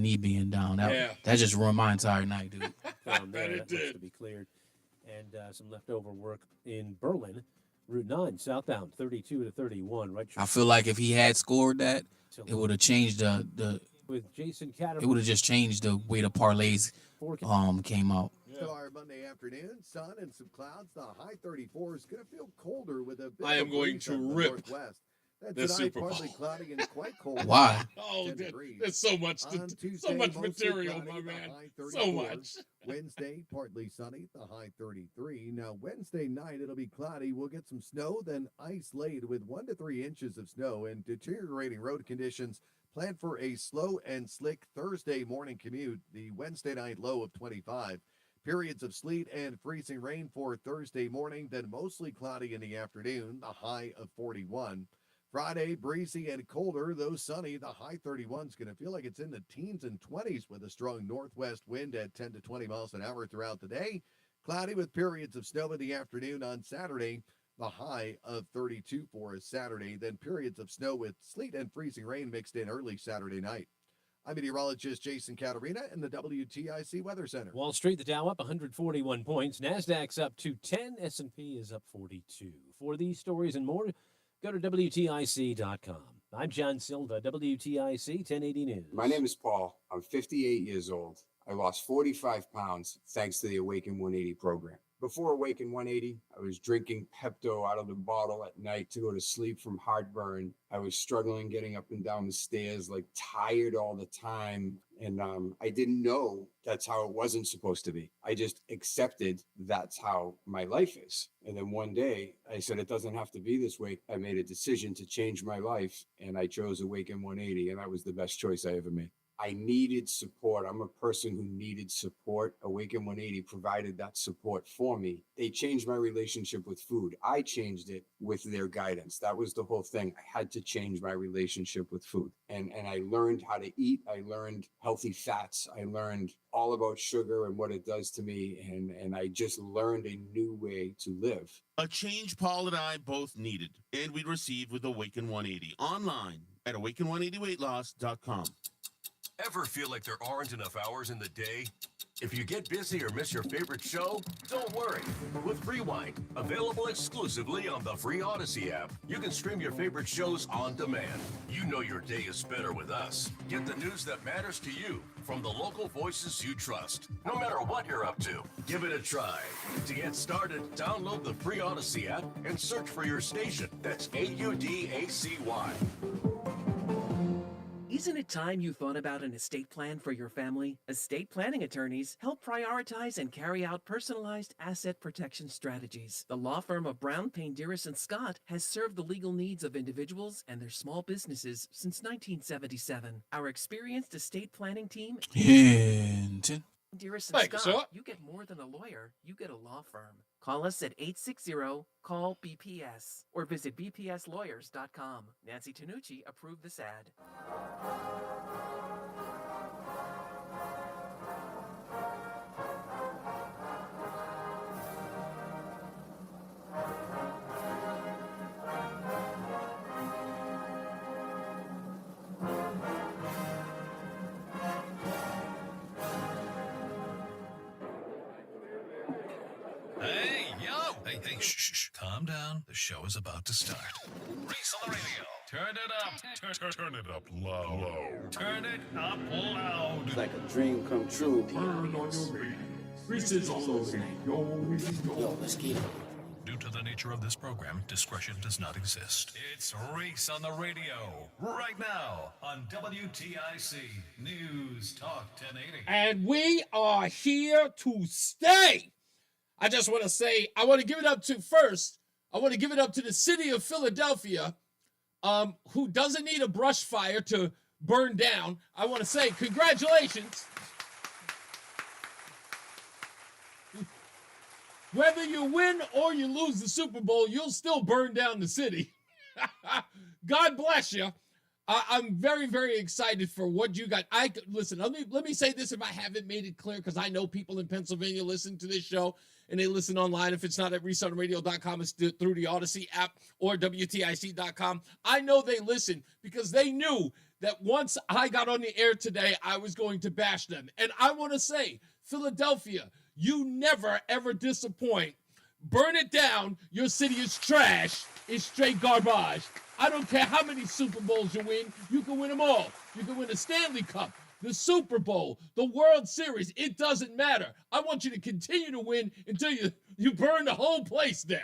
knee being down. That just ruined my entire night, dude. That it did. To be cleared. And some leftover work in Berlin. Route 9 southbound, 32 to 31. Right. I feel like if he had scored that, it would have changed the with Jason Catter. It would have just changed the way the parlays came out. So our Monday afternoon, sun and some clouds. The high 34 is going to feel colder with a bit I am going to rip northwest. the Super Bowl. Partly cloudy and quite cold. Why? Oh, there's so much material, my man. So much. Wednesday, partly sunny, the high 33. Now, Wednesday night, it'll be cloudy. We'll get some snow, then ice laid with 1 to 3 inches of snow and deteriorating road conditions. Plan for a slow and slick Thursday morning commute. The Wednesday night low of 25. Periods of sleet and freezing rain for Thursday morning, then mostly cloudy in the afternoon, the high of 41. Friday, breezy and colder, though sunny. The high 31 is going to feel like it's in the teens and 20s with a strong northwest wind at 10 to 20 miles an hour throughout the day. Cloudy with periods of snow in the afternoon on Saturday. The high of 32 for Saturday. Then periods of snow with sleet and freezing rain mixed in early Saturday night. I'm meteorologist Jason Caterina in the WTIC Weather Center. Wall Street, the Dow up 141 points. NASDAQ's up 210. S&P is up 42. For these stories and more, go to WTIC.com. I'm John Silva, WTIC 1080 News. My name is Paul. I'm 58 years old. I lost 45 pounds thanks to the Awaken 180 program. Before Awaken 180, I was drinking Pepto out of the bottle at night to go to sleep from heartburn. I was struggling getting up and down the stairs, like tired all the time. And I didn't know that's how it wasn't supposed to be. I just accepted that's how my life is. And then one day I said, it doesn't have to be this way. I made a decision to change my life and I chose Awaken 180. And that was the best choice I ever made. I needed support. I'm a person who needed support. Awaken 180 provided that support for me. They changed my relationship with food. I changed it with their guidance. That was the whole thing. I had to change my relationship with food. And I learned how to eat. I learned healthy fats. I learned all about sugar and what it does to me. And I just learned a new way to live. A change Paul and I both needed and we received with Awaken 180 online at awaken180weightloss.com. Ever feel like there aren't enough hours in the day? If you get busy or miss your favorite show, don't worry. With Rewind, available exclusively on the free Odyssey app, you can stream your favorite shows on demand. You know your day is better with us. Get the news that matters to you from the local voices you trust. No matter what you're up to, give it a try. To get started, download the free Odyssey app and search for your station. That's AUDACY. Isn't it time you thought about an estate plan for your family? Estate planning attorneys help prioritize and carry out personalized asset protection strategies. The law firm of Brown, Payne, Dearest & Scott has served the legal needs of individuals and their small businesses since 1977. Our experienced estate planning team... Hinton. Dearest & Thank you, Scott, sir. you get more than a lawyer, you get a law firm. Call us at 860-CALL-BPS or visit bpslawyers.com. Nancy Tanucci approved this ad. Hey, shh. Calm down. The show is about to start. Reese on the radio. Turn it up. Turn it up loud. Turn it up loud. It's like a dream come true. Reese is all over. Yo, let's get it. Due to the nature of this program, discretion does not exist. It's Reese on the radio. Right now on WTIC News Talk 1080. And we are here to stay. I just want to say, I want to give it up to the city of Philadelphia, who doesn't need a brush fire to burn down. I want to say congratulations. Whether you win or you lose the Super Bowl, you'll still burn down the city. God bless you. I'm very, very excited for what you got. Listen, let me say this if I haven't made it clear, because I know people in Pennsylvania listen to this show and they listen online. If it's not at ReeseOnRadio.com, it's through the Odyssey app or WTIC.com. I know they listen because they knew that once I got on the air today, I was going to bash them. And I want to say, Philadelphia, you never, ever disappoint. Burn it down. Your city is trash. It's straight garbage. I don't care how many Super Bowls you win. You can win them all. You can win the Stanley Cup, the Super Bowl, the World Series. It doesn't matter. I want you to continue to win until you burn the whole place down.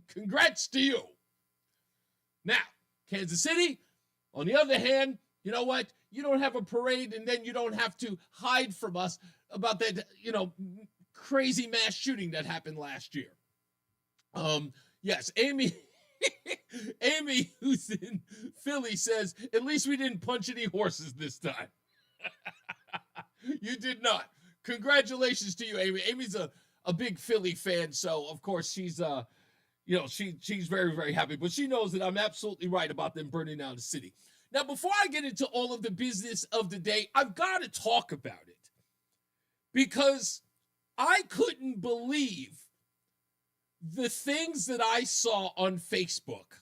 Congrats to you. Now, Kansas City, on the other hand, you know what? You don't have a parade, and then you don't have to hide from us about that, crazy mass shooting that happened last year. Yes, Amy, Amy, who's in Philly, says, at least we didn't punch any horses this time. You did not. Congratulations to you, Amy. Amy's a big Philly fan, so of course she's she's very, very happy. But she knows that I'm absolutely right about them burning down the city. Now, before I get into all of the business of the day, I've got to talk about it because I couldn't believe the things that I saw on Facebook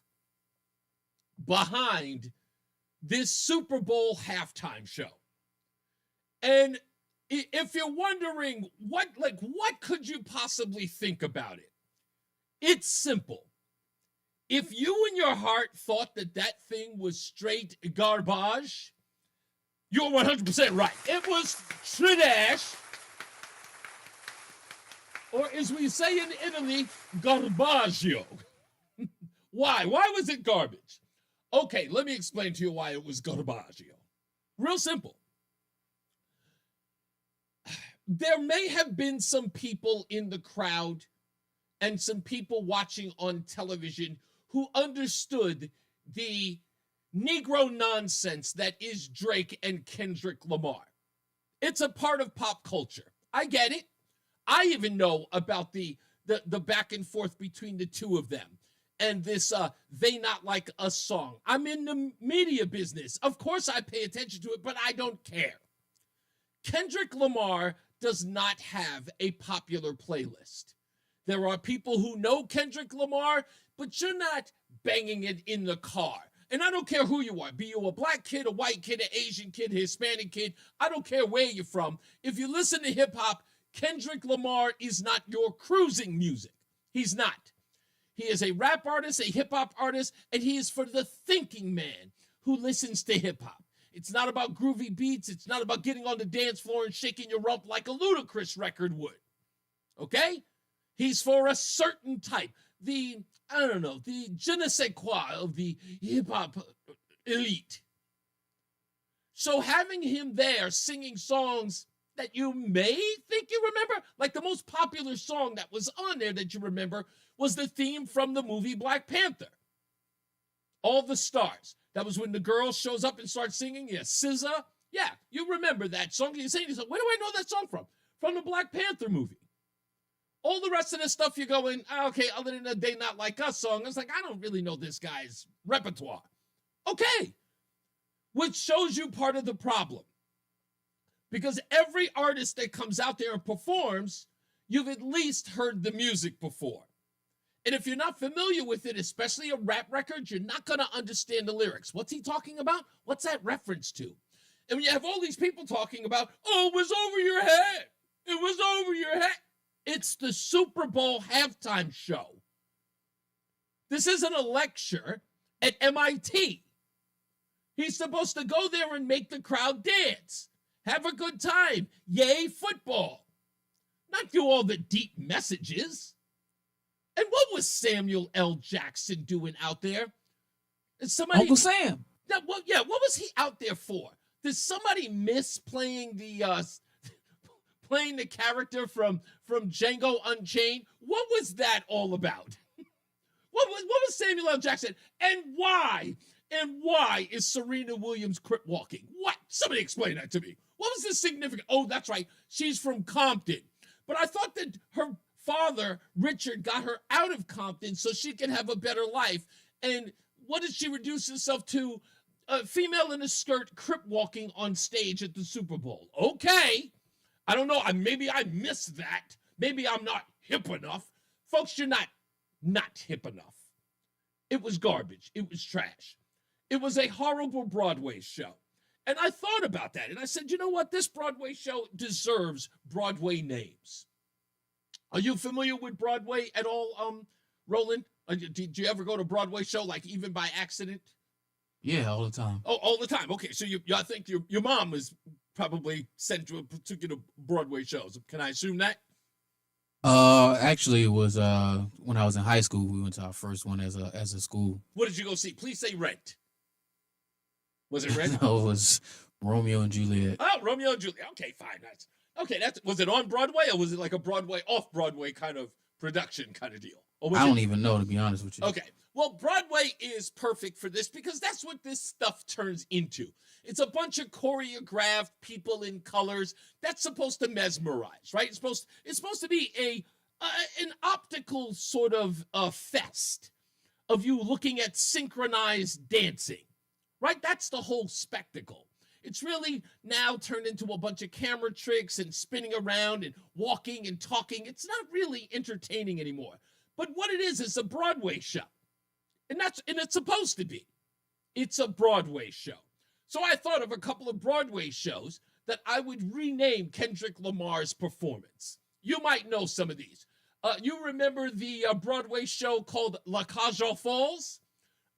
behind this Super Bowl halftime show. And if you're wondering what could you possibly think about it? It's simple. If you in your heart thought that thing was straight garbage, you're 100% right. It was trash. Or as we say in Italy, garbaggio. Why? Why was it garbage? Okay, let me explain to you why it was garbaggio. Real simple. There may have been some people in the crowd and some people watching on television who understood the Negro nonsense that is Drake and Kendrick Lamar. It's a part of pop culture. I get it. I even know about the back and forth between the two of them and this They Not Like Us song. I'm in the media business. Of course I pay attention to it, but I don't care. Kendrick Lamar does not have a popular playlist. There are people who know Kendrick Lamar, but you're not banging it in the car. And I don't care who you are. Be you a black kid, a white kid, an Asian kid, a Hispanic kid. I don't care where you're from. If you listen to hip hop, Kendrick Lamar is not your cruising music. He's not. He is a rap artist, a hip hop artist, and he is for the thinking man who listens to hip hop. It's not about groovy beats. It's not about getting on the dance floor and shaking your rump like a Ludacris record would. Okay? He's for a certain type. The je ne sais quoi of the hip-hop elite. So having him there singing songs that you may think you remember, like the most popular song that was on there that you remember was the theme from the movie Black Panther. All the Stars. That was when the girl shows up and starts singing. Yeah, SZA. Yeah, you remember that song. You're saying, where do I know that song from? From the Black Panther movie. All the rest of the stuff you're going, okay, other than the They Not Like Us song, I was like, I don't really know this guy's repertoire. Okay. Which shows you part of the problem. Because every artist that comes out there and performs, you've at least heard the music before. And if you're not familiar with it, especially a rap record, you're not going to understand the lyrics. What's he talking about? What's that reference to? And when you have all these people talking about, oh, it was over your head. It was over your head. It's the Super Bowl halftime show. This isn't a lecture at MIT. He's supposed to go there and make the crowd dance. Have a good time. Yay, football. Not do all the deep messages. And what was Samuel L. Jackson doing out there? Uncle Sam. What was he out there for? Did somebody miss playing the character from Django Unchained? What was that all about? What was Samuel L. Jackson? And why? And why is Serena Williams crip walking? What? Somebody explain that to me. What was the significance? Oh, that's right. She's from Compton. But I thought that her father, Richard, got her out of Compton so she can have a better life. And what did she reduce herself to? A female in a skirt crip walking on stage at the Super Bowl. Okay. I don't know. Maybe I missed that. Maybe I'm not hip enough. Folks, you're not hip enough. It was garbage. It was trash. It was a horrible Broadway show. And I thought about that, and I said, you know what? This Broadway show deserves Broadway names. Are you familiar with Broadway at all, Roland? Did you ever go to a Broadway show, like even by accident? Yeah, all the time. Oh, all the time. Okay, so I think your mom was probably sent to a particular Broadway shows. Can I assume that? Actually, it was when I was in high school. We went to our first one as a school. What did you go see? Please say Rent. Was it Rent? No, it was Romeo and Juliet. Oh, Romeo and Juliet. Okay, fine. Was it on Broadway, or was it like a Broadway off Broadway kind of production kind of deal? I don't even know, to be honest with you. Okay. Well, Broadway is perfect for this because that's what this stuff turns into. It's a bunch of choreographed people in colors. That's supposed to mesmerize, right? It's supposed to be an optical sort of fest of you looking at synchronized dancing, right? That's the whole spectacle. It's really now turned into a bunch of camera tricks and spinning around and walking and talking. It's not really entertaining anymore. But what it is a Broadway show. And it's supposed to be. It's a Broadway show. So I thought of a couple of Broadway shows that I would rename Kendrick Lamar's performance. You might know some of these. You remember the Broadway show called La Cage aux Folles?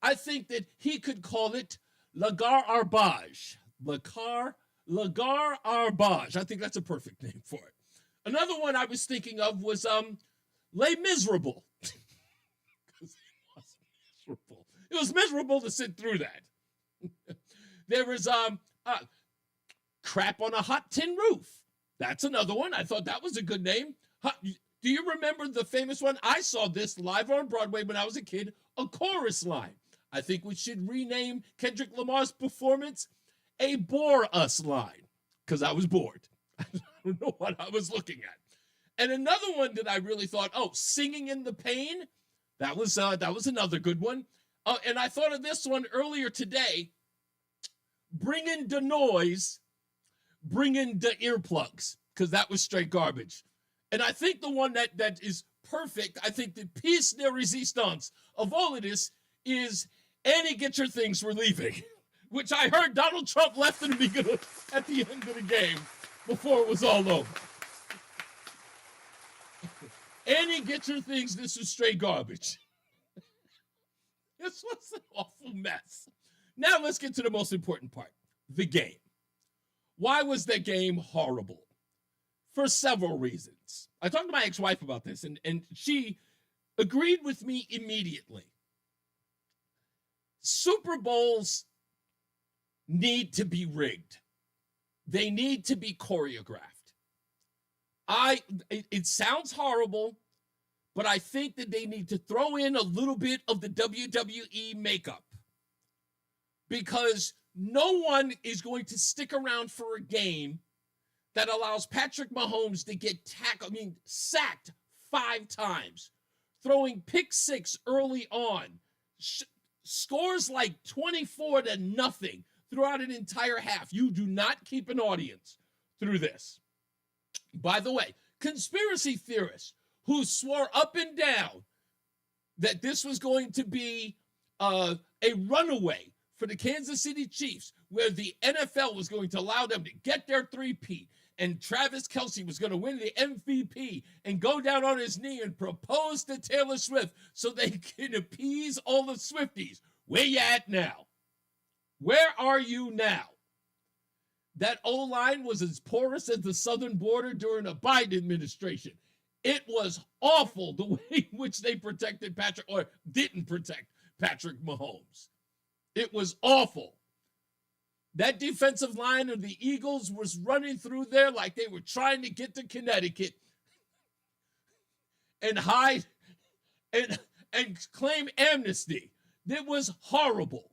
I think that he could call it La Gare Arbage. La Gare Arbage. I think that's a perfect name for it. Another one I was thinking of was Les Miserables. It was miserable to sit through that. There was Crap on a Hot Tin Roof. That's another one. I thought that was a good name. Do you remember the famous one? I saw this live on Broadway when I was a kid, A Chorus Line. I think we should rename Kendrick Lamar's performance A Bore Us Line, because I was bored. I don't know what I was looking at. And another one that I really thought, Singing in the Pain. That was another good one. And I thought of this one earlier today. Bring in the noise, bring in the earplugs, because that was straight garbage. And I think the one that is perfect, I think the piece de resistance of all of this is Annie, get your things, we're leaving, which I heard Donald Trump left at the end of the game before it was all over. Annie, get your things, this is straight garbage. This was an awful mess. Now let's get to the most important part, the game. Why was the game horrible? For several reasons. I talked to my ex-wife about this, and she agreed with me immediately. Super Bowls need to be rigged. They need to be choreographed. It sounds horrible, but I think that they need to throw in a little bit of the WWE makeup, because no one is going to stick around for a game that allows Patrick Mahomes to get sacked 5 times, throwing pick 6 early on, scores like 24-0 throughout an entire half. You do not keep an audience through this. By the way, conspiracy theorists who swore up and down that this was going to be a runaway for the Kansas City Chiefs, where the NFL was going to allow them to get their three-peat, and Travis Kelce was going to win the MVP and go down on his knee and propose to Taylor Swift so they can appease all the Swifties. Where you at now? Where are you now? That O-line was as porous as the southern border during a Biden administration. It was awful the way in which they protected didn't protect Patrick Mahomes. It was awful. That defensive line of the Eagles was running through there like they were trying to get to Connecticut and hide and claim amnesty. It was horrible,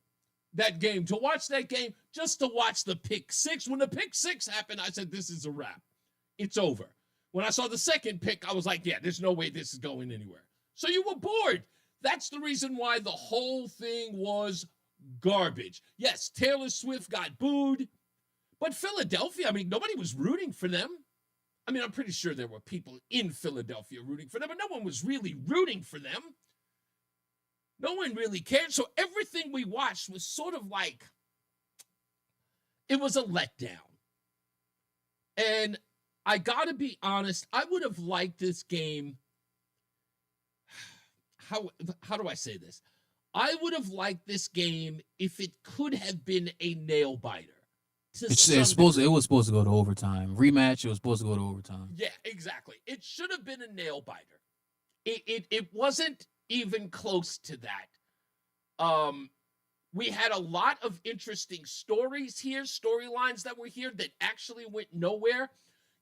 that game. To watch that game, just to watch the pick 6. When the pick 6 happened, I said, this is a wrap. It's over. When I saw the second pick, I was like, yeah, there's no way this is going anywhere. So you were bored. That's the reason why the whole thing was garbage. Yes, Taylor Swift got booed, but Philadelphia, nobody was rooting for them. I'm pretty sure there were people in Philadelphia rooting for them, but no one was really rooting for them. No one really cared. So everything we watched was sort of like, it was a letdown. And I got to be honest, I would have liked this game. How do I say this? I would have liked this game if it could have been a nail biter. It was supposed to go to overtime. Rematch, it was supposed to go to overtime. Yeah, exactly. It should have been a nail biter. It wasn't even close to that. We had a lot of interesting stories here, storylines that were here that actually went nowhere.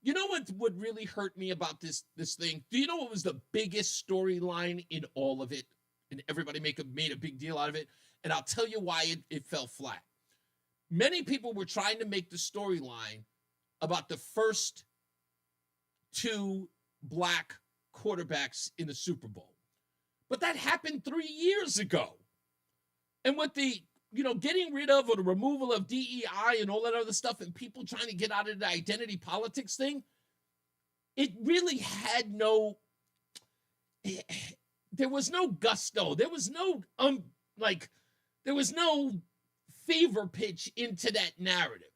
You know what would really hurt me about this thing? Do you know what was the biggest storyline in all of it? And everybody made a big deal out of it. And I'll tell you why it fell flat. Many people were trying to make the storyline about the first two black quarterbacks in the Super Bowl. But that happened 3 years ago. And with the, getting rid of or the removal of DEI and all that other stuff and people trying to get out of the identity politics thing, it really had there was no gusto. There was no, there was no fever pitch into that narrative.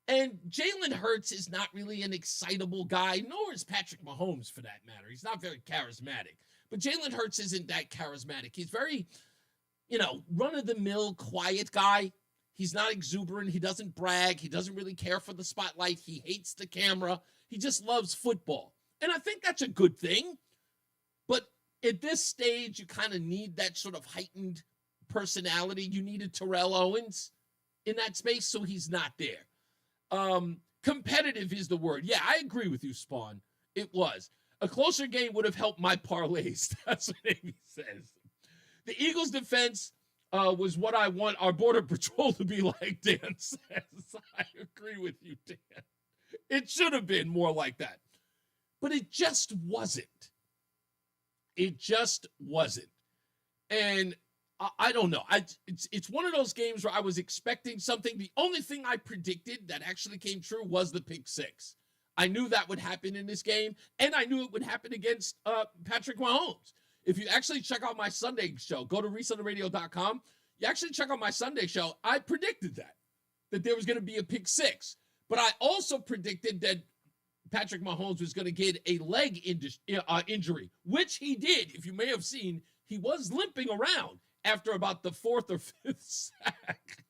And Jalen Hurts is not really an excitable guy, nor is Patrick Mahomes for that matter. He's not very charismatic. But Jalen Hurts isn't that charismatic. He's very, run-of-the-mill, quiet guy. He's not exuberant. He doesn't brag. He doesn't really care for the spotlight. He hates the camera. He just loves football. And I think that's a good thing. But at this stage, you kind of need that sort of heightened personality. You needed Terrell Owens in that space, so he's not there. Competitive is the word. Yeah, I agree with you, Spawn. It was. A closer game would have helped my parlays. That's what Amy says. The Eagles' defense was what I want our Border Patrol to be like, Dan says. I agree with you, Dan. It should have been more like that. But it just wasn't. It just wasn't. And I don't know. It's one of those games where I was expecting something. The only thing I predicted that actually came true was the pick six. I knew that would happen in this game, and I knew it would happen against Patrick Mahomes. If you actually check out my Sunday show, go to reeseontheradio.com. You actually check out my Sunday show. I predicted that there was going to be a pick six. But I also predicted that Patrick Mahomes was going to get a leg injury, which he did. If you may have seen, he was limping around after about the fourth or fifth sack.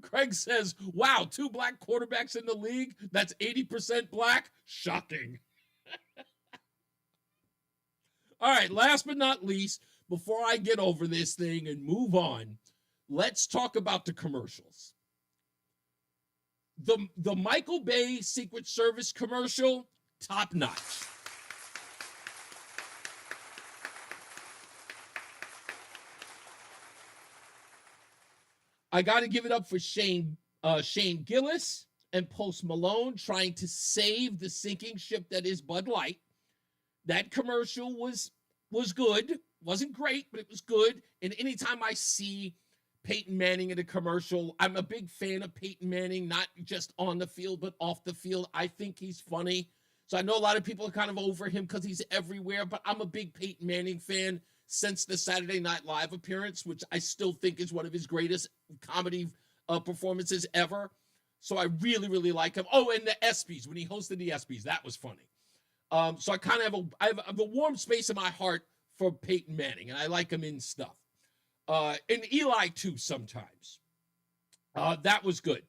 Craig says, wow, 2 black quarterbacks in the league? That's 80% black? Shocking. All right, last but not least, before I get over this thing and move on, let's talk about the commercials. The Michael Bay Secret Service commercial, top notch. I got to give it up for Shane Gillis and Post Malone trying to save the sinking ship that is Bud Light. That commercial was good. Wasn't great, but it was good. And anytime I see Peyton Manning in a commercial, I'm a big fan of Peyton Manning, not just on the field, but off the field. I think he's funny. So I know a lot of people are kind of over him because he's everywhere, but I'm a big Peyton Manning fan since the Saturday Night Live appearance, which I still think is one of his greatest comedy performances ever. So I really, really like him. Oh, and the ESPYs, when he hosted the ESPYs, that was funny. So I kind of have a warm space in my heart for Peyton Manning, and I like him in stuff. And Eli too sometimes. That was good.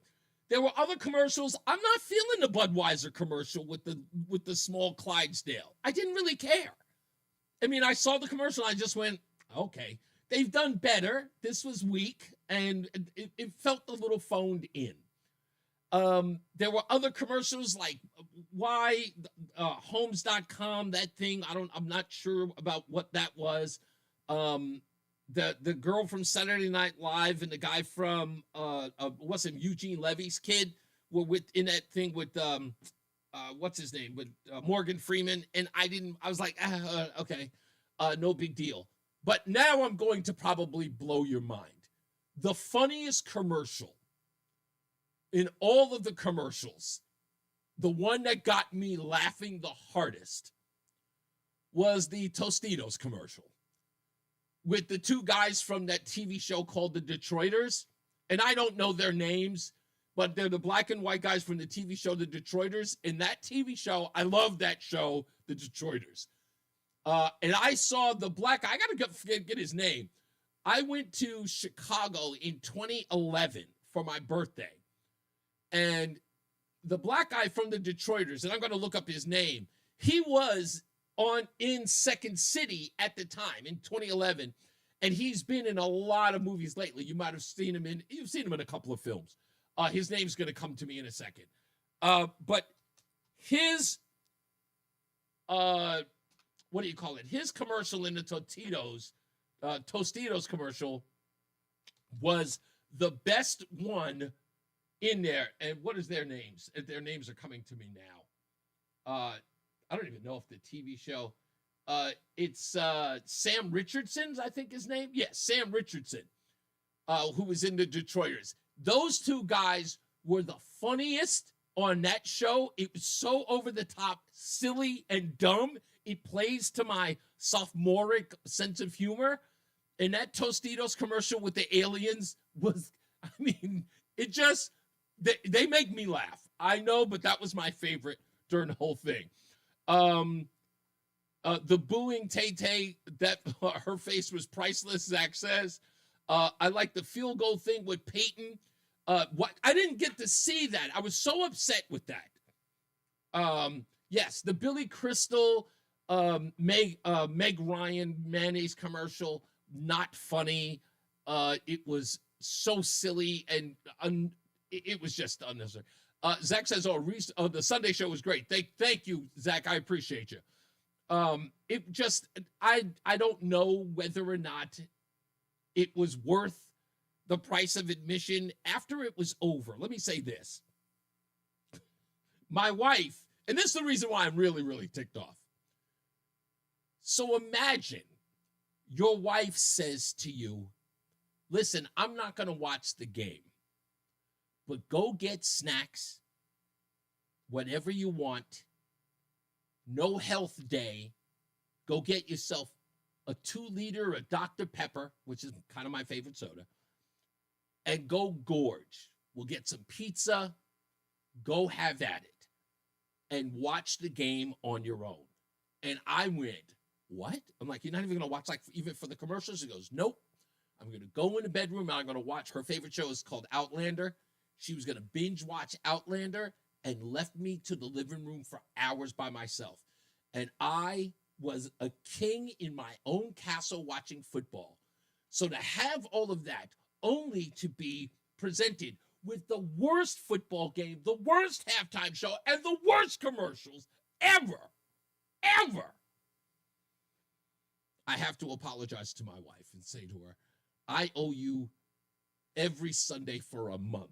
There were other commercials. I'm not feeling the Budweiser commercial with the small Clydesdale. I didn't really care. I mean, I saw the commercial. I just went, okay. They've done better. This was weak, and it felt a little phoned in. There were other commercials like homes.com, that thing. I'm not sure about what that was. The girl from Saturday Night Live and the guy from Eugene Levy's kid were in that thing with what's his name, with Morgan Freeman, and I was like, okay, no big deal. But now I'm going to probably blow your mind. The funniest commercial in all of the commercials, the one that got me laughing the hardest, was the Tostitos commercial with the two guys from that TV show called The Detroiters. And I don't know their names, but they're the black and white guys from the TV show The Detroiters. In that TV show, I love that show, The Detroiters. And I saw the black, I got to get his name. I went to Chicago in 2011 for my birthday. And the black guy from the Detroiters, and I'm going to look up his name, he was in Second City at the time in 2011. And he's been in a lot of movies lately. You might have seen him you've seen him in a couple of films. His name's going to come to me in a second. But his, what do you call it? His commercial in the Tostitos commercial was the best one in there. And what is their names? Their names are coming to me now. I don't even know if the TV show, it's Sam Richardson's, I think his name. Yes, Sam Richardson, who was in the Detroiters. Those two guys were the funniest on that show. It was so over the top, silly, and dumb. It plays to my sophomoric sense of humor. And that Tostitos commercial with the aliens was, I mean, it just, they make me laugh. I know, but that was my favorite during the whole thing. The booing Tay-Tay, that her face was priceless, Zach says. I like the field goal thing with Peyton. What I didn't get to see that. I was so upset with that. Yes, the Billy Crystal, Meg Ryan mayonnaise commercial, not funny. It was so silly and it was just unnecessary. Zach says, Reese, the Sunday show was great. Thank you, Zach. I appreciate you. It just, I don't know whether or not it was worth the price of admission after it was over. Let me say this. My wife, and this is the reason why I'm really, really ticked off. So imagine your wife says to you, listen, I'm not going to watch the game, but go get snacks whenever you want. No health day. Go get yourself a 2-liter of Dr. Pepper, which is kind of my favorite soda, and go gorge. We'll get some pizza. Go have at it and watch the game on your own. And I went, what? I'm like, you're not even going to watch, like, even for the commercials? She goes, nope. I'm going to go in the bedroom and I'm going to watch. Her favorite show is called Outlander. She was going to binge watch Outlander and left me to the living room for hours by myself. And I was a king in my own castle watching football. So to have all of that only to be presented with the worst football game, the worst halftime show, and the worst commercials ever. I have to apologize to my wife and say to her, I owe you every Sunday for a month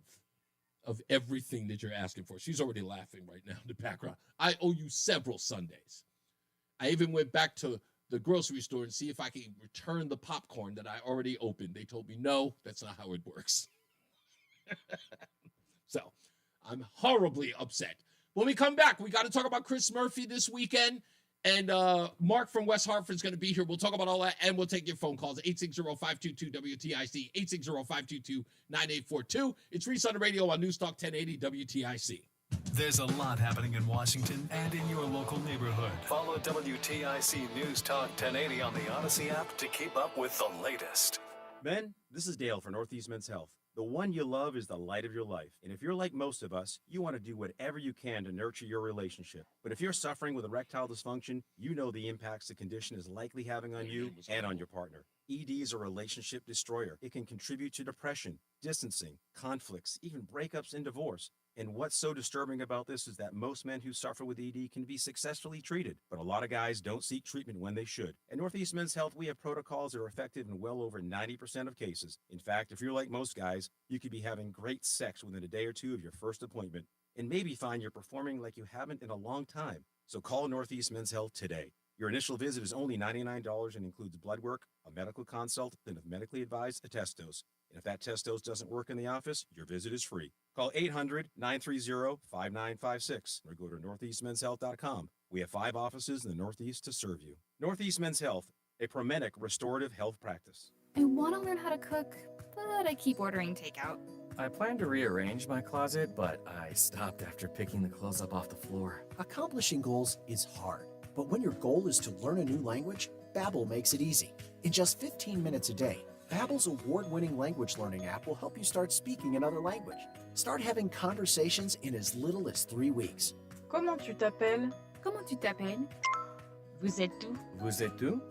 of everything that you're asking for. She's already laughing right now in the background. I owe you several Sundays. I even went back to the grocery store and see if I could return the popcorn that I already opened. They told me, no, that's not how it works. So I'm horribly upset. When we come back, we got to talk about Chris Murphy this weekend. And Mark from West Hartford is going to be here. We'll talk about all that, and we'll take your phone calls. 860-522-WTIC, 860-522-9842. It's Reese on the radio on NewsTalk 1080 WTIC. There's a lot happening in Washington and in your local neighborhood. Follow WTIC News Talk 1080 on the Odyssey app to keep up with the latest. Ben, this is Dale for Northeast Men's Health. The one you love is the light of your life. And if you're like most of us, you want to do whatever you can to nurture your relationship. But if you're suffering with erectile dysfunction, you know the impacts the condition is likely having on you and on your partner. ED is a relationship destroyer. It can contribute to depression, distancing, conflicts, even breakups and divorce. And what's so disturbing about this is that most men who suffer with ED can be successfully treated, but a lot of guys don't seek treatment when they should. At Northeast Men's Health, we have protocols that are effective in well over 90% of cases. In fact, if you're like most guys, you could be having great sex within a day or two of your first appointment, and maybe find you're performing like you haven't in a long time. So call Northeast Men's Health today. Your initial visit is only $99 and includes blood work, a medical consult, and if medically advised, a test dose. And if that test dose doesn't work in the office, your visit is free. Call 800-930-5956 or go to northeastmenshealth.com. We have 5 offices in the Northeast to serve you. Northeast Men's Health, a Promenic restorative health practice. I want to learn how to cook, but I keep ordering takeout. I plan to rearrange my closet, but I stopped after picking the clothes up off the floor. Accomplishing goals is hard, but when your goal is to learn a new language, Babbel makes it easy. In just 15 minutes a day, Babbel's award-winning language learning app will help you start speaking another language. Start having conversations in as little as 3 weeks. Comment tu t'appelles? Comment tu t'appelles? Vous êtes où? Vous êtes où?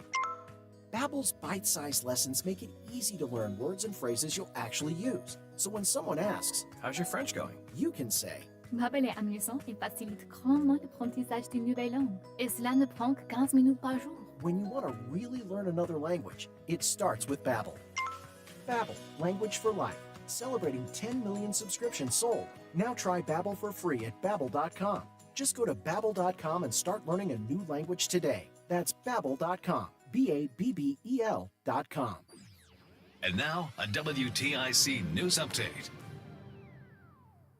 Babbel's bite-sized lessons make it easy to learn words and phrases you'll actually use. So when someone asks, "How's your French going?" you can say, Babbel est amusant et facilite grandement l'apprentissage d'une nouvelle langue. Et cela ne prend que 15 minutes par jour. when you want to really learn another language, it starts with Babbel. Babbel, language for life. Celebrating 10 million subscriptions sold. Now try Babbel for free at Babbel.com. Just go to Babbel.com and start learning a new language today. That's Babbel.com. Babbel.com. And now, a WTIC news update.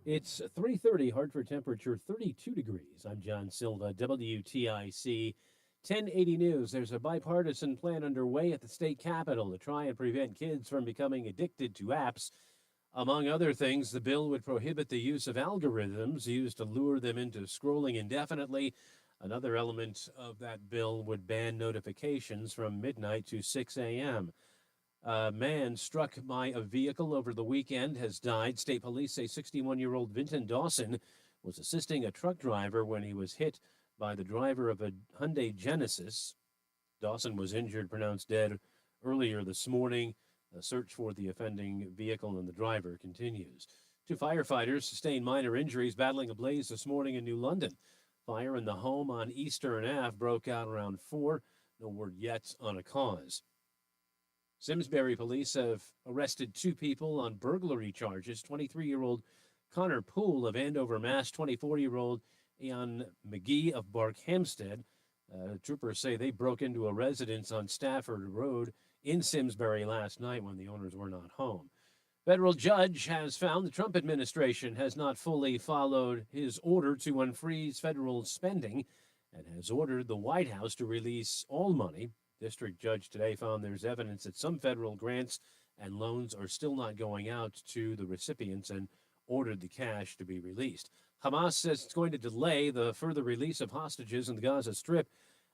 It's 3:30, Hartford temperature 32 degrees. I'm John Silva, WTIC 1080 News. There's a bipartisan plan underway at the state capitol to try and prevent kids from becoming addicted to apps. Among other things, the bill would prohibit the use of algorithms used to lure them into scrolling indefinitely. Another element of that bill would ban notifications from midnight to 6 a.m. A man struck by a vehicle over the weekend has died. State police say 61-year-old Vinton Dawson was assisting a truck driver when he was hit by the driver of a Hyundai Genesis. Dawson was injured, pronounced dead earlier this morning. A search for the offending vehicle and the driver continues. 2 firefighters sustained minor injuries battling a blaze this morning in New London. Fire in the home on Eastern Ave broke out around 4. No word yet on a cause. Simsbury police have arrested 2 people on burglary charges. 23-year-old Connor Poole of Andover, Mass. 24-year-old Ian McGee of Barkhamsted. Troopers say they broke into a residence on Stafford Road in Simsbury last night when the owners were not home. Federal judge has found the Trump administration has not fully followed his order to unfreeze federal spending and has ordered the White House to release all money. District judge today found there's evidence that some federal grants and loans are still not going out to the recipients and ordered the cash to be released. Hamas says it's going to delay the further release of hostages in the Gaza Strip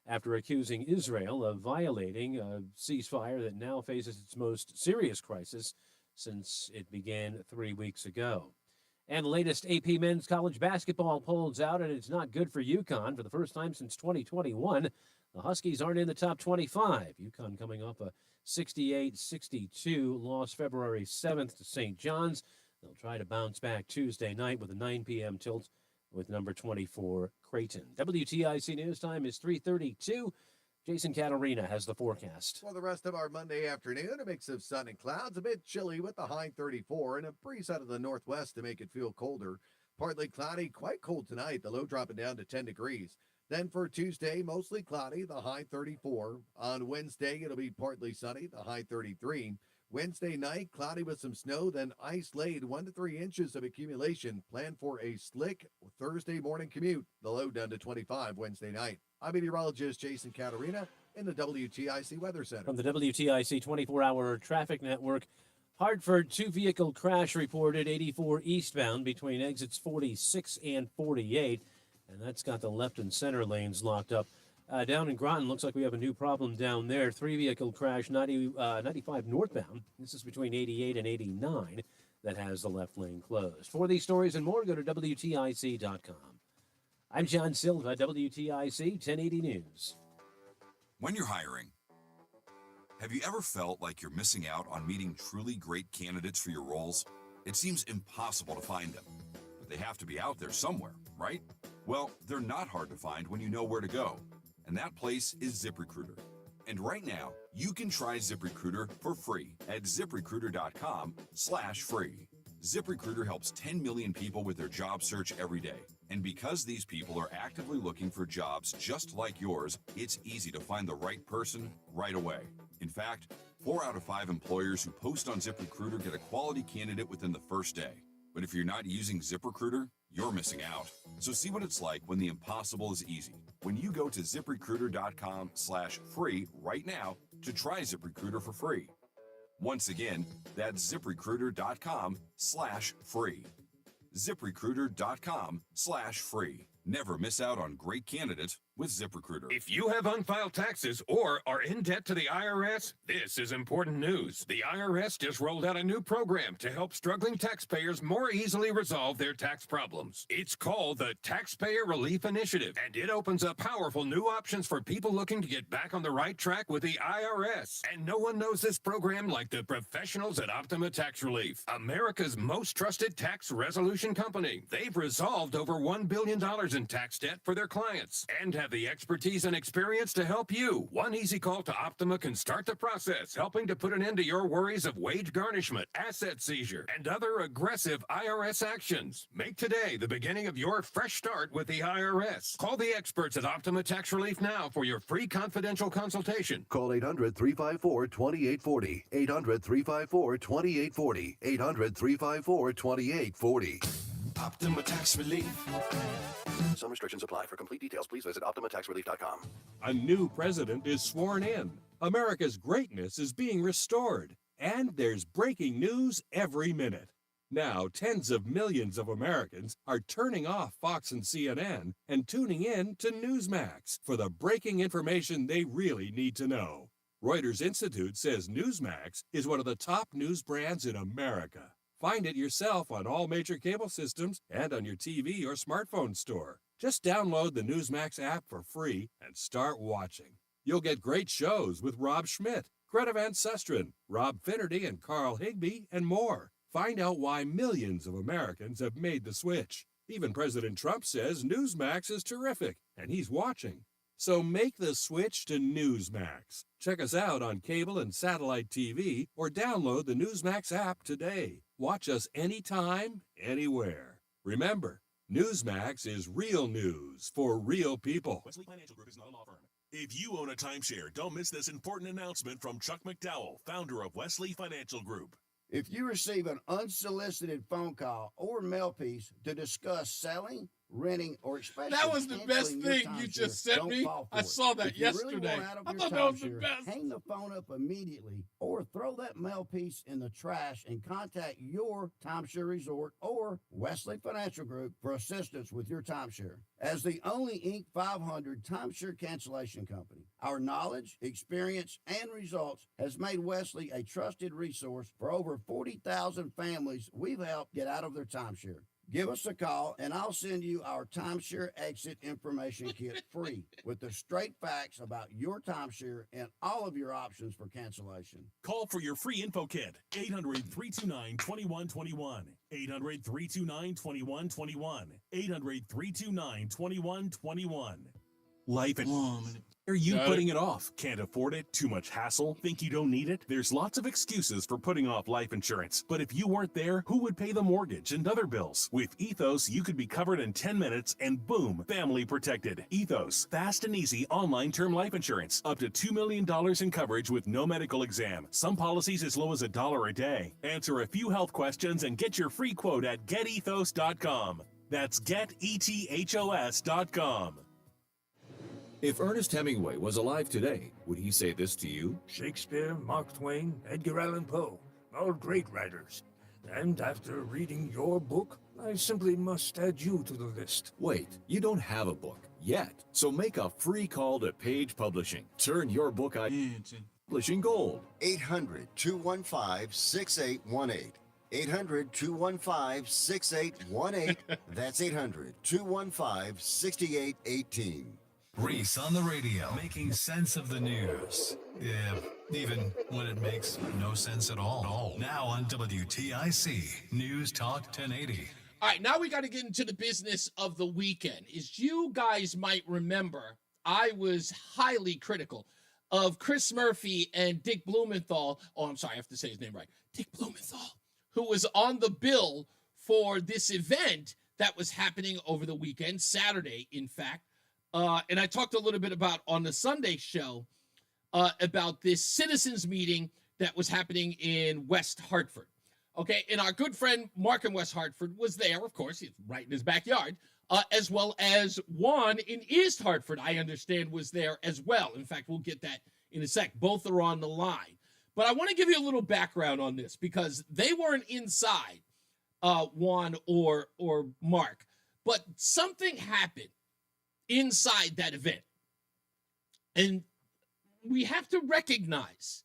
after accusing Israel of violating a ceasefire that now faces its most serious crisis since it began 3 weeks ago. And the latest AP men's college basketball polls out, and it's not good for UConn. For the first time since 2021, the Huskies aren't in the top 25. UConn coming off a 68-62 loss February 7th to St. John's. They'll try to bounce back Tuesday night with a 9 p.m. tilt with number 24, Creighton. WTIC News Time is 3:32. Jason Catarina has the forecast. For the rest of our Monday afternoon, a mix of sun and clouds, a bit chilly with the high 34 and a breeze out of the northwest to make it feel colder. Partly cloudy, quite cold tonight, the low dropping down to 10 degrees. Then for Tuesday, mostly cloudy, the high 34. On Wednesday, it'll be partly sunny, the high 33. Wednesday night, cloudy with some snow, then ice laid 1 to 3 inches of accumulation. Plan for a slick Thursday morning commute, the low down to 25 Wednesday night. I'm meteorologist Jason Catarina in the WTIC Weather Center. From the WTIC 24-hour traffic network, Hartford, 2-vehicle crash reported 84 eastbound between exits 46 and 48, and that's got the left and center lanes locked up. Down in Groton, looks like we have a new problem down there. 3-vehicle crash, 95 northbound. This is between 88 and 89 that has the left lane closed. For these stories and more, go to WTIC.com. I'm John Silva, WTIC 1080 News. When you're hiring, have you ever felt like you're missing out on meeting truly great candidates for your roles? It seems impossible to find them, but they have to be out there somewhere, right? Well, they're not hard to find when you know where to go. And that place is ZipRecruiter. And right now, you can try ZipRecruiter for free at ZipRecruiter.com/free. ZipRecruiter helps 10 million people with their job search every day. And because these people are actively looking for jobs just like yours, it's easy to find the right person right away. In fact, 4 out of 5 employers who post on ZipRecruiter get a quality candidate within the first day. But if you're not using ZipRecruiter, you're missing out. So see what it's like when the impossible is easy. When you go to ZipRecruiter.com/free right now to try ZipRecruiter for free. Once again, that's ZipRecruiter.com/free. ZipRecruiter.com/free. Never miss out on great candidates with ZipRecruiter. If you have unfiled taxes or are in debt to the IRS, this is important news. The IRS just rolled out a new program to help struggling taxpayers more easily resolve their tax problems. It's called the Taxpayer Relief Initiative, and it opens up powerful new options for people looking to get back on the right track with the IRS. And no one knows this program like the professionals at Optima Tax Relief, America's most trusted tax resolution company. They've resolved over $1 billion in tax debt for their clients and have the expertise and experience to help you. One easy call to Optima can start the process, helping to put an end to your worries of wage garnishment, asset seizure, and other aggressive IRS actions. Make today the beginning of your fresh start with the IRS. Call the experts at Optima Tax Relief now for your free confidential consultation. Call 800-354-2840. 800-354-2840. 800-354-2840. Optima Tax Relief. Some restrictions apply. For complete details, please visit OptimaTaxRelief.com. A new president is sworn in. America's greatness is being restored. And there's breaking news every minute. Now, tens of millions of Americans are turning off Fox and CNN and tuning in to Newsmax for the breaking information they really need to know. Reuters Institute says Newsmax is one of the top news brands in America. Find it yourself on all major cable systems and on your TV or smartphone store. Just download the Newsmax app for free and start watching. You'll get great shows with Rob Schmidt, Greta Van Susteren, Rob Finnerty, and Carl Higbie, and more. Find out why millions of Americans have made the switch. Even President Trump says Newsmax is terrific, and he's watching. So make the switch to Newsmax. Check us out on cable and satellite TV or download the Newsmax app today. Watch us anytime, anywhere. Remember, Newsmax is real news for real people. Wesley Financial Group is not a law firm. If you own a timeshare, don't miss this important announcement from Chuck McDowell, founder of Wesley Financial Group. If you receive an unsolicited phone call or mail piece to discuss selling, renting, or especially that was the best thing you just sent me. I saw that yesterday. I thought that was the best. Hang the phone up immediately or throw that mail piece in the trash and contact your timeshare resort or Wesley Financial Group for assistance with your timeshare. As the only Inc. 500 timeshare cancellation company, our knowledge, experience, and results has made Wesley a trusted resource for over 40,000 families we've helped get out of their timeshare. Give us a call, and I'll send you our timeshare exit information kit free with the straight facts about your timeshare and all of your options for cancellation. Call for your free info kit, 800-329-2121, 800-329-2121, 800-329-2121. Life and are you putting it off? Can't afford it? Too much hassle? Think you don't need it? There's lots of excuses for putting off life insurance. But if you weren't there, who would pay the mortgage and other bills? With Ethos, you could be covered in 10 minutes and boom, family protected. Ethos, fast and easy online term life insurance. Up to $2 million in coverage with no medical exam. Some policies as low as $1 a day. Answer a few health questions and get your free quote at getethos.com. That's getethos.com. If Ernest Hemingway was alive today, would he say this to you? Shakespeare, Mark Twain, Edgar Allan Poe, all great writers. And after reading your book, I simply must add you to the list. Wait, you don't have a book yet. So make a free call to Page Publishing. Turn your book publishing gold. 800-215-6818. 800-215-6818. That's 800-215-6818. Reese on the radio, making sense of the news. Yeah, even when it makes no sense at all. Now on WTIC, News Talk 1080. All right, now we got to get into the business of the weekend. As you guys might remember, I was highly critical of Chris Murphy and Dick Blumenthal. Oh, I'm sorry, I have to say his name right. Dick Blumenthal, who was on the bill for this event that was happening over the weekend, Saturday, in fact. And I talked a little bit about on the Sunday show about this citizens meeting that was happening in West Hartford. Okay, and our good friend Mark in West Hartford was there, of course, he's right in his backyard, as well as Juan in East Hartford, I understand, was there as well. In fact, we'll get that in a sec. Both are on the line. But I want to give you a little background on this because they weren't inside, Juan or Mark, but something happened inside that event. And we have to recognize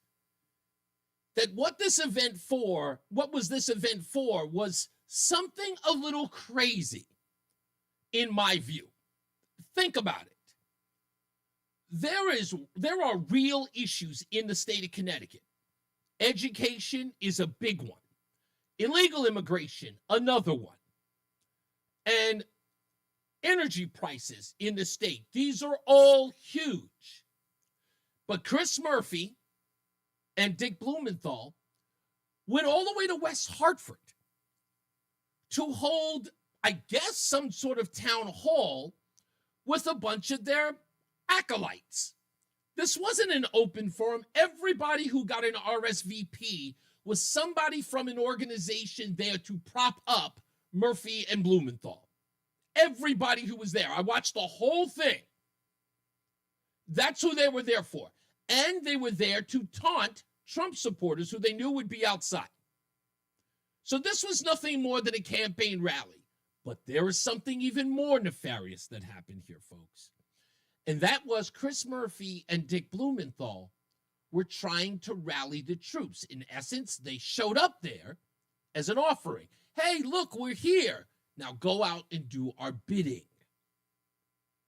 that what was this event for was something a little crazy, in my view. Think about it. There are real issues in the state of Connecticut. Education is a big one. Illegal immigration, another one. And energy prices in the state. These are all huge. But Chris Murphy and Dick Blumenthal went all the way to West Hartford to hold, I guess, some sort of town hall with a bunch of their acolytes. This wasn't an open forum. Everybody who got an RSVP was somebody from an organization there to prop up Murphy and Blumenthal. Everybody who was there. I watched the whole thing. That's who they were there for. And they were there to taunt Trump supporters who they knew would be outside. So this was nothing more than a campaign rally. But there is something even more nefarious that happened here, folks. And that was Chris Murphy and Dick Blumenthal were trying to rally the troops. In essence, they showed up there as an offering. Hey, look, we're here. Now go out and do our bidding.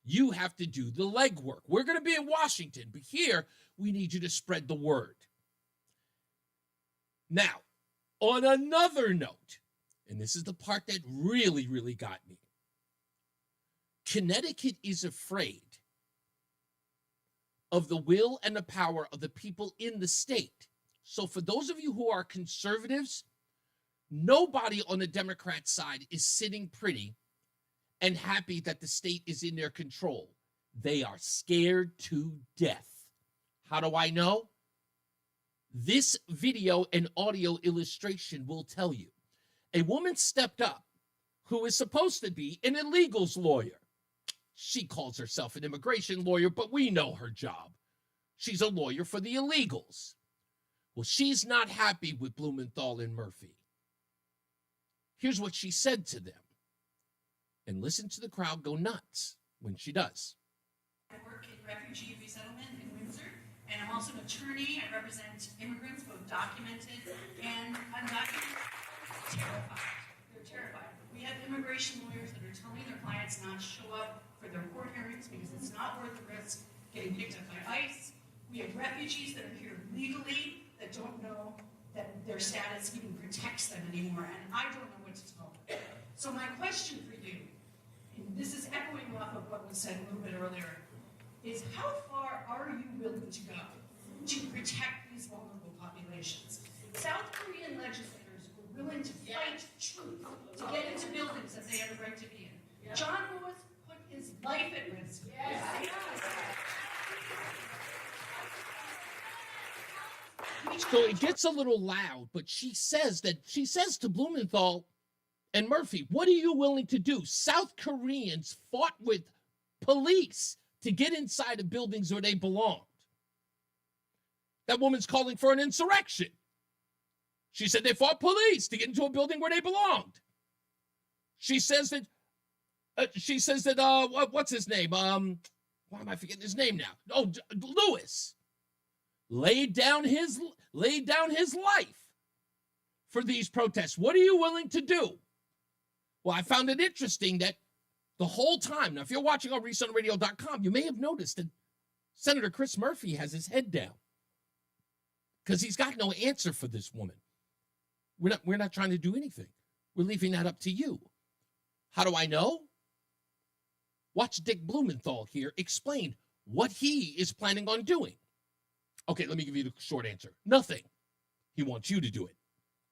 You have to do the legwork. We're going to be in Washington, but here we need you to spread the word. Now, on another note, and this is the part that really, really got me, Connecticut is afraid of the will and the power of the people in the state. So for those of you who are conservatives, nobody on the Democrat side is sitting pretty and happy that the state is in their control. They are scared to death. How do I know? This video and audio illustration will tell you. A woman stepped up who is supposed to be an illegals lawyer. She calls herself an immigration lawyer, but we know her job. She's a lawyer for the illegals. Well, she's not happy with Blumenthal and Murphy. Here's what she said to them. And listen to the crowd go nuts when she does. I work in refugee resettlement in Windsor, and I'm also an attorney. I represent immigrants, both documented and undocumented. Terrified. They're terrified. We have immigration lawyers that are telling their clients not to show up for their court hearings because it's not worth the risk getting picked up by ICE. We have refugees that are here legally that don't know that their status even protects them anymore, and I don't know what to tell them. So my question for you, and this is echoing off of what was said a little bit earlier, is how far are you willing to go to protect these vulnerable populations? South Korean legislators were willing to fight truth to get into buildings that they had a right to be in. John Lewis put his life at risk. So it gets a little loud, but she says to Blumenthal and Murphy, what are you willing to do? South Koreans fought with police to get inside of buildings where they belonged. That woman's calling for an insurrection. She said they fought police to get into a building where they belonged. She says that, what's his name? Why am I forgetting his name now? Oh, Lewis laid down his life for these protests. What are you willing to do? Well, I found it interesting that the whole time, now if you're watching on ReeseOnRadio.com, you may have noticed that Senator Chris Murphy has his head down because he's got no answer for this woman. We're not trying to do anything. We're leaving that up to you. How do I know? Watch Dick Blumenthal here explain what he is planning on doing. Okay, let me give you the short answer. Nothing. He wants you to do it.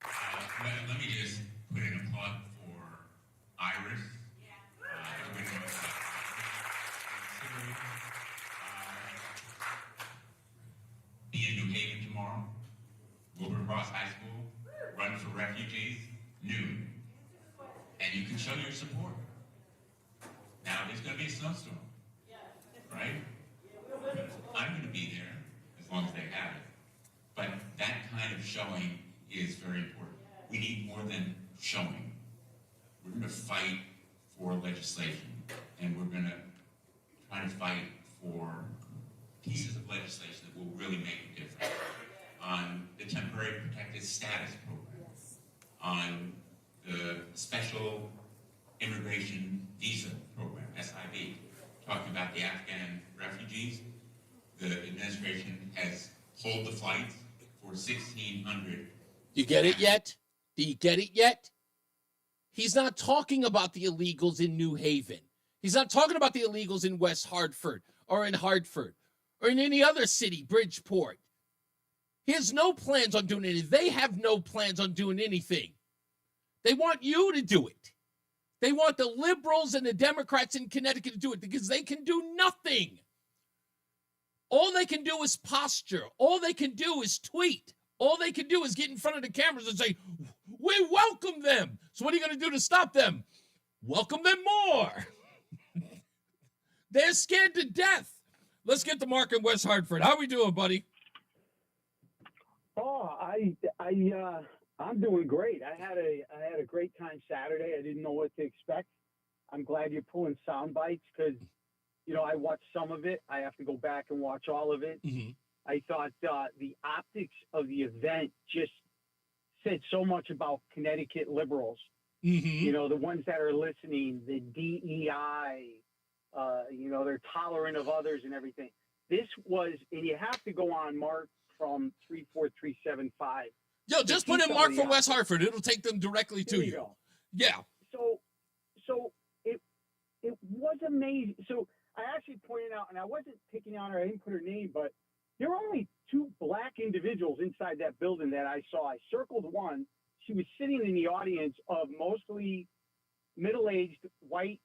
Let me just put in a plug for Iris. Be in New Haven tomorrow. Wilbur Cross High School. Run for Refugees. support. Now, there's going to be a snowstorm, right? I'm going to be there as long as they have it. But that kind of showing is very important. We need more than showing. We're going to fight for legislation, and we're going to try to fight for pieces of legislation that will really make a difference on the temporary protected status program, on the special immigration visa program, SIV, talking about the Afghan refugees. The administration has pulled the flights for 1,600. You get it yet? Do you get it yet? He's not talking about the illegals in New Haven. He's not talking about the illegals in West Hartford or in Hartford or in any other city, Bridgeport. He has no plans on doing anything. They have no plans on doing anything. They want you to do it. They want the liberals and the Democrats in Connecticut to do it because they can do nothing. All they can do is posture. All they can do is tweet. All they can do is get in front of the cameras and say, we welcome them. So what are you going to do to stop them? Welcome them more. They're scared to death. Let's get to Mark in West Hartford. How we doing, buddy? Oh, I'm doing great. I had a great time Saturday. I didn't know what to expect. I'm glad you're pulling sound bites because, I watched some of it. I have to go back and watch all of it. Mm-hmm. I thought the optics of the event just said so much about Connecticut liberals. Mm-hmm. The ones that are listening, the DEI, they're tolerant of others and everything. This was, and you have to go on Mark from 34375. Yo, just put in Mark from West Hartford. It'll take them directly to you. Yeah. So it was amazing. So I actually pointed out, and I wasn't picking on her. I didn't put her name, but there were only 2 black individuals inside that building that I saw. I circled one. She was sitting in the audience of mostly middle-aged white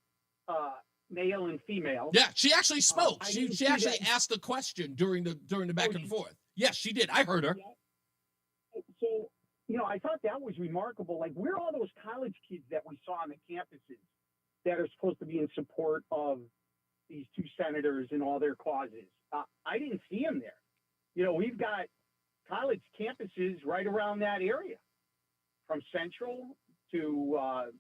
male and female. Yeah, she actually spoke. I She actually asked a question during the back and forth. Yes, she did. I heard her. Yeah. So, I thought that was remarkable. Like, where are all those college kids that we saw on the campuses that are supposed to be in support of these 2 senators and all their causes? I didn't see them there. We've got college campuses right around that area, from Central to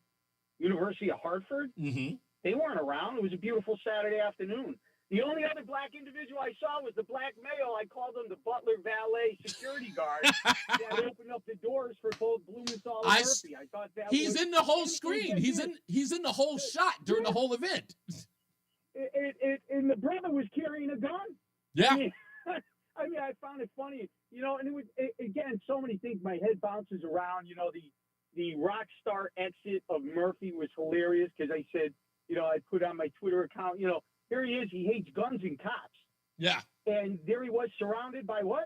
University of Hartford. Mm-hmm. They weren't around. It was a beautiful Saturday afternoon. The only other black individual I saw was the black male. I called him the Butler Valet security guard that opened up the doors for both Blumenthal and Murphy. I thought that he's in the whole screen. He's in the whole shot during the whole event. And the brother was carrying a gun. Yeah. I found it funny, and it was, again, so many things. My head bounces around. The rock star exit of Murphy was hilarious because I said, I put on my Twitter account, here he is. He hates guns and cops. Yeah. And there he was surrounded by what?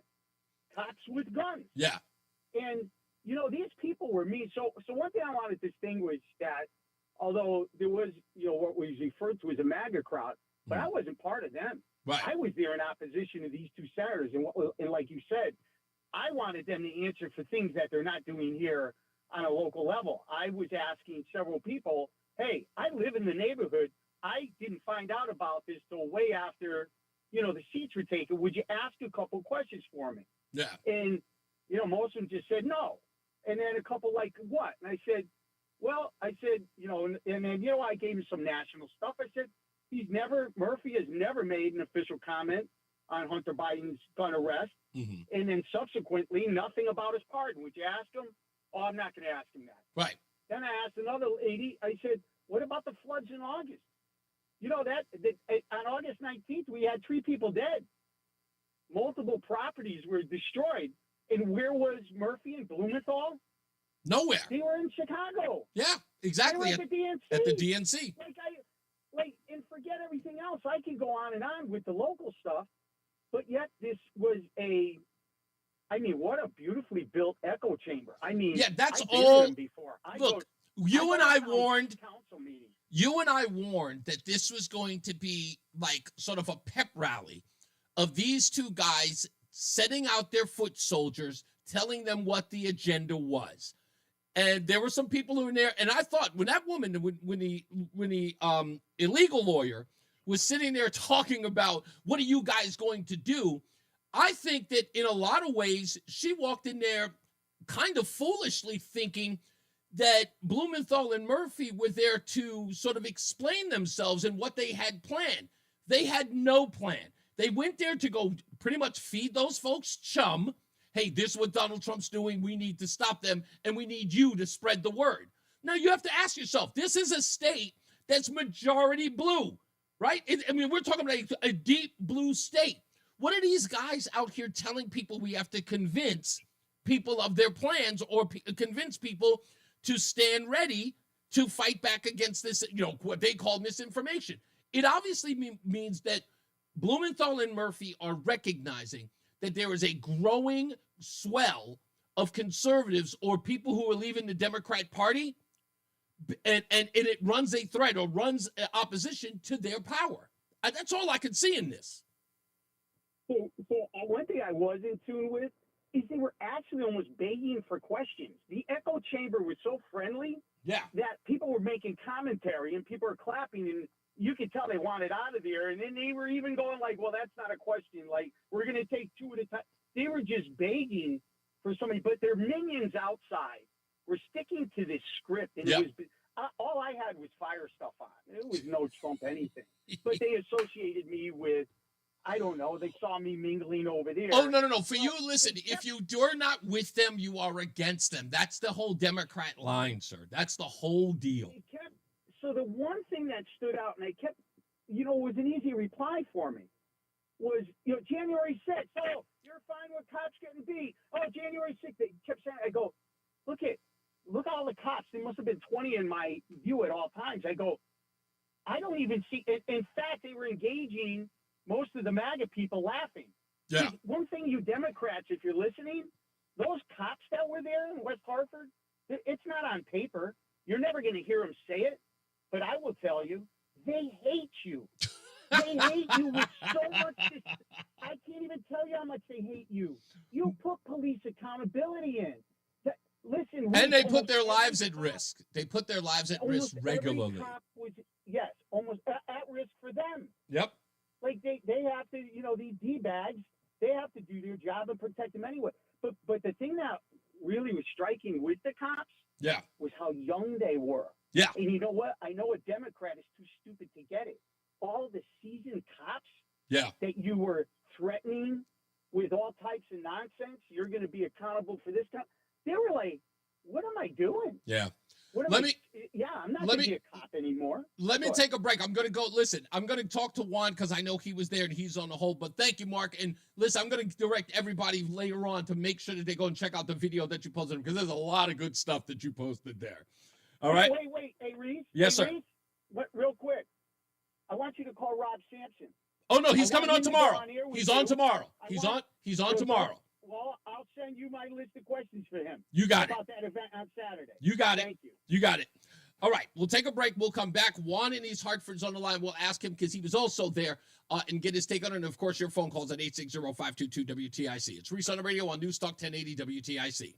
Cops with guns. Yeah. And, these people were mean. So one thing I want to distinguish that, although there was, what was referred to as a MAGA crowd, but I wasn't part of them. Right. I was there in opposition to these 2 senators. And like you said, I wanted them to answer for things that they're not doing here on a local level. I was asking several people, hey, I live in the neighborhood. I didn't find out about this till way after, the seats were taken. Would you ask a couple questions for me? Yeah. And, most of them just said no. And then a couple like, what? And I said, and then, I gave him some national stuff. I said, Murphy has never made an official comment on Hunter Biden's gun arrest. Mm-hmm. And then subsequently, nothing about his pardon. Would you ask him? Oh, I'm not going to ask him that. Right. Then I asked another lady, I said, what about the floods in August? On August 19th, we had 3 people dead. Multiple properties were destroyed. And where was Murphy and Blumenthal? Nowhere. They were in Chicago. Yeah, exactly. They were at the DNC. At the DNC. And forget everything else. I can go on and on with the local stuff, but yet this was what a beautifully built echo chamber. Yeah, that's I've been all. to them before. Look, you and I warned that this was going to be like sort of a pep rally of these 2 guys setting out their foot soldiers, telling them what the agenda was. And there were some people who were in there. And I thought when that woman, when the illegal lawyer was sitting there talking about what are you guys going to do, I think that in a lot of ways, she walked in there kind of foolishly thinking that Blumenthal and Murphy were there to sort of explain themselves and what they had planned. They had no plan. They went there to go pretty much feed those folks chum. Hey, this is what Donald Trump's doing. We need to stop them, and we need you to spread the word. Now, you have to ask yourself, this is a state that's majority blue, right? We're talking about a deep blue state. What are these guys out here telling people we have to convince people of their plans or convince people to stand ready to fight back against this, what they call misinformation? It obviously means that Blumenthal and Murphy are recognizing that there is a growing swell of conservatives or people who are leaving the Democrat Party, and it runs a threat or runs opposition to their power. That's all I can see in this. So one thing I was in tune with is they were actually almost begging for questions. The echo chamber was so friendly that people were making commentary and people were clapping, and you could tell they wanted out of there. And then they were even going like, well, that's not a question. Like, we're going to take two at a time. They were just begging for somebody, but their minions outside were sticking to this script. And it was all I had was fire stuff on. It was no Trump anything. But they associated me with, I don't know, they saw me mingling over there. Oh, no. For you, listen, if you're not with them, you are against them. That's the whole Democrat line, sir. That's the whole deal. So the one thing that stood out, and I kept, was an easy reply for me, was, January 6th, oh, you're fine with cops getting beat. Oh, January 6th, they kept saying, I go, look all the cops. There must have been 20 in my view at all times. I go, I don't even see, in fact, they were engaging most of the MAGA people laughing. Yeah. One thing, you Democrats, if you're listening, those cops that were there in West Hartford, it's not on paper. You're never going to hear them say it. But I will tell you, they hate you. They hate you with so much. I can't even tell you how much they hate you. You put police accountability in. Listen. And they put their lives at risk. They put their lives at risk regularly. Every cop was, almost at risk for them. Yep. Like they have to, these D-bags, they have to do their job and protect them anyway. But the thing that really was striking with the cops was how young they were. Yeah. And you know what? I know a Democrat is too stupid to get it. All the seasoned cops that you were threatening with all types of nonsense, you're going to be accountable for this time. They were like, what am I doing? Yeah. I'm not going to be a cop anymore. Let me take a break. I'm going to go. Listen, I'm going to talk to Juan because I know he was there and he's on the hold. But thank you, Mark. And listen, I'm going to direct everybody later on to make sure that they go and check out the video that you posted because there's a lot of good stuff that you posted there. All right. Wait. Hey, Reese. Yes, sir. Reese, real quick. I want you to call Rob Sampson. Oh, no, he's coming on tomorrow. He's on tomorrow. He's on tomorrow. Well, I'll send you my list of questions for him. You got it. About that event on Saturday. You got it. Thank you. You got it. All right. We'll take a break. We'll come back. Juan in East Hartford's on the line. We'll ask him because he was also there and get his take on it. And, of course, your phone calls at 860-522-WTIC. It's Reese on the radio on NewsTalk 1080 WTIC.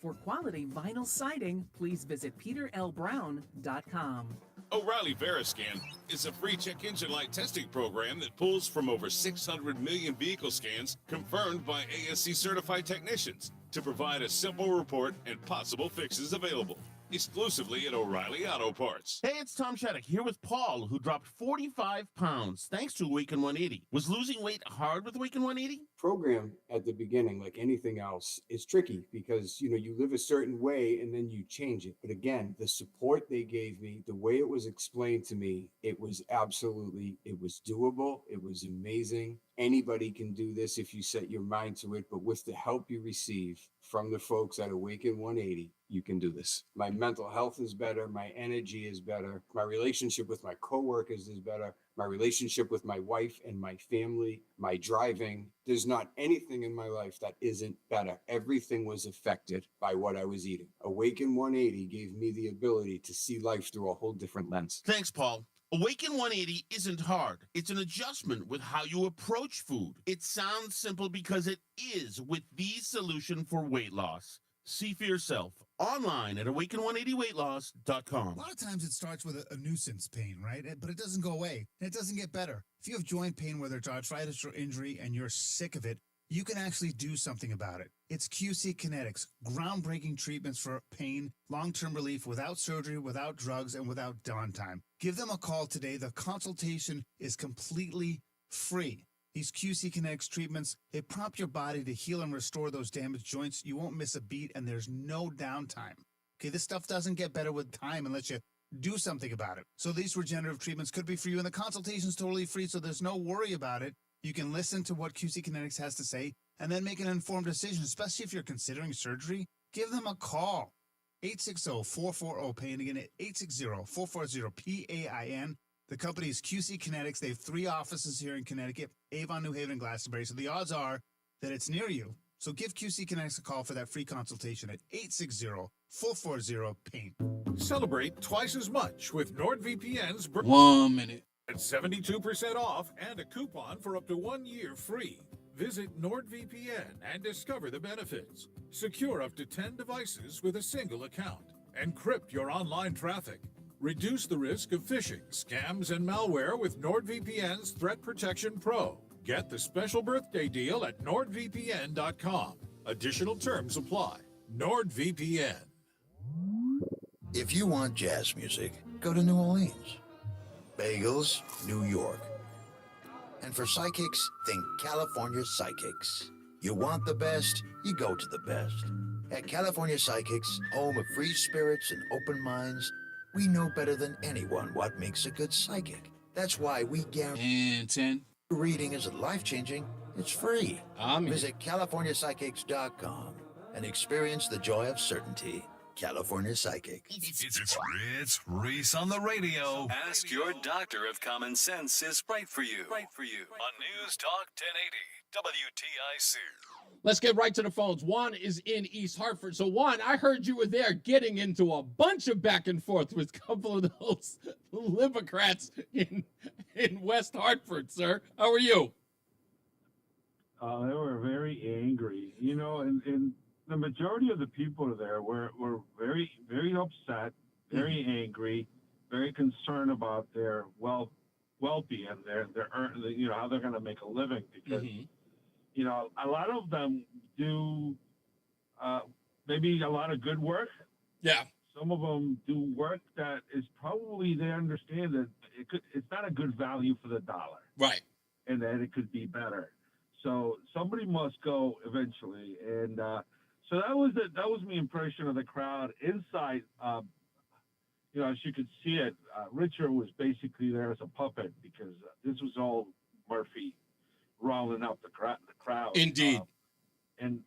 For quality vinyl siding, please visit peterlbrown.com. O'Reilly Veriscan is a free check engine light testing program that pulls from over 600 million vehicle scans confirmed by ASC certified technicians to provide a simple report and possible fixes available exclusively at O'Reilly Auto Parts. Hey, it's Tom Shattuck here with Paul, who dropped 45 pounds thanks to Awaken 180. Was losing weight hard with Awaken 180? Program at the beginning, like anything else, is tricky because, you live a certain way and then you change it. But again, the support they gave me, the way it was explained to me, it was doable. It was amazing. Anybody can do this if you set your mind to it, but with the help you receive from the folks at Awaken 180, you can do this. My mental health is better. My energy is better. My relationship with my coworkers is better. My relationship with my wife and my family, my driving. There's not anything in my life that isn't better. Everything was affected by what I was eating. Awaken 180 gave me the ability to see life through a whole different lens. Thanks, Paul. Awaken 180 isn't hard. It's an adjustment with how you approach food. It sounds simple because it is with the solution for weight loss. See for yourself online at awaken180weightloss.com. A lot of times it starts with a nuisance pain, right? But it doesn't go away. And it doesn't get better. If you have joint pain, whether it's arthritis or injury, and you're sick of it, you can actually do something about it. It's QC Kinetics, groundbreaking treatments for pain, long-term relief without surgery, without drugs, and without downtime. Give them a call today. The consultation is completely free. These QC Kinetics treatments, they prompt your body to heal and restore those damaged joints. You won't miss a beat, and there's no downtime. Okay, this stuff doesn't get better with time unless you do something about it. So these regenerative treatments could be for you, and the consultation's totally free, so there's no worry about it. You can listen to what QC Kinetics has to say and then make an informed decision, especially if you're considering surgery. Give them a call. 860-440-PAIN. Again, 860-440-PAIN. The company is QC Kinetics. They have 3 offices here in Connecticut, Avon, New Haven, and Glastonbury. So the odds are that it's near you. So give QC Kinetics a call for that free consultation at 860-440-PAIN. Celebrate twice as much with NordVPN's 1 minute. At 72% off and a coupon for up to 1 year free. Visit NordVPN and discover the benefits. Secure up to 10 devices with a single account. Encrypt your online traffic. Reduce the risk of phishing, scams, and malware with NordVPN's Threat Protection Pro. Get the special birthday deal at NordVPN.com. Additional terms apply. NordVPN. If you want jazz music, go to New Orleans. Bagels, New York. And for psychics, think California Psychics. You want the best, you go to the best. At California Psychics, home of free spirits and open minds, we know better than anyone what makes a good psychic. That's why we guarantee. And 10. Reading isn't life-changing, it's free. Visit CaliforniaPsychics.com and experience the joy of certainty. California Psychic. It's Reese on the radio. Ask your doctor if common sense is right for you. On News Talk 1080 WTIC. Let's get right to the phones. Juan is in East Hartford. So, Juan, I heard you were there getting into a bunch of back and forth with a couple of those Democrats in West Hartford, sir. How are you? They were very angry, and the majority of the people there were very, very upset, very angry, very concerned about their well-being, their how they're going to make a living, because a lot of them do maybe a lot of good work. Yeah. Some of them do work that is probably, they understand that it's not a good value for the dollar. Right. And that it could be better. So somebody must go eventually, and so that was my impression of the crowd inside. As you could see it, Richard was basically there as a puppet, because this was all Murphy rolling up the crowd. Indeed. The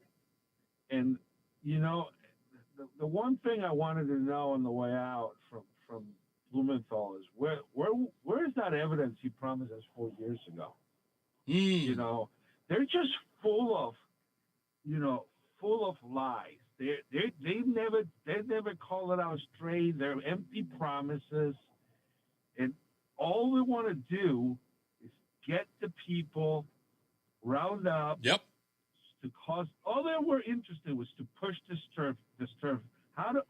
one thing I wanted to know on the way out from Blumenthal is where's that evidence he promised us 4 years ago? They're just full of lies. They never call it out straight. They're empty promises, and all they want to do is get the people round up. Yep. To cause, all they were interested was to push this turf. How to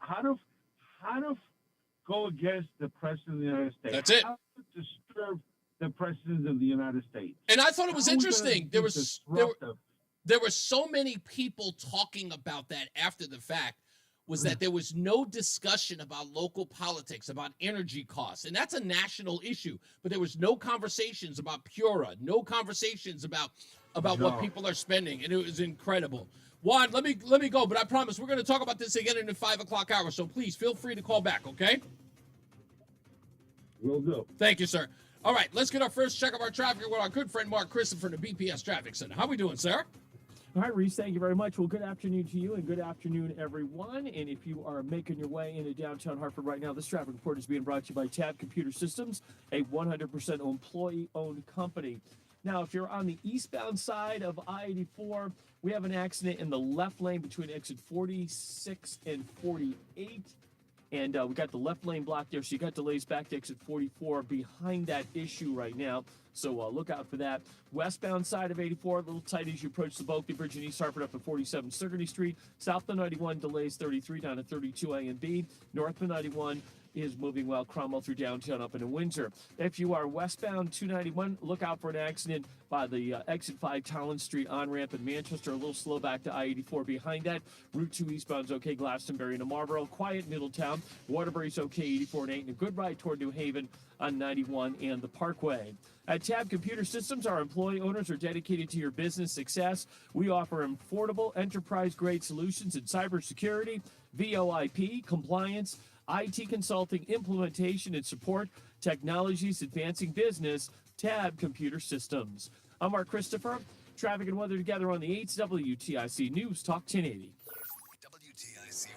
go against the president of the United States. That's it. How to disturb the president of the United States. And I thought it was How are we interesting. gonna There be was disruptive? there were so many people talking about that after the fact, was that there was no discussion about local politics, about energy costs. And that's a national issue. But there was no conversations about Pura, no conversations about what people are spending. And it was incredible. Juan, let me go, but I promise we're going to talk about this again in the 5 o'clock hour. So please feel free to call back, okay? Will do. Thank you, sir. All right, let's get our first check of our traffic with our good friend Mark Christopher from the BPS Traffic Center. How we doing, sir? All right, Reese, thank you very much. Well, good afternoon to you, and good afternoon, everyone. And if you are making your way into downtown Hartford right now, this traffic report is being brought to you by Tab Computer Systems, a 100% employee-owned company. Now, if you're on the eastbound side of I-84, we have an accident in the left lane between exit 46 and 48. And we got the left lane blocked there, so you got delays back to exit 44 behind that issue right now. So look out for that. Westbound side of 84, a little tight as you approach the Bulkley Bridge in East Hartford up at 47 Sigourney Street. South of 91 delays 33 down to 32 A and B. North of 91 is moving well. Cromwell through downtown up into Windsor. If you are westbound 291, look out for an accident by the exit 5 Collins Street on-ramp in Manchester. A little slow back to I-84 behind that. Route 2 eastbound's okay. Glastonbury to Marlboro. Quiet Middletown. Waterbury's okay. 84 and 8. And a good ride toward New Haven on 91 and the Parkway. At Tab Computer Systems, our employee owners are dedicated to your business success. We offer affordable, enterprise-grade solutions in cybersecurity, VoIP, compliance, IT consulting, implementation, and support. Technologies advancing business. Tab Computer Systems. I'm Mark Christopher. Traffic and weather together on the 8th WTIC News Talk 1080. WTIC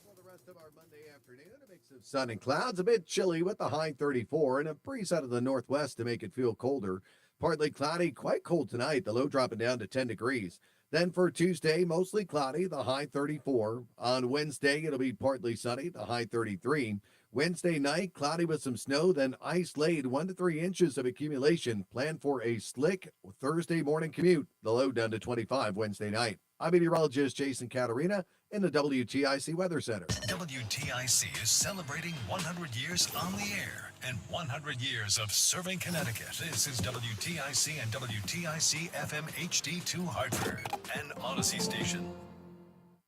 For the rest of our Monday afternoon, a mix of sun and clouds, a bit chilly with the high 34 and a breeze out of the northwest to make it feel colder. Partly cloudy, quite cold tonight, the low dropping down to 10 degrees. Then for Tuesday, mostly cloudy, the high 34. On Wednesday, it'll be partly sunny, the high 33. Wednesday night, cloudy with some snow, then ice laid 1 to 3 inches of accumulation. Plan for a slick Thursday morning commute, the low down to 25 Wednesday night. I'm meteorologist Jason Caterina in the WTIC Weather Center. WTIC is celebrating 100 years on the air and 100 years of serving Connecticut. This is WTIC and WTIC FM HD2 Hartford, an Odyssey station.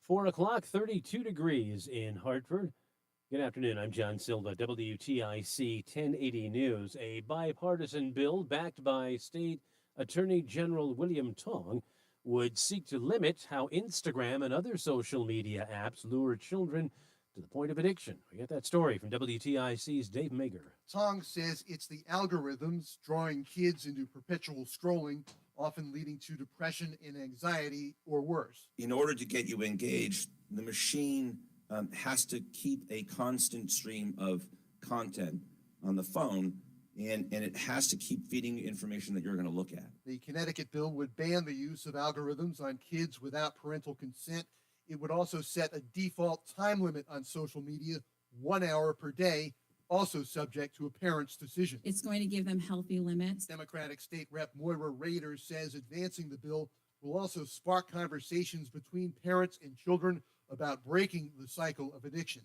4 o'clock, 32 degrees in Hartford. Good afternoon. I'm John Silva, WTIC 1080 News. A bipartisan bill backed by State Attorney General William Tong would seek to limit how Instagram and other social media apps lure children to the point of addiction. We get that story from WTIC's Dave Mager. Tong says it's the algorithms drawing kids into perpetual scrolling, often leading to depression and anxiety or worse. In order to get you engaged, the machine has to keep a constant stream of content on the phone, and it has to keep feeding you information that you're going to look at. The Connecticut bill would ban the use of algorithms on kids without parental consent. It would also set a default time limit on social media, 1 hour per day, also subject to a parent's decision. It's going to give them healthy limits. Democratic State Rep Moira Rader says advancing the bill will also spark conversations between parents and children about breaking the cycle of addiction.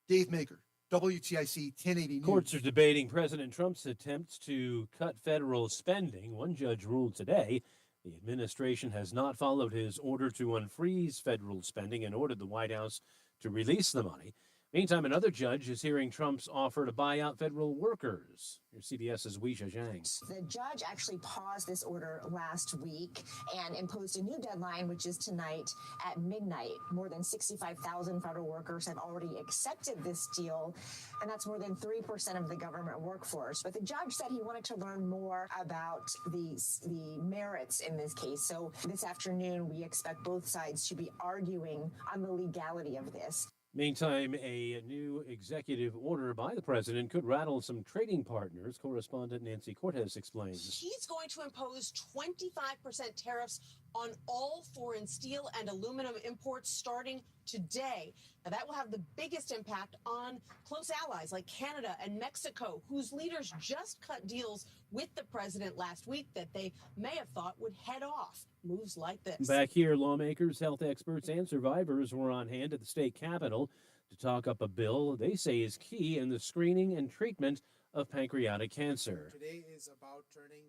Dave Maker, WTIC 1080 News. Courts are debating President Trump's attempts to cut federal spending. One judge ruled today the administration has not followed his order to unfreeze federal spending and ordered the White House to release the money. Meantime, another judge is hearing Trump's offer to buy out federal workers. Here's CBS's Weisha Zhang. The judge actually paused this order last week and imposed a new deadline, which is tonight at midnight. More than 65,000 federal workers have already accepted this deal, and that's more than 3% of the government workforce. But the judge said he wanted to learn more about the merits in this case. So this afternoon, we expect both sides to be arguing on the legality of this. Meantime, a new executive order by the president could rattle some trading partners. Correspondent Nancy Cortez explains. He's going to impose 25% tariffs on all foreign steel and aluminum imports starting today. Now, that will have the biggest impact on close allies like Canada and Mexico, whose leaders just cut deals with the president last week that they may have thought would head off moves like this. Back here, lawmakers, health experts, and survivors were on hand at the state capitol to talk up a bill they say is key in the screening and treatment of pancreatic cancer. Today is about turning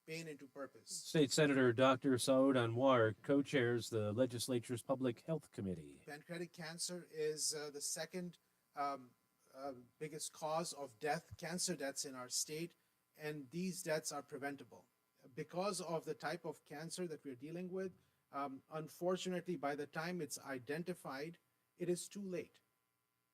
pain into purpose. State Senator Dr. Saud Anwar co-chairs the legislature's Public Health Committee. Pancreatic cancer is the second biggest cause of cancer deaths in our state, and these deaths are preventable. Because of the type of cancer that we're dealing with, unfortunately, by the time it's identified, it is too late.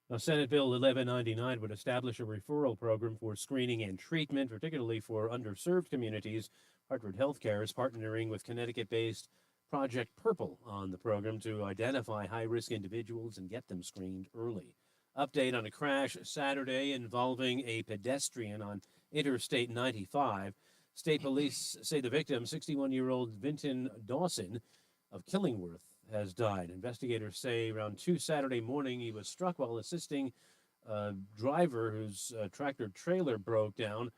Now, Senate Bill 1199 would establish a referral program for screening and treatment, particularly for underserved communities. Hartford Healthcare is partnering with Connecticut-based Project Purple on the program to identify high-risk individuals and get them screened early. Update on a crash Saturday involving a pedestrian on Interstate 95. State police say the victim, 61-year-old Vinton Dawson of Killingworth, has died. Investigators say around 2 Saturday morning he was struck while assisting a driver whose tractor trailer broke down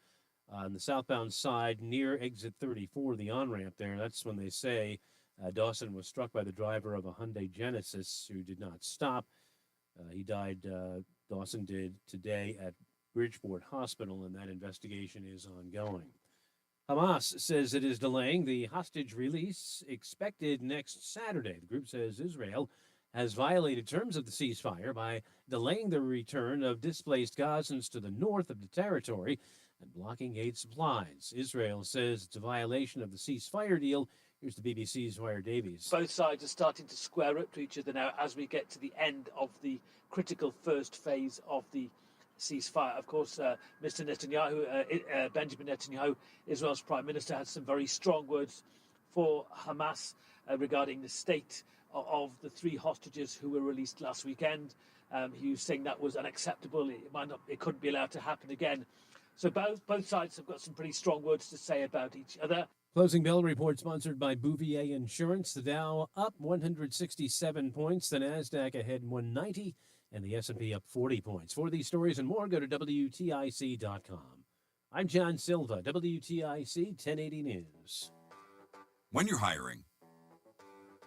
on the southbound side near exit 34, the on-ramp there. That's when they say Dawson was struck by the driver of a Hyundai Genesis who did not stop. He died, Dawson did, today at Bridgeport Hospital, and that investigation is ongoing. Hamas says it is delaying the hostage release expected next Saturday. The group says Israel has violated terms of the ceasefire by delaying the return of displaced Gazans to the north of the territory and blocking aid supplies. Israel says it's a violation of the ceasefire deal. Here's the BBC's Wire Davies. Both sides are starting to square up to each other now as we get to the end of the critical first phase of the ceasefire. Of course, Mr. Netanyahu, Benjamin Netanyahu, Israel's prime minister, had some very strong words for Hamas regarding the state of the 3 hostages who were released last weekend. He was saying that was unacceptable. It couldn't be allowed to happen again. So both sides have got some pretty strong words to say about each other. Closing Bell report sponsored by Bouvier Insurance. The Dow up 167 points, the NASDAQ ahead 190, and the S&P up 40 points. For these stories and more, go to WTIC.com. I'm John Silva, WTIC 1080 News. When you're hiring,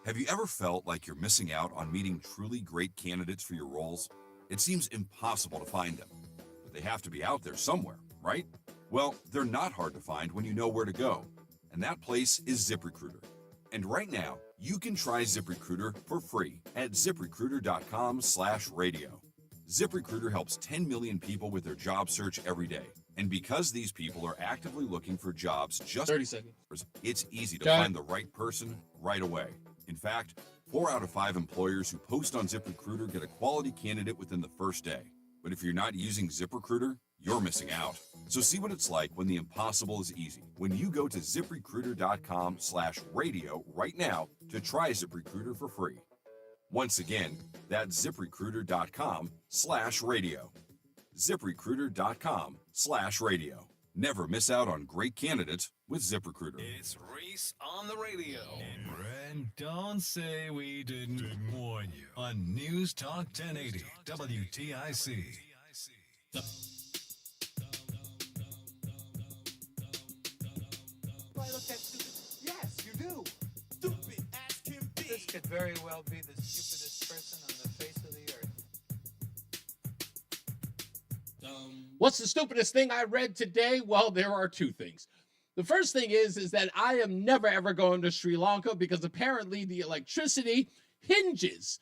have you ever felt like you're missing out on meeting truly great candidates for your roles? It seems impossible to find them, but they have to be out there somewhere, right? Well, they're not hard to find when you know where to go, and that place is ZipRecruiter. And right now, you can try ZipRecruiter for free at ZipRecruiter.com/radio. ZipRecruiter helps 10 million people with their job search every day. And because these people are actively looking for jobs just 30 seconds, it's easy to find the right person right away. In fact, 4 out of 5 employers who post on ZipRecruiter get a quality candidate within the first day. But if you're not using ZipRecruiter, you're missing out. So see what it's like when the impossible is easy. When you go to ZipRecruiter.com/radio right now to try ZipRecruiter for free. Once again, that's ZipRecruiter.com/radio. ZipRecruiter.com/radio. Never miss out on great candidates with ZipRecruiter. It's Reese on the radio. And don't say we didn't warn you on News Talk 1080 WTIC. Yes, you do. Stupid as can be. This could very well be the stupidest person on the face of the earth. What's the stupidest thing I read today? Well, there are 2 things. The first thing is that I am never ever going to Sri Lanka because apparently the electricity hinges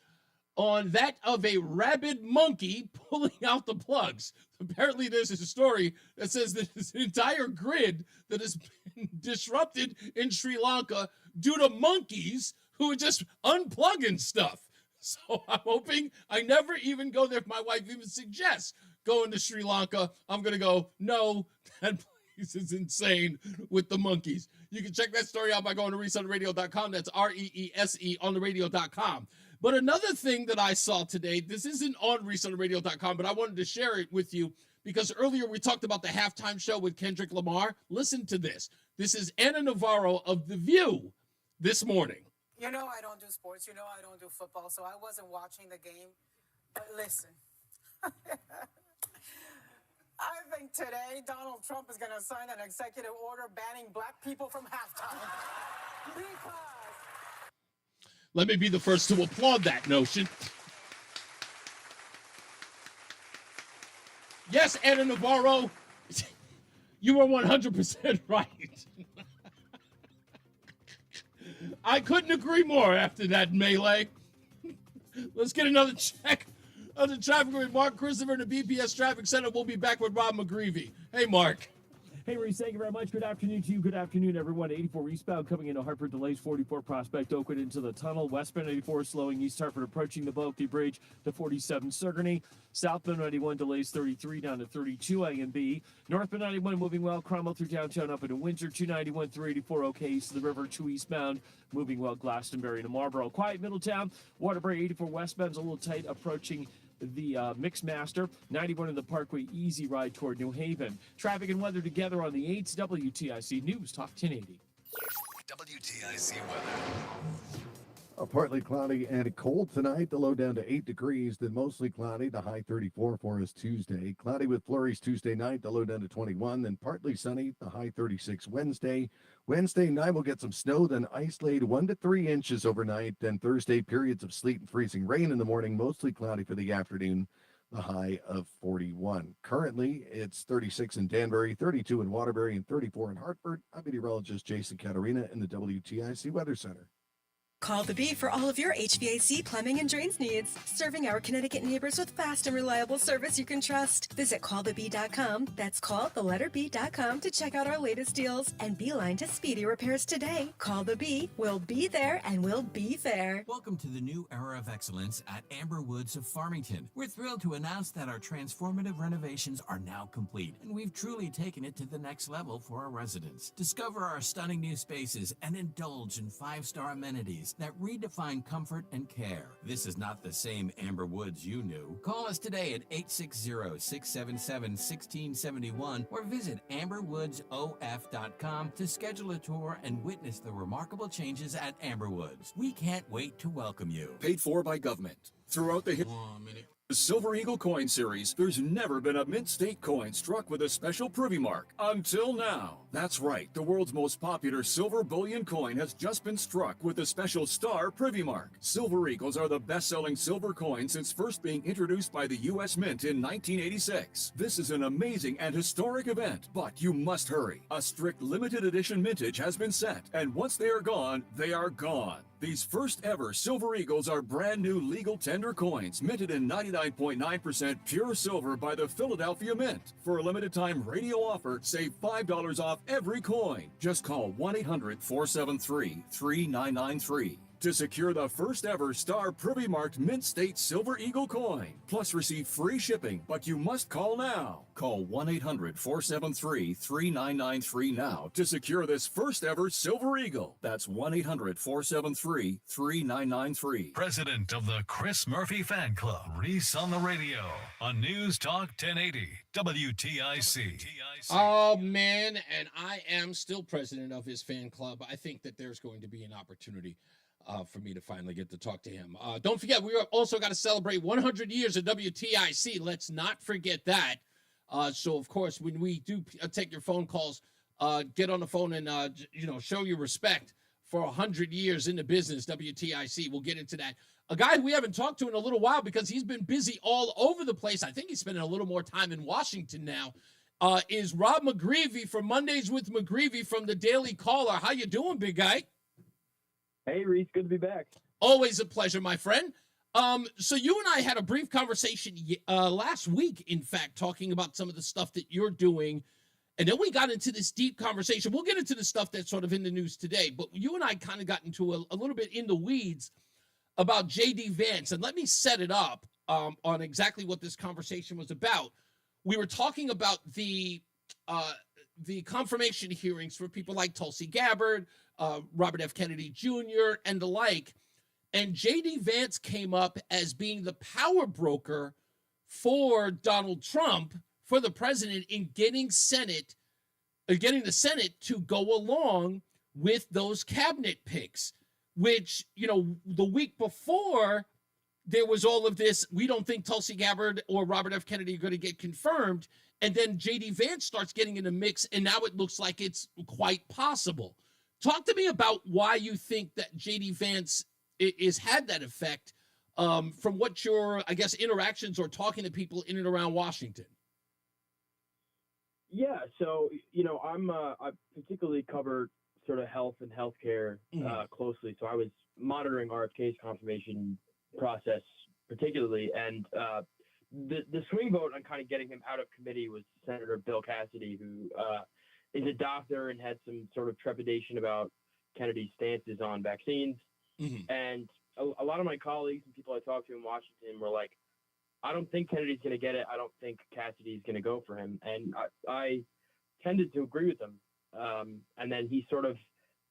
on that of a rabid monkey pulling out the plugs. Apparently there's a story that says that this entire grid that has been disrupted in Sri Lanka due to monkeys who are just unplugging stuff. So I'm hoping I never even go there. If my wife even suggests going to Sri Lanka, I'm going to go, no, that place is insane with the monkeys. You can check that story out by going to reeseontheradio.com. That's REESE on the radio.com. But another thing that I saw today, this isn't on reeseontheradio.com, but I wanted to share it with you because earlier we talked about the halftime show with Kendrick Lamar. Listen to this. This is Anna Navarro of The View this morning. You know I don't do sports. You know I don't do football, so I wasn't watching the game. But listen, I think today Donald Trump is going to sign an executive order banning black people from halftime. Because let me be the first to applaud that notion. Yes, Anna Navarro, you were 100% right. I couldn't agree more after that melee. Let's get another check of the traffic with Mark Christopher in the BPS Traffic Center. We'll be back with Rob McGreevy. Hey, Mark. Hey, Reese, thank you very much. Good afternoon to you. Good afternoon, everyone. 84 eastbound coming into Hartford, delays 44 Prospect Oakwood into the tunnel. Westbound 84 slowing East Hartford approaching the Bulky Bridge to 47 Sigourney. Southbound 91 delays 33 down to 32 A and B. Northbound 91 moving well. Cromwell through downtown up into Windsor. 291 384 okay east of the river. 2 eastbound moving well. Glastonbury to Marlboro. Quiet Middletown. Waterbury 84 westbound's a little tight approaching the Mixmaster. 91 in the Parkway, easy ride toward New Haven. Traffic and weather together on the 8s. WTIC News Talk 1080. WTIC weather. Partly cloudy and cold tonight. The low down to 8 degrees. Then mostly cloudy. The high 34 for us Tuesday. Cloudy with flurries Tuesday night. The low down to 21. Then partly sunny. The high 36 Wednesday. Wednesday night we'll get some snow. Then ice laid 1 to 3 inches overnight. Then Thursday periods of sleet and freezing rain in the morning. Mostly cloudy for the afternoon. The high of 41. Currently, it's 36 in Danbury, 32 in Waterbury, and 34 in Hartford. I'm meteorologist Jason Caterina in the WTIC Weather Center. Call the Bee for all of your HVAC, plumbing, and drains needs. Serving our Connecticut neighbors with fast and reliable service you can trust. Visit callthebee.com. That's callthelletterb.com to check out our latest deals and beeline to speedy repairs today. Call the Bee. We'll be there and we'll be fair. Welcome to the new era of excellence at Amber Woods of Farmington. We're thrilled to announce that our transformative renovations are now complete, and we've truly taken it to the next level for our residents. Discover our stunning new spaces and indulge in 5-star amenities that redefine comfort and care. This is not the same Amber Woods you knew. Call us today at 860-677-1671 or visit amberwoodsof.com to schedule a tour and witness the remarkable changes at Amber Woods. We can't wait to welcome you. Paid for by government. Throughout the Silver Eagle Coin Series, there's never been a Mint State coin struck with a special Privy Mark. Until now. That's right, the world's most popular silver bullion coin has just been struck with a special star Privy Mark. Silver Eagles are the best-selling silver coin since first being introduced by the U.S. Mint in 1986. This is an amazing and historic event, but you must hurry. A strict limited edition mintage has been set, and once they are gone, they are gone. These first ever Silver Eagles are brand new legal tender coins, minted in 99.9% pure silver by the Philadelphia Mint. For a limited time radio offer, save $5 off every coin. Just call 1-800-473-3993 to secure the first ever star Privy Marked Mint State Silver Eagle coin. Plus receive free shipping, but you must call now. Call 1-800-473-3993 now to secure this first ever Silver Eagle. That's 1-800-473-3993. President of the Chris Murphy Fan Club, Reese on the radio on News Talk 1080 WTIC. Oh, man, and I am still president of his fan club. I think that there's going to be an opportunity for me to finally get to talk to him. Don't forget, we are also got to celebrate 100 years of WTIC. Let's not forget that. So, of course, when we do take your phone calls, get on the phone and, show your respect for 100 years in the business, WTIC. We'll get into that. A guy we haven't talked to in a little while because he's been busy all over the place. I think he's spending a little more time in Washington now, is Rob McGreevy from Mondays with McGreevy from the Daily Caller. How you doing, big guy? Hey, Reese, good to be back. Always a pleasure, my friend. So you and I had a brief conversation last week, in fact, talking about some of the stuff that you're doing. And then we got into this deep conversation. We'll get into the stuff that's sort of in the news today, but you and I kind of got into a little bit in the weeds about J.D. Vance. And let me set it up on exactly what this conversation was about. We were talking about the confirmation hearings for people like Tulsi Gabbard, Robert F. Kennedy Jr., and the like. And J.D. Vance came up as being the power broker for Donald Trump, for the president, in getting the Senate to go along with those cabinet picks, which, the week before there was all of this, we don't think Tulsi Gabbard or Robert F. Kennedy are going to get confirmed. And then J.D. Vance starts getting in the mix, and now it looks like it's quite possible. Talk to me about why you think that J.D. Vance is had that effect from what your, I guess, interactions or talking to people in and around Washington. Yeah, so, I particularly cover sort of health and healthcare closely. So I was monitoring RFK's confirmation process particularly, and the swing vote on kind of getting him out of committee was Senator Bill Cassidy, who is a doctor and had some sort of trepidation about Kennedy's stances on vaccines. Mm-hmm. And a lot of my colleagues and people I talked to in Washington were like, I don't think Kennedy's going to get it. I don't think Cassidy's going to go for him. And I tended to agree with him. And then he sort of,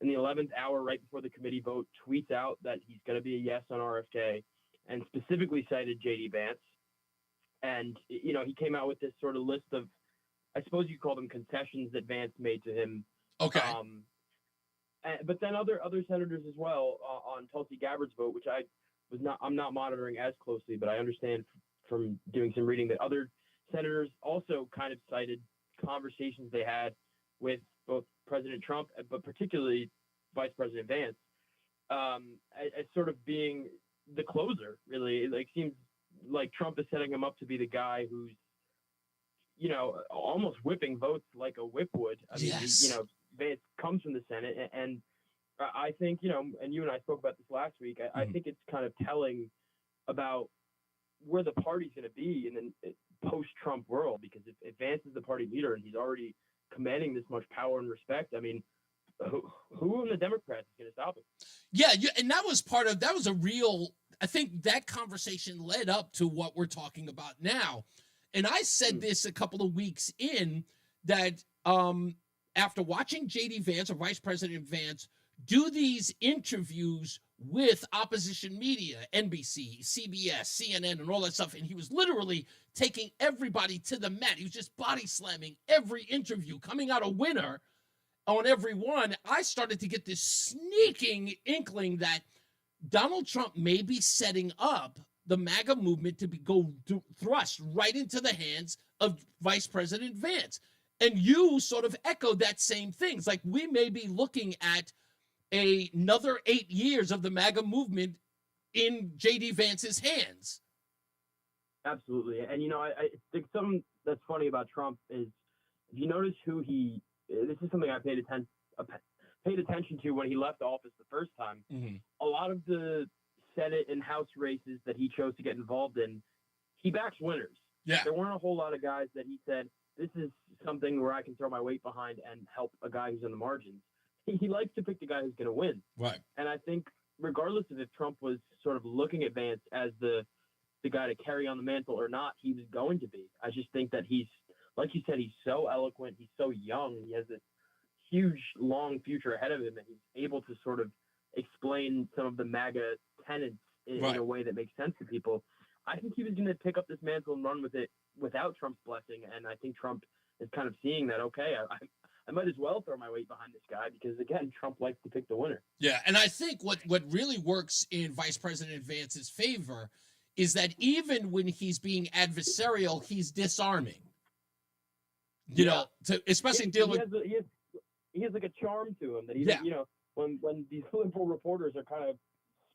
in the 11th hour, right before the committee vote, tweets out that he's going to be a yes on RFK and specifically cited J.D. Vance. And, he came out with this sort of list of, I suppose you call them concessions that Vance made to him. Okay. but then other senators as well on Tulsi Gabbard's vote, which I'm not monitoring as closely, but I understand from doing some reading that other senators also kind of cited conversations they had with both President Trump, but particularly Vice President Vance, as sort of being the closer. Really, it seems like Trump is setting him up to be the guy who's, almost whipping votes like a whip would. I mean, Vance comes from the Senate, and I think, and you and I spoke about this last week, I think it's kind of telling about where the party's going to be in the post-Trump world, because if Vance is the party leader and he's already commanding this much power and respect, I mean, who in the Democrats is going to stop him? Yeah, and that was a real, I think that conversation led up to what we're talking about now. And I said this a couple of weeks in, that after watching J.D. Vance, or Vice President Vance, do these interviews with opposition media, NBC, CBS, CNN, and all that stuff, and he was literally taking everybody to the mat. He was just body slamming every interview, coming out a winner on every one. I started to get this sneaking inkling that Donald Trump may be setting up the MAGA movement to go thrust right into the hands of Vice President Vance. And you sort of echoed that same thing. It's like we may be looking at another 8 years of the MAGA movement in J.D. Vance's hands. Absolutely. And, I think something that's funny about Trump is, if you notice this is something I paid attention to when he left office the first time. Mm-hmm. A lot of the Senate and House races that he chose to get involved in, he backs winners. Yeah. There weren't a whole lot of guys that he said, this is something where I can throw my weight behind and help a guy who's in the margins. He likes to pick the guy who's going to win. Right. And I think regardless of if Trump was sort of looking at Vance as the guy to carry on the mantle or not, he was going to be. I just think that he's, like you said, he's so eloquent. He's so young. He has this huge, long future ahead of him, and he's able to sort of explain some of the MAGA tenets in a way that makes sense to people. I think he was going to pick up this mantle and run with it without Trump's blessing, and I think Trump is kind of seeing that, okay, I might as well throw my weight behind this guy, because, again, Trump likes to pick the winner. Yeah, and I think what really works in Vice President Vance's favor is that even when he's being adversarial, he's disarming. You know, especially dealing with... He has like a charm to him that he's, when these liberal reporters are kind of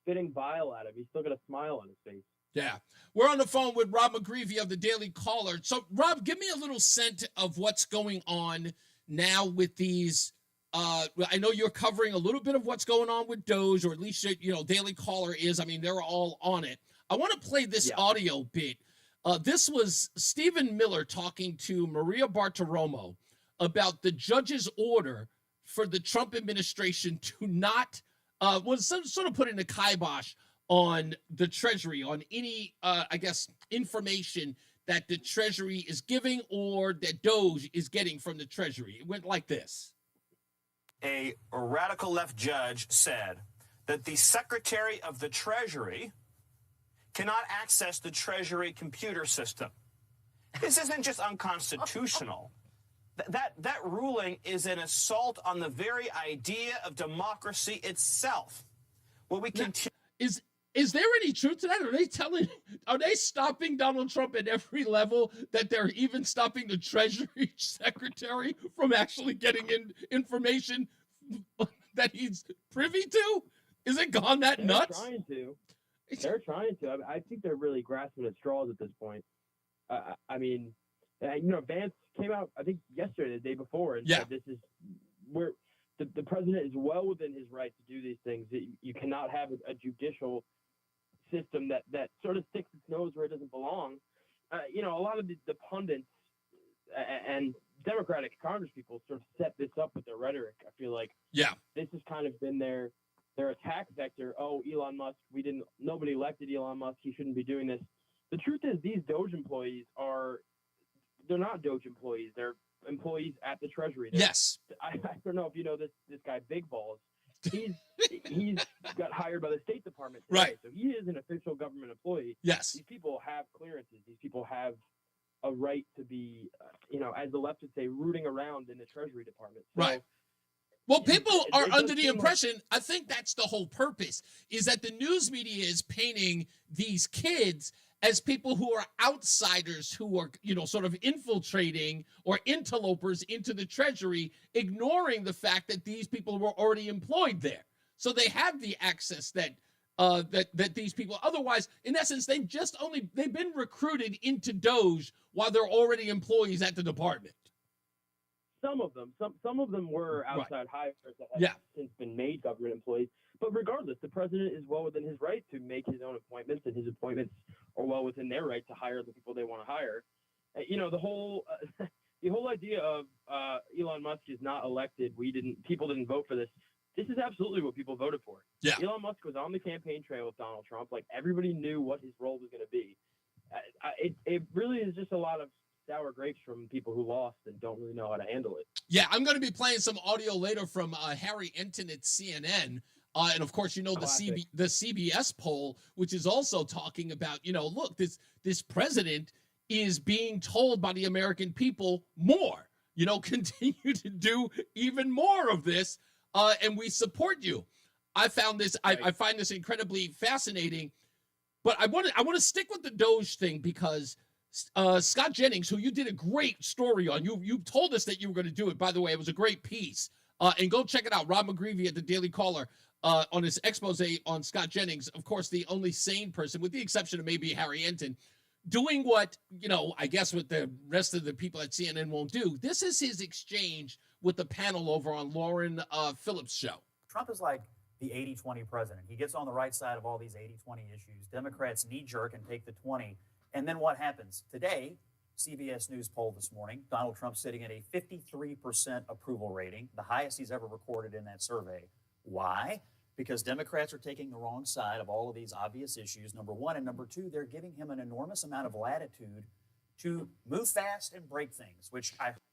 spitting bile at him, he's still got a smile on his face. Yeah. We're on the phone with Rob McGreevy of the Daily Caller. So, Rob, give me a little scent of what's going on now with these. I know you're covering a little bit of what's going on with Doge, or at least, Daily Caller is. I mean, they're all on it. I want to play this audio bit. This was Stephen Miller talking to Maria Bartiromo about the judge's order for the Trump administration to not, sort of put in a kibosh on the Treasury, on any, information that the Treasury is giving or that Doge is getting from the Treasury. It went like this. A radical left judge said that the Secretary of the Treasury cannot access the Treasury computer system. This isn't just unconstitutional. That ruling is an assault on the very idea of democracy itself. Well, we continue. Is there any truth to that? Are they stopping Donald Trump at every level, that they're even stopping the Treasury Secretary from actually getting information that he's privy to? Is it gone that nuts? They're trying to. I think they're really grasping at straws at this point. Vance came out, I think, yesterday, the day before, and said this is where the president is well within his right to do these things. You cannot have a judicial system that sort of sticks its nose where it doesn't belong. A lot of the pundits and Democratic Congress people sort of set this up with their rhetoric. I feel like this has kind of been their attack vector. Oh, Elon Musk, nobody elected Elon Musk. He shouldn't be doing this. The truth is, these Doge employees they're not Doge employees. They're employees at the Treasury. I don't know if you know this guy, Big Balls. He's got hired by the State Department today, right? So he is an official government employee. Yes. These people have clearances. These people have a right to be, as the left would say, rooting around in the Treasury Department. So, right. Well, people are under the impression, I think that's the whole purpose, is that the news media is painting these kids as people who are outsiders, who are, sort of infiltrating or interlopers into the Treasury, ignoring the fact that these people were already employed there. So they have the access that these people, otherwise, in essence, they've been recruited into Doge while they're already employees at the department. Some of them were outside hires that have since been made government employees. But regardless, the president is well within his right to make his own appointments, and his appointments are well within their right to hire the people they want to hire. The whole idea of Elon Musk is not elected. People didn't vote for this. This is absolutely what people voted for. Yeah. Elon Musk was on the campaign trail with Donald Trump. Like, everybody knew what his role was going to be. It really is just a lot of sour grapes from people who lost and don't really know how to handle it. Yeah, I'm going to be playing some audio later from Harry Enton at CNN. And of course, the CBS poll, which is also talking about, look, this president is being told by the American people more, continue to do even more of this. And we support you. I find this incredibly fascinating, but I want to stick with the Doge thing because Scott Jennings, who you did a great story on, you told us that you were going to do it. By the way, it was a great piece. And go check it out. Rob McGreevy at the Daily Caller on his expose on Scott Jennings, of course, the only sane person, with the exception of maybe Harry Enton, doing what, I guess what the rest of the people at CNN won't do. This is his exchange with the panel over on Lauren Phillips' show. Trump is like the 80-20 president. He gets on the right side of all these 80-20 issues. Democrats knee-jerk and take the 20. And then what happens? Today, CBS News poll this morning, Donald Trump sitting at a 53% approval rating, the highest he's ever recorded in that survey. Why? Because Democrats are taking the wrong side of all of these obvious issues, number one. And number two, they're giving him an enormous amount of latitude to move fast and break things,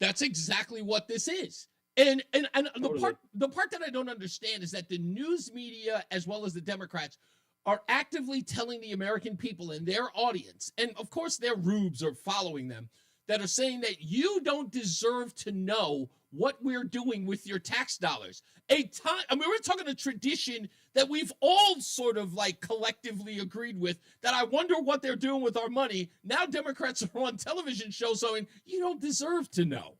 That's exactly what this is. And the part that I don't understand is that the news media, as well as the Democrats, are actively telling the American people and their audience, and of course their rubes are following them, that are saying that you don't deserve to know what we're doing with your tax dollars. We're talking a tradition that we've all sort of like collectively agreed with, that I wonder what they're doing with our money. Now Democrats are on television shows saying, you don't deserve to know.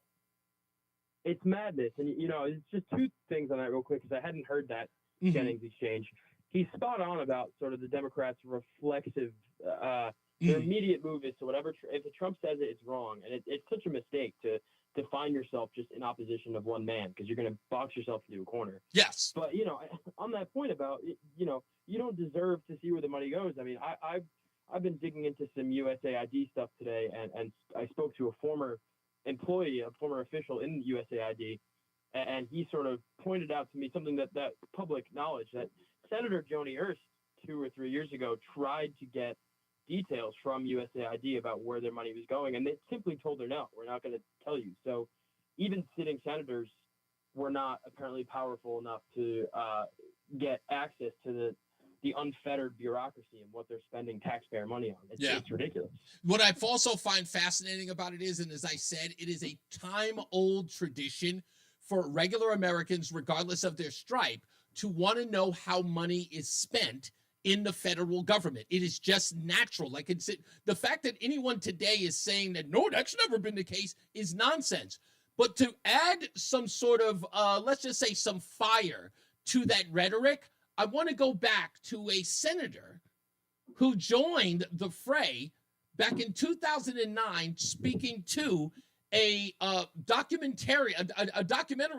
It's madness. And, it's just two things on that real quick, because I hadn't heard that Jennings exchange. He's spot on about sort of the Democrats' reflexive, their immediate move is to whatever, if Trump says it, it's wrong. And it's such a mistake to find yourself just in opposition of one man, because you're going to box yourself into a corner. Yes. But, on that point about, you don't deserve to see where the money goes. I mean, I've been digging into some USAID stuff today, and I spoke to a former employee, a former official in USAID, and he sort of pointed out to me something that public knowledge, that Senator Joni Ernst 2 or 3 years ago tried to get details from USAID about where their money was going, and they simply told her, no, we're not going to tell you. So even sitting senators were not apparently powerful enough to get access to the unfettered bureaucracy and what they're spending taxpayer money on. It's ridiculous. What I also find fascinating about it is, and as I said, it is a time-old tradition for regular Americans, regardless of their stripe, to want to know how money is spent in the federal government. It is just natural. Like, the fact that anyone today is saying that, no, that's never been the case, is nonsense. But to add some sort of, let's just say, some fire to that rhetoric, I want to go back to a senator who joined the fray back in 2009, speaking to a documentary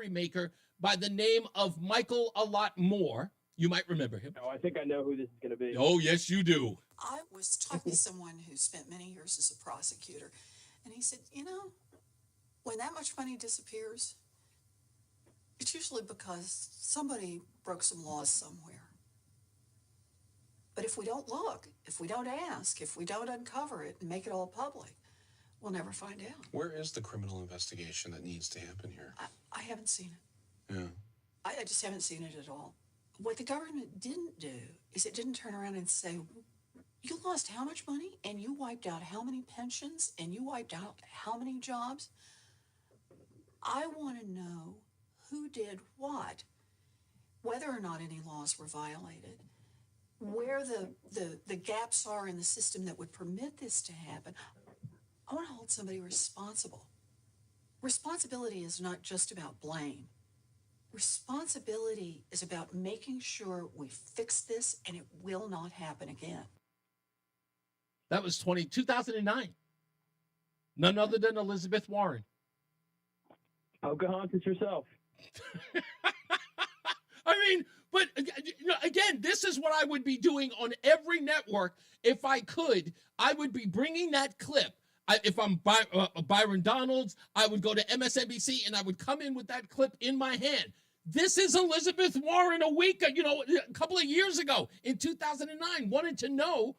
maker by the name of Michael A Lot Moore. You might remember him. Oh, I think I know who this is going to be. Oh, yes, you do. I was talking to someone who spent many years as a prosecutor, and he said, when that much money disappears, it's usually because somebody broke some laws somewhere. But if we don't look, if we don't ask, if we don't uncover it and make it all public, we'll never find out. Where is the criminal investigation that needs to happen here? I haven't seen it. Yeah. I just haven't seen it at all. What the government didn't do is it didn't turn around and say, you lost how much money, and you wiped out how many pensions, and you wiped out how many jobs. I want to know who did what, whether or not any laws were violated, where the gaps are in the system that would permit this to happen. I want to hold somebody responsible. Responsibility is not just about blame. Responsibility is about making sure we fix this and it will not happen again. That was 2009. None other than Elizabeth Warren. Pocahontas herself. I mean, but again, this is what I would be doing on every network. If I could, I would be bringing that clip. If I'm Byron Donalds, I would go to MSNBC and I would come in with that clip in my hand. This is Elizabeth Warren a couple of years ago in 2009, wanted to know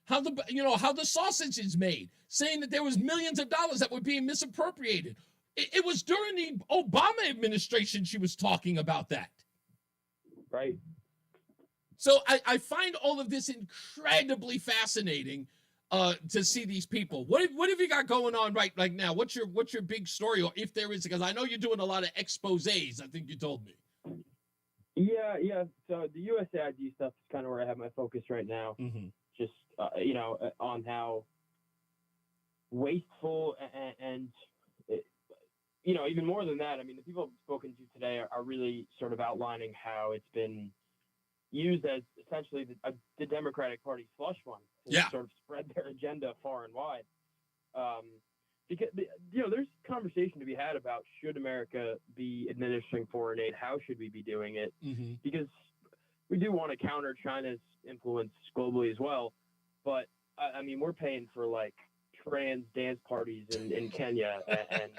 how the sausage is made, saying that there was millions of dollars that were being misappropriated. It was during the Obama administration she was talking about that. Right. So I find all of this incredibly fascinating to see these people. What have you got going on right now? What's your big story, or if there is? Because I know you're doing a lot of exposés. I think you told me. Yeah. So the USAID stuff is kind of where I have my focus right now. Mm-hmm. Just on how wasteful and even more than that. I mean, the people I've spoken to today are really sort of outlining how it's been used as essentially the Democratic Party's slush fund to sort of spread their agenda far and wide. Because there's conversation to be had about should America be administering foreign aid? How should we be doing it? Mm-hmm. Because we do want to counter China's influence globally as well. But I mean, we're paying for like trans dance parties in Kenya and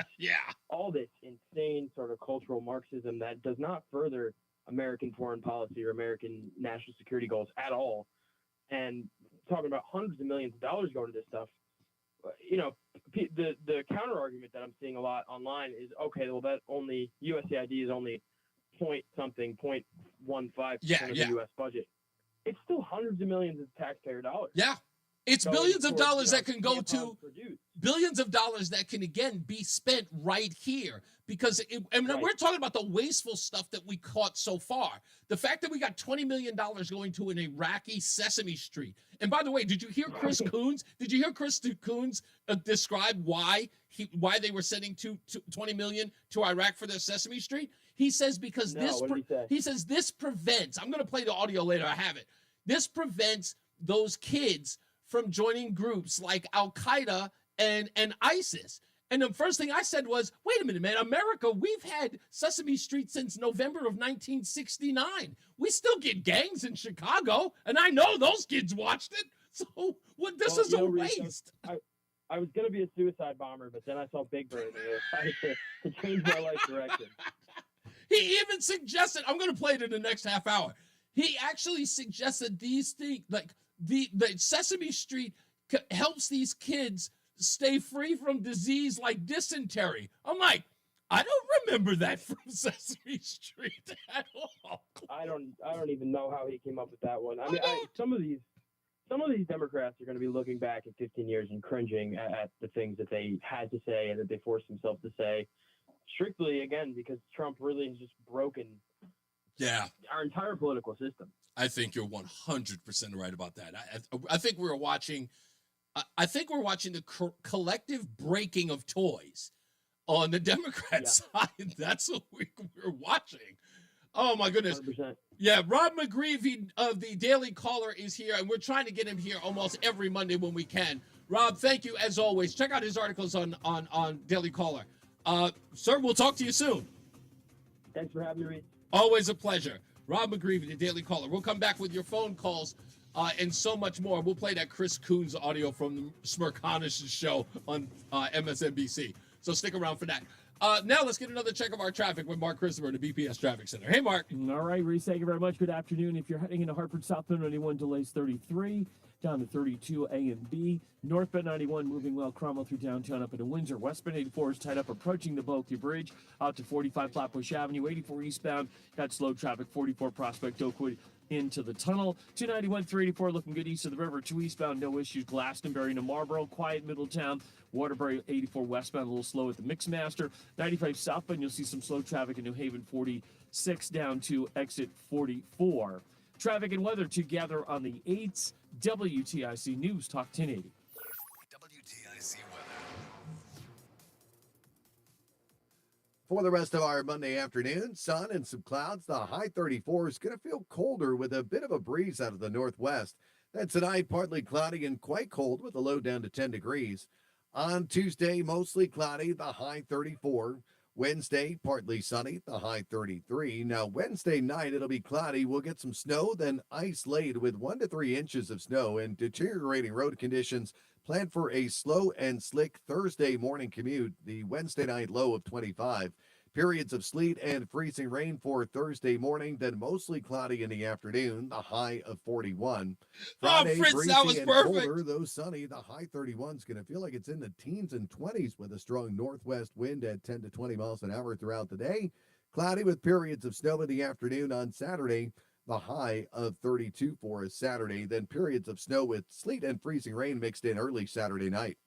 all this insane sort of cultural Marxism that does not further American foreign policy or American national security goals at all. And talking about hundreds of millions of dollars going to this stuff, the counter argument that I'm seeing a lot online is, okay, well, that only USAID is only 0.15% of the U.S. budget. It's still hundreds of millions of taxpayer dollars. Yeah. It's billions of dollars that can go to billions of dollars that can, again, be spent right here. Because we're talking about the wasteful stuff that we caught so far. The fact that we got $20 million going to an Iraqi Sesame Street. And by the way, did you hear Chris Coons? Did you hear Chris Coons describe why they were sending $20 million to Iraq for their Sesame Street? He says because he says this prevents. I'm going to play the audio later. I have it. This prevents those kids from joining groups like Al-Qaeda and ISIS. And the first thing I said was, wait a minute, man, America, we've had Sesame Street since November of 1969. We still get gangs in Chicago, and I know those kids watched it. So this is a waste. I was going to be a suicide bomber, but then I saw Big Bird, and I decided to change my life direction. He even suggested, I'm going to play it in the next half hour. He actually suggested these things, like the Sesame Street helps these kids stay free from disease like dysentery. I'm like, I don't remember that from Sesame Street at all. I don't even know how he came up with that one. I mean, some of these Democrats are going to be looking back in 15 years and cringing at the things that they had to say and that they forced themselves to say, strictly, again, because Trump really has just broken our entire political system. I think you're 100% right about that. I think we're watching the collective breaking of toys on the Democrat side. That's what we're watching. Oh, my goodness. 100%. Yeah, Rob McGreevy of the Daily Caller is here, and we're trying to get him here almost every Monday when we can. Rob, thank you as always. Check out his articles on Daily Caller. Sir, we'll talk to you soon. Thanks for having me, Reese. Always a pleasure. Rob McGreevy, the Daily Caller. We'll come back with your phone calls and so much more. We'll play that Chris Coons audio from the Smirkanish show on MSNBC. So stick around for that. Now let's get another check of our traffic with Mark Christopher in the BPS Traffic Center. Hey, Mark. All right, Reese, thank you very much. Good afternoon. If you're heading into Hartford, southbound 91 delays 33, down to 32 A and B. Northbound 91 moving well, Cromwell through downtown up into Windsor. Westbound 84 is tied up approaching the Bulky Bridge out to 45 Flatbush Avenue. 84 eastbound, got slow traffic, 44 Prospect Oakwood into the tunnel. 291, 384 looking good east of the river. 2 eastbound, no issues. Glastonbury to Marlboro, quiet Middletown. Waterbury 84 westbound a little slow at the Mixmaster. 95 southbound, you'll see some slow traffic in New Haven 46 down to exit 44. Traffic and weather together on the 8th. WTIC News Talk 1080. WTIC weather. For the rest of our Monday afternoon, sun and some clouds. The high 34 is going to feel colder with a bit of a breeze out of the northwest. Then tonight, partly cloudy and quite cold with a low down to 10 degrees. On Tuesday, mostly cloudy, the high 34. Wednesday, partly sunny, the high 33. Now, Wednesday night, it'll be cloudy. We'll get some snow, then ice laid with 1 to 3 inches of snow and deteriorating road conditions. Plan for a slow and slick Thursday morning commute, the Wednesday night low of 25. Periods of sleet and freezing rain for Thursday morning, then mostly cloudy in the afternoon, the high of 41. Friday, Fritz, breezy that was and perfect. colder, though sunny, the high 31 is going to feel like it's in the teens and 20s with a strong northwest wind at 10 to 20 miles an hour throughout the day. Cloudy with periods of snow in the afternoon on Saturday, the high of 32 for a Saturday, then periods of snow with sleet and freezing rain mixed in early Saturday night.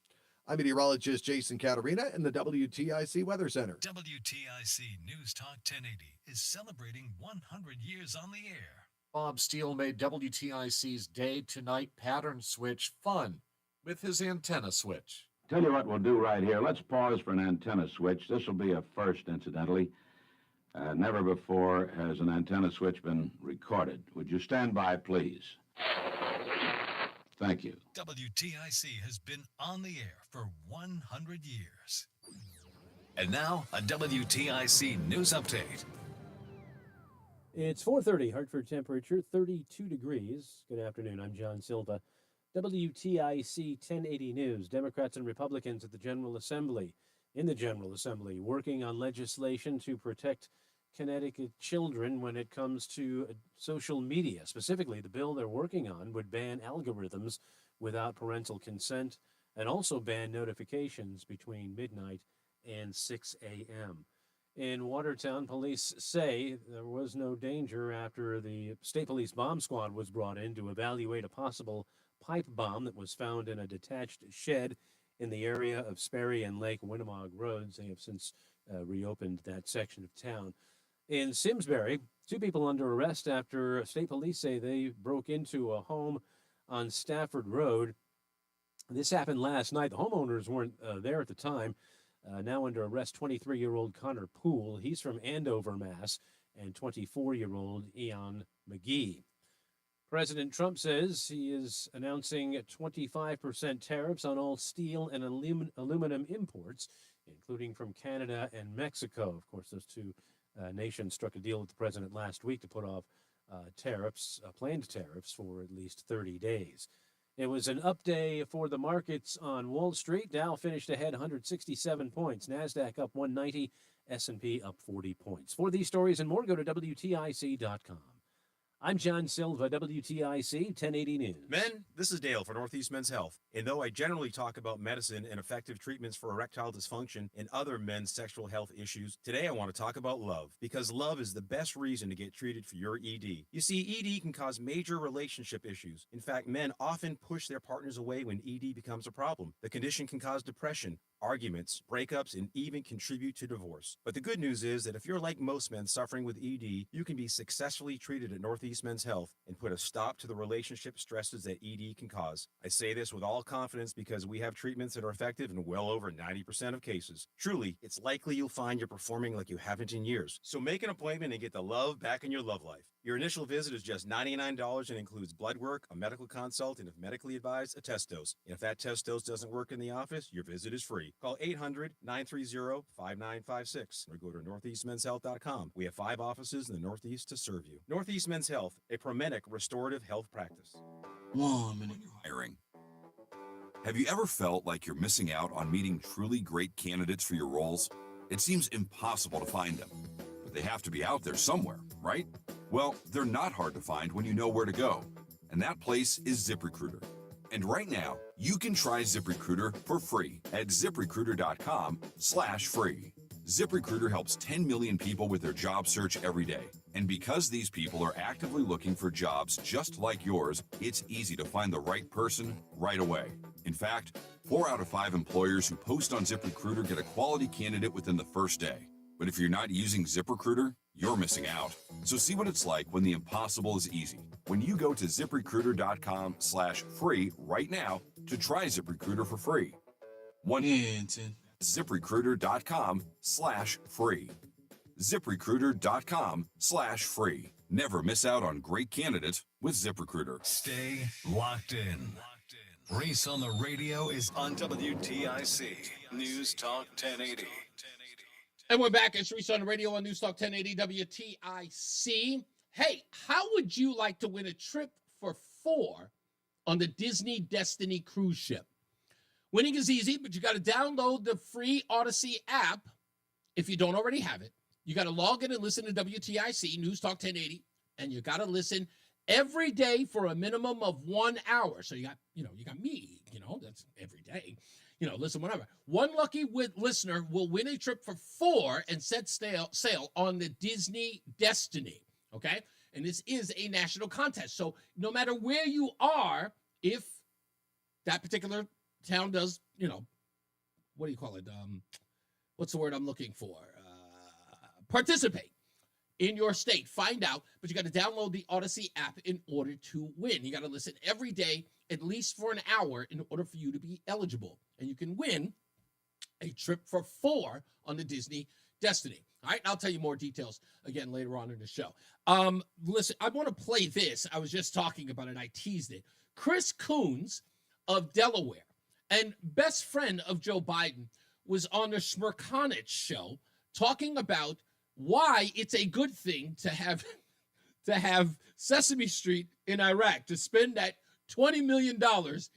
I'm meteorologist Jason Catarina in the WTIC Weather Center. WTIC News Talk 1080 is celebrating 100 years on the air. Bob Steele made WTIC's day to night pattern switch fun with his antenna switch. Tell you what we'll do right here. Let's pause for an antenna switch. This will be a first, incidentally. Never before has an antenna switch been recorded. Would you stand by, please? Thank you. WTIC has been on the air for 100 years. And now, a WTIC news update. It's 4:30, Hartford temperature 32 degrees. Good afternoon, I'm John Silva. WTIC 1080 News. Democrats and Republicans at the General Assembly, working on legislation to protect Connecticut children when it comes to social media. Specifically, the bill they're working on would ban algorithms without parental consent and also ban notifications between midnight and 6 a.m. In Watertown, police say there was no danger after the state police bomb squad was brought in to evaluate a possible pipe bomb that was found in a detached shed in the area of Sperry and Lake Winnemog Roads. They have since reopened that section of town. In Simsbury, 2 people under arrest after state police say they broke into a home on Stafford Road. This happened last night. The homeowners weren't there at the time. Now under arrest, 23-year-old Connor Poole. He's from Andover, Mass., and 24-year-old Eon McGee. President Trump says he is announcing 25% tariffs on all steel and aluminum imports, including from Canada and Mexico. Of course, those two nations struck a deal with the president last week to put off planned tariffs for at least 30 days. It was an up day for the markets on Wall Street. Dow finished ahead 167 points. NASDAQ up 190. S&P up 40 points. For these stories and more, go to WTIC.com. I'm John Silva, WTIC 1080 News. Men, this is Dale for Northeast Men's Health. And though I generally talk about medicine and effective treatments for erectile dysfunction and other men's sexual health issues, today I want to talk about love, because love is the best reason to get treated for your ED. You see, ED can cause major relationship issues. In fact, men often push their partners away when ED becomes a problem. The condition can cause depression, arguments, breakups, and even contribute to divorce. But the good news is that if you're like most men suffering with ED, you can be successfully treated at Northeast Men's Health and put a stop to the relationship stresses that ED can cause. I say this with all confidence because we have treatments that are effective in well over 90% of cases. Truly, it's likely you'll find you're performing like you haven't in years. So make an appointment and get the love back in your love life. Your initial visit is just $99 and includes blood work, a medical consult, and if medically advised, a test dose. And if that test dose doesn't work in the office, your visit is free. Call 800-930-5956 or go to northeastmenshealth.com. We have 5 offices in the Northeast to serve you. Northeast Men's Health, a Promenic restorative health practice. 1 minute. Hiring. Have you ever felt like you're missing out on meeting truly great candidates for your roles? It seems impossible to find them, but they have to be out there somewhere, right? Well, they're not hard to find when you know where to go, and that place is ZipRecruiter. And right now, you can try ZipRecruiter for free at ZipRecruiter.com/free. ZipRecruiter helps 10 million people with their job search every day. And because these people are actively looking for jobs just like yours, it's easy to find the right person right away. In fact, 4 out of 5 employers who post on ZipRecruiter get a quality candidate within the first day. But if you're not using ZipRecruiter, you're missing out. So see what it's like when the impossible is easy. When you go to ZipRecruiter.com/free right now to try ZipRecruiter for free. ZipRecruiter.com/free. ZipRecruiter.com/free. Never miss out on great candidates with ZipRecruiter. Stay locked in. Reese on the radio is on WTIC News Talk 1080. And we're back. It's Reese on the radio on NewsTalk 1080 WTIC. Hey, how would you like to win a trip for 4 on the Disney Destiny cruise ship? Winning is easy, but you got to download the free Odyssey app if you don't already have it. You got to log in and listen to WTIC News Talk 1080, and you got to listen every day for a minimum of 1 hour. So you got me, that's every day. Listen, whatever. One lucky listener will win a trip for 4 and set sail on the Disney Destiny. Okay? And this is a national contest. So no matter where you are, if that particular town does, what do you call it? What's the word I'm looking for? Participate in your state. Find out, but you got to download the Odyssey app in order to win. You got to listen every day, at least for an hour, in order for you to be eligible. And you can win a trip for 4 on the Disney Destiny. All right, I'll tell you more details again later on in the show. Listen, I want to play this. I was just talking about it. I teased it. Chris Coons of Delaware and best friend of Joe Biden was on the Smirkonich show talking about why it's a good thing to have Sesame Street in Iraq, to spend that $20 million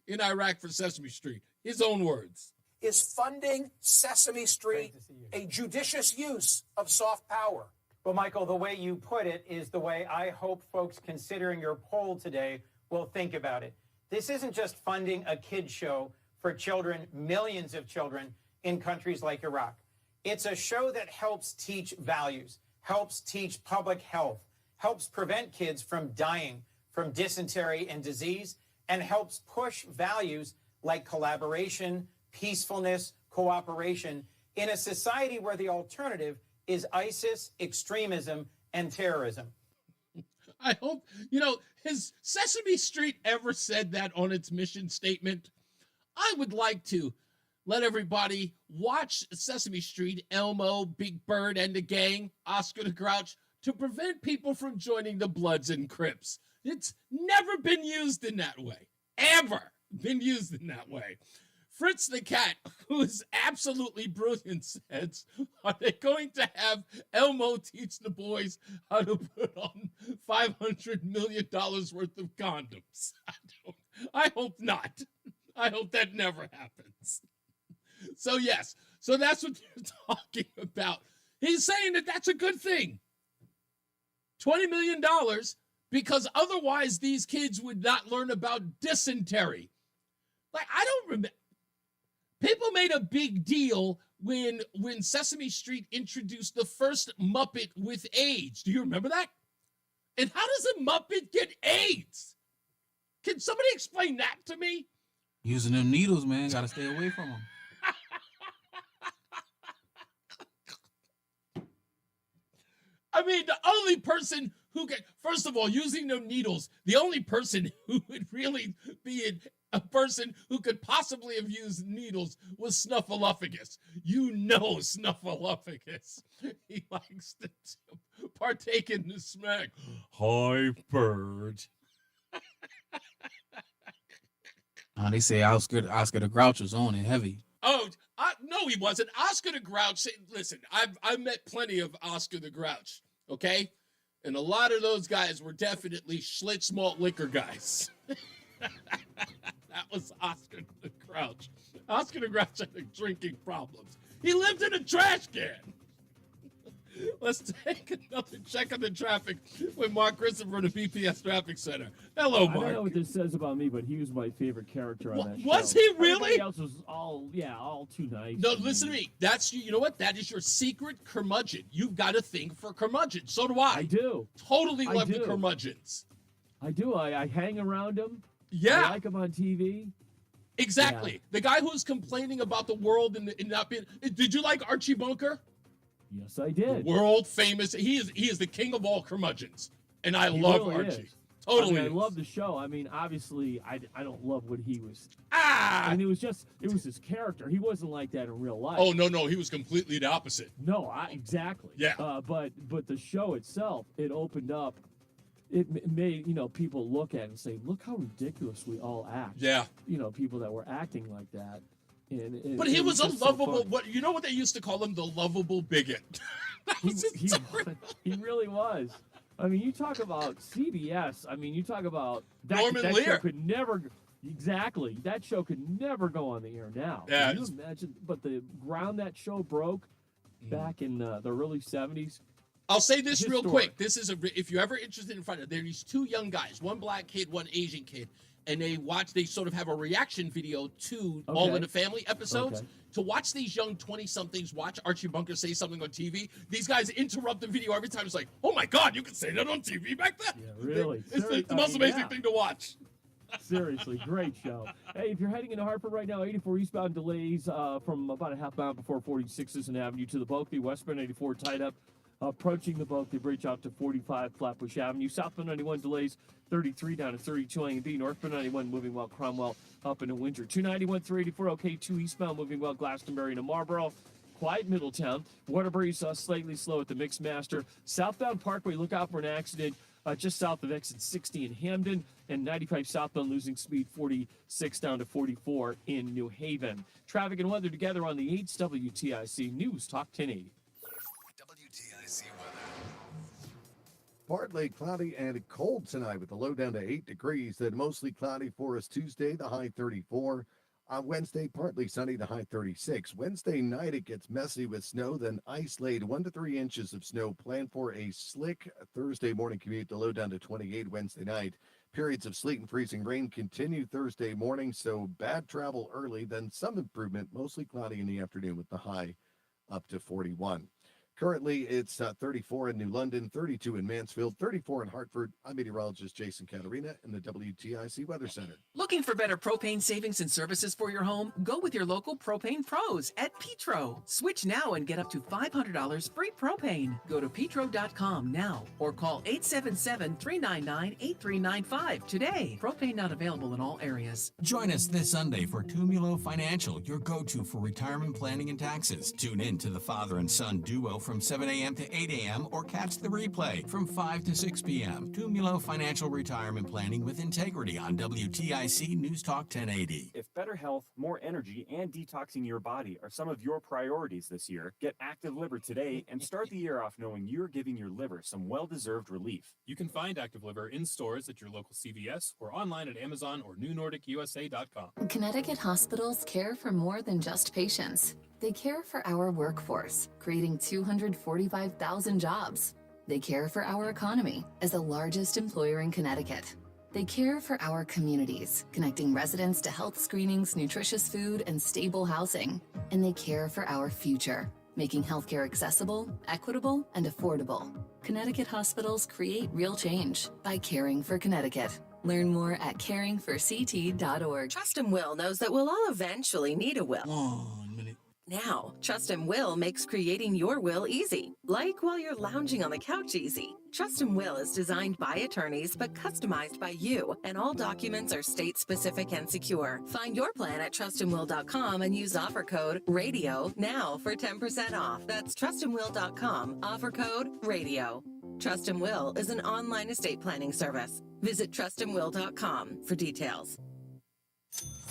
in Iraq for Sesame Street. His own words. Is funding Sesame Street a judicious use of soft power? Well, Michael, the way you put it is the way I hope folks considering your poll today will think about it. This isn't just funding a kid's show for children, millions of children in countries like Iraq. It's a show that helps teach values, helps teach public health, helps prevent kids from dying from dysentery and disease, and helps push values like collaboration, peacefulness, cooperation in a society where the alternative is ISIS, extremism, and terrorism. I hope, has Sesame Street ever said that on its mission statement? I would like to let everybody watch Sesame Street, Elmo, Big Bird, and the gang, Oscar the Grouch, to prevent people from joining the Bloods and Crips. It's never been used in that way. Ever been used in that way. Fritz the Cat, who is absolutely brilliant, says, are they going to have Elmo teach the boys how to put on $500 million worth of condoms? I hope not. I hope that never happens. So yes, so that's what you're talking about. He's saying that that's a good thing. $20 million, because otherwise these kids would not learn about dysentery. Like, I don't remember. People made a big deal when Sesame Street introduced the first Muppet with AIDS. Do you remember that? And how does a Muppet get AIDS? Can somebody explain that to me? Using them needles, man. Got to stay away from them. I mean, the only person who can, first of all, using them needles, the only person who would really be a person who could possibly have used needles was Snuffleupagus. Snuffleupagus. He likes to partake in the smack. Hi, bird. They say Oscar the Grouch was on it heavy. Oh, no, he wasn't. Oscar the Grouch. Listen, I've met plenty of Oscar the Grouch, okay? And a lot of those guys were definitely Schlitz malt liquor guys. That was Oscar the Grouch. Oscar the Grouch had drinking problems. He lived in a trash can. Let's take another check on the traffic with Mark Christopher from the BPS Traffic Center. Hello, Mark. I don't know what this says about me, but he was my favorite character on that show. Was he really? Everybody else was all too nice. No, listen to me. That's you know what? That is your secret curmudgeon. You've got a thing for curmudgeon. So do I. I do. Totally love the curmudgeons. I do. I hang around him. Yeah. I like him on TV. Exactly. Yeah. The guy who's complaining about the world and not being. Did you like Archie Bunker? Yes, I did. World famous. He is the king of all curmudgeons, and I He love really Archie. is. Totally. I love the show. I mean, obviously, I don't love what he was. Ah! I mean, it was his character. He wasn't like that in real life. Oh no, he was completely the opposite. No, exactly. Yeah. But the show itself, it opened up. It made people look at it and say, look how ridiculous we all act. Yeah. People that were acting like that. And But he it was a just so lovable. fun. What you know what they used to call him? The lovable bigot. He really was. I mean, you talk about CBS. I mean, you talk about Norman that Lear. show could never. Exactly. That show could never go on the air now. Yeah, Can you imagine? But the ground that show broke back in the early 70s. I'll say this real Historic. quick. This is if you're ever interested in finding, there are these two young guys, one black kid, one Asian kid, and they sort of have a reaction video to All Okay. in the Family episodes. Okay. To watch these young 20-somethings watch Archie Bunker say something on TV, these guys interrupt the video every time. It's like, oh my God, you could say that on TV back then. Yeah, really. It's the most amazing thing to watch. Seriously, great show. Hey, if you're heading into Hartford right now, 84 eastbound delays from about a half mile before 46th Avenue to the Bulkley, westbound 84 tied up. Approaching the Bulkley Bridge out to 45 Flatbush Avenue. Southbound 91 delays 33 down to 32 A&B. Northbound 91 moving well. Cromwell up into Windsor. 291 through 84. Okay, 2 eastbound moving well. Glastonbury to Marlboro. Quiet Middletown. Waterbury's slightly slow at the Mixmaster. Southbound Parkway, look out for an accident just south of exit 60 in Hamden. And 95 southbound losing speed 46 down to 44 in New Haven. Traffic and weather together on the 8's WTIC News Talk 1080. WTIC weather. Partly cloudy and cold tonight with the low down to 8 degrees. Then mostly cloudy for us Tuesday, the high 34. On Wednesday, partly sunny, the high 36. Wednesday night, it gets messy with snow, then ice laid 1 to 3 inches of snow. Plan for a slick Thursday morning commute, the low down to 28 Wednesday night. Periods of sleet and freezing rain continue Thursday morning, so bad travel early, then some improvement, mostly cloudy in the afternoon with the high up to 41. Currently, it's 34 in New London, 32 in Mansfield, 34 in Hartford. I'm meteorologist Jason Caterina in the WTIC Weather Center. Looking for better propane savings and services for your home? Go with your local propane pros at Petro. Switch now and get up to $500 free propane. Go to petro.com now or call 877-399-8395 today. Propane not available in all areas. Join us this Sunday for Tumulo Financial, your go-to for retirement planning and taxes. Tune in to the father and son duo from 7 a.m. to 8 a.m. or catch the replay from 5 to 6 p.m. Tumulo Financial Retirement Planning with Integrity on WTIC News Talk 1080. If better health, more energy, and detoxing your body are some of your priorities this year, get Active Liver today and start the year off knowing you're giving your liver some well-deserved relief. You can find Active Liver in stores at your local CVS or online at Amazon or NewNordicUSA.com. Connecticut hospitals care for more than just patients. They care for our workforce, creating 245,000 jobs. They care for our economy as the largest employer in Connecticut. They care for our communities, connecting residents to health screenings, nutritious food, and stable housing. And they care for our future, making healthcare accessible, equitable, and affordable. Connecticut hospitals create real change by caring for Connecticut. Learn more at caringforct.org. Trust and Will knows that we'll all eventually need a will. Now, Trust and Will makes creating your will easy, like while you're lounging on the couch easy. Trust and Will is designed by attorneys but customized by you, and all documents are state-specific and secure. Find your plan at trustandwill.com and use offer code RADIO now for 10% off. That's trustandwill.com, offer code RADIO. Trust and Will is an online estate planning service. Visit trustandwill.com for details.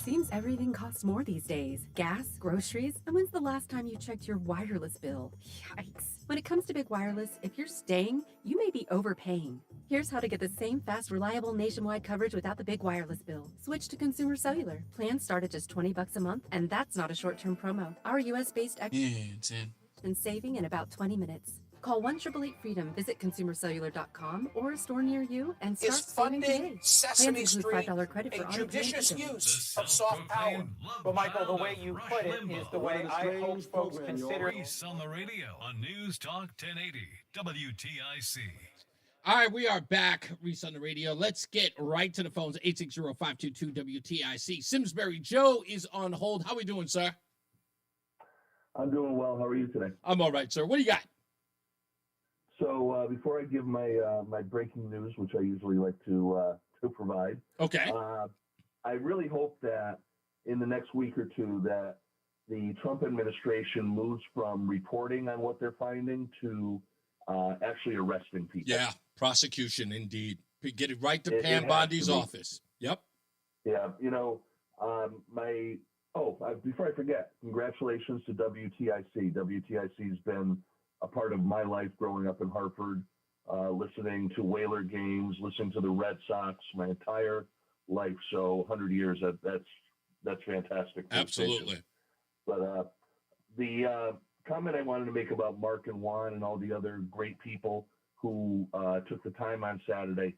Seems everything costs more these days. Gas, groceries, and when's the last time you checked your wireless bill? Yikes. When it comes to big wireless, if you're staying, you may be overpaying. Here's how to get the same fast, reliable nationwide coverage without the big wireless bill. Switch to Consumer Cellular. Plans start at just $20 a month, and that's not a short-term promo. Our US-based and saving in about 20 minutes. Call 1-888-FREEDOM, visit consumercellular.com or a store near you and start Is saving funding today. Sesame Plans include Street $5 credit for a auto judicious pay. use of soft power? Well, Michael, the way you put it is the way I hope folks consider. Reese on the radio on News Talk 1080 WTIC. All right, we are back. Reese on the radio. Let's get right to the phones. 860-522-WTIC. Simsbury Joe is on hold. How we doing, sir? I'm doing well. How are you today? I'm all right, sir. What do you got? So before I give my breaking news, which I usually like to provide, okay, I really hope that in the next week or two that the Trump administration moves from reporting on what they're finding to actually arresting people. Yeah, prosecution indeed. Get it right to It Pam has Bondi's to be. office. Yep. Yeah, before I forget, congratulations to WTIC. WTIC's been a part of my life growing up in Hartford, listening to Whaler games, listening to the Red Sox my entire life. So 100 years, that's fantastic. Absolutely. But the comment I wanted to make about Mark and Juan and all the other great people who took the time on Saturday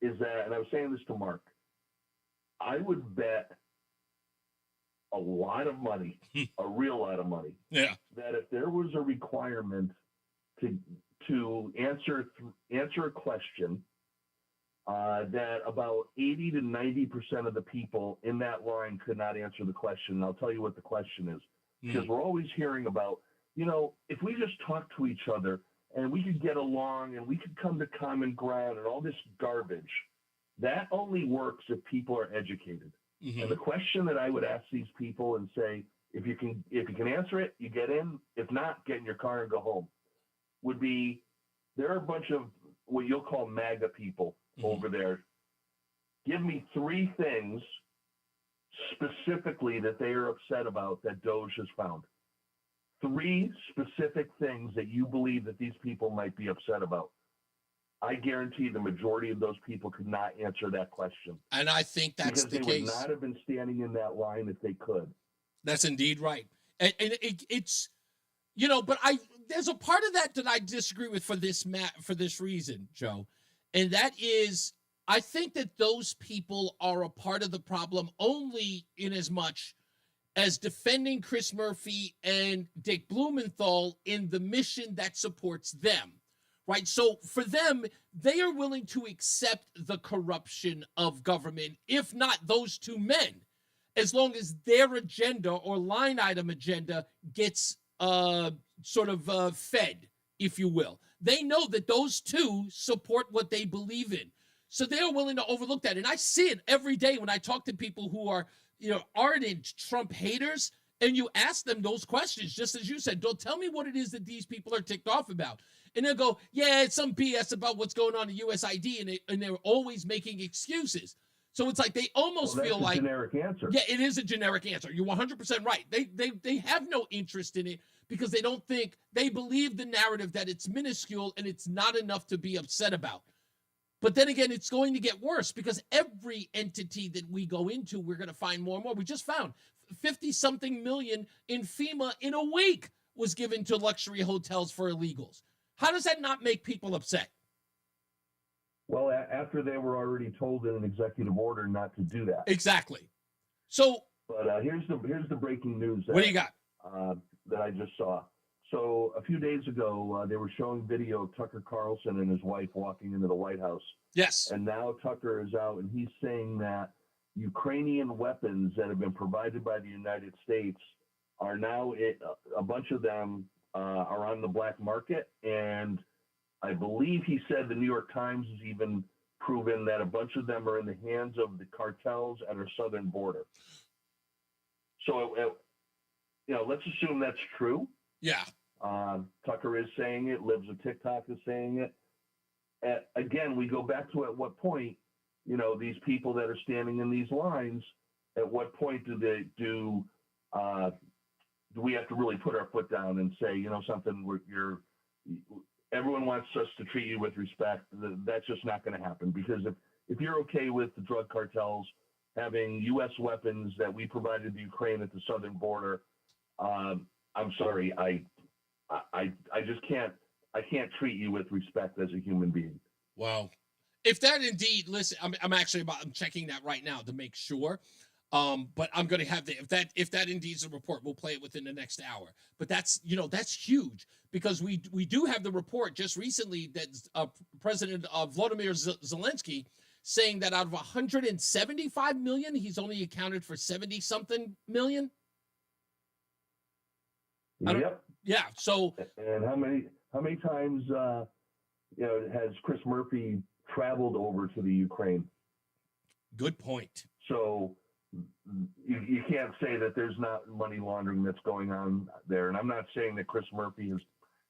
is that, and I was saying this to Mark, I would bet a lot of money, a real lot of money, that if there was a requirement to answer a question, that about 80 to 90% of the people in that line could not answer the question. And I'll tell you what the question is, because we're always hearing about, if we just talk to each other and we could get along and we could come to common ground and all this garbage, that only works if people are educated. And the question that I would ask these people and say, if you can answer it, you get in. If not, get in your car and go home. Would be, there are a bunch of what you'll call MAGA people over there. Give me 3 things specifically that they are upset about that Doge has found. 3 specific things that you believe that these people might be upset about. I guarantee the majority of those people could not answer that question. And I think that's because the they case. would not have been standing in that line if they could. That's indeed right. And it's, but there's a part of that I disagree with for this reason, Joe. And that is, I think that those people are a part of the problem only in as much as defending Chris Murphy and Dick Blumenthal in the mission that supports them. Right. So for them, they are willing to accept the corruption of government, if not those 2 men, as long as their agenda or line item agenda gets fed, if you will. They know that those 2 support what they believe in. So they're willing to overlook that. And I see it every day when I talk to people who are, ardent Trump haters. And you ask them those questions, just as you said. Don't tell me what it is that these people are ticked off about. And they'll go, yeah, it's some BS about what's going on in USID, and they're always making excuses. So it's like they almost feel like a generic answer. Yeah, it is a generic answer. You're 100% right. They have no interest in it because they believe the narrative that it's minuscule and it's not enough to be upset about. But then again, it's going to get worse because every entity that we go into, we're going to find more and more. We just found 50-something million in FEMA in a week was given to luxury hotels for illegals. How does that not make people upset? Well, after they were already told in an executive order not to do that. Exactly. So, but here's the breaking news. What do you got? That I just saw. So a few days ago, they were showing video of Tucker Carlson and his wife walking into the White House. Yes. And now Tucker is out, and he's saying that Ukrainian weapons that have been provided by the United States are now, a bunch of them are on the black market. And I believe he said the New York Times has even proven that a bunch of them are in the hands of the cartels at our southern border. So, let's assume that's true. Yeah. Tucker is saying it. Libs of TikTok is saying it. Again, we go back to at what point, these people that are standing in these lines, at what point do we have to really put our foot down and say, something, everyone wants us to treat you with respect. That's just not going to happen, because if you're okay with the drug cartels having U.S. weapons that we provided to Ukraine at the southern border, I'm sorry, I just can't treat you with respect as a human being. Wow. If that indeed, listen, I'm checking that right now to make sure. But I'm going to have if that indeed is a report, we'll play it within the next hour. But that's huge because we do have the report just recently that President Volodymyr Zelensky saying that out of 175 million, he's only accounted for 70 something million. Yep. Yeah. So. And how many times has Chris Murphy traveled over to the Ukraine? Good point. So you can't say that there's not money laundering that's going on there. And I'm not saying that Chris Murphy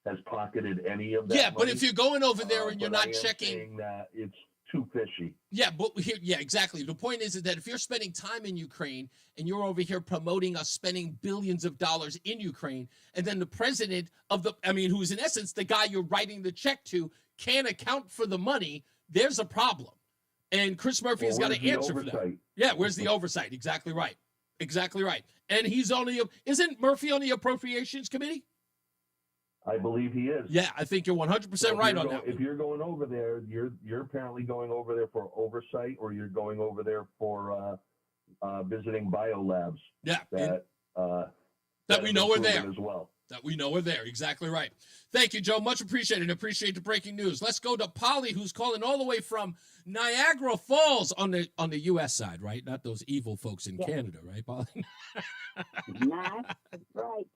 has pocketed any of that. Yeah, but money, if you're going over there and you're but not I am checking, saying that it's too fishy. Yeah, but yeah, exactly. The point is that if you're spending time in Ukraine and you're over here promoting us spending billions of dollars in Ukraine, and then the president who is in essence the guy you're writing the check to, can't account for the money, there's a problem. And Chris Murphy has got to answer for that. Yeah, where's the oversight? Exactly right. Exactly right. And isn't Murphy on the Appropriations Committee? I believe he is. Yeah, I think you're 100% right on that. If you're going over there, you're apparently going over there for oversight, or you're going over there for visiting biolabs. Yeah, that we know are there as well. That we know are there. Exactly right. Thank you, Joe. Much appreciated. Appreciate the breaking news. Let's go to Polly, who's calling all the way from Niagara Falls on the U.S. side, right? Not those evil folks in Canada, right, Polly? Not right.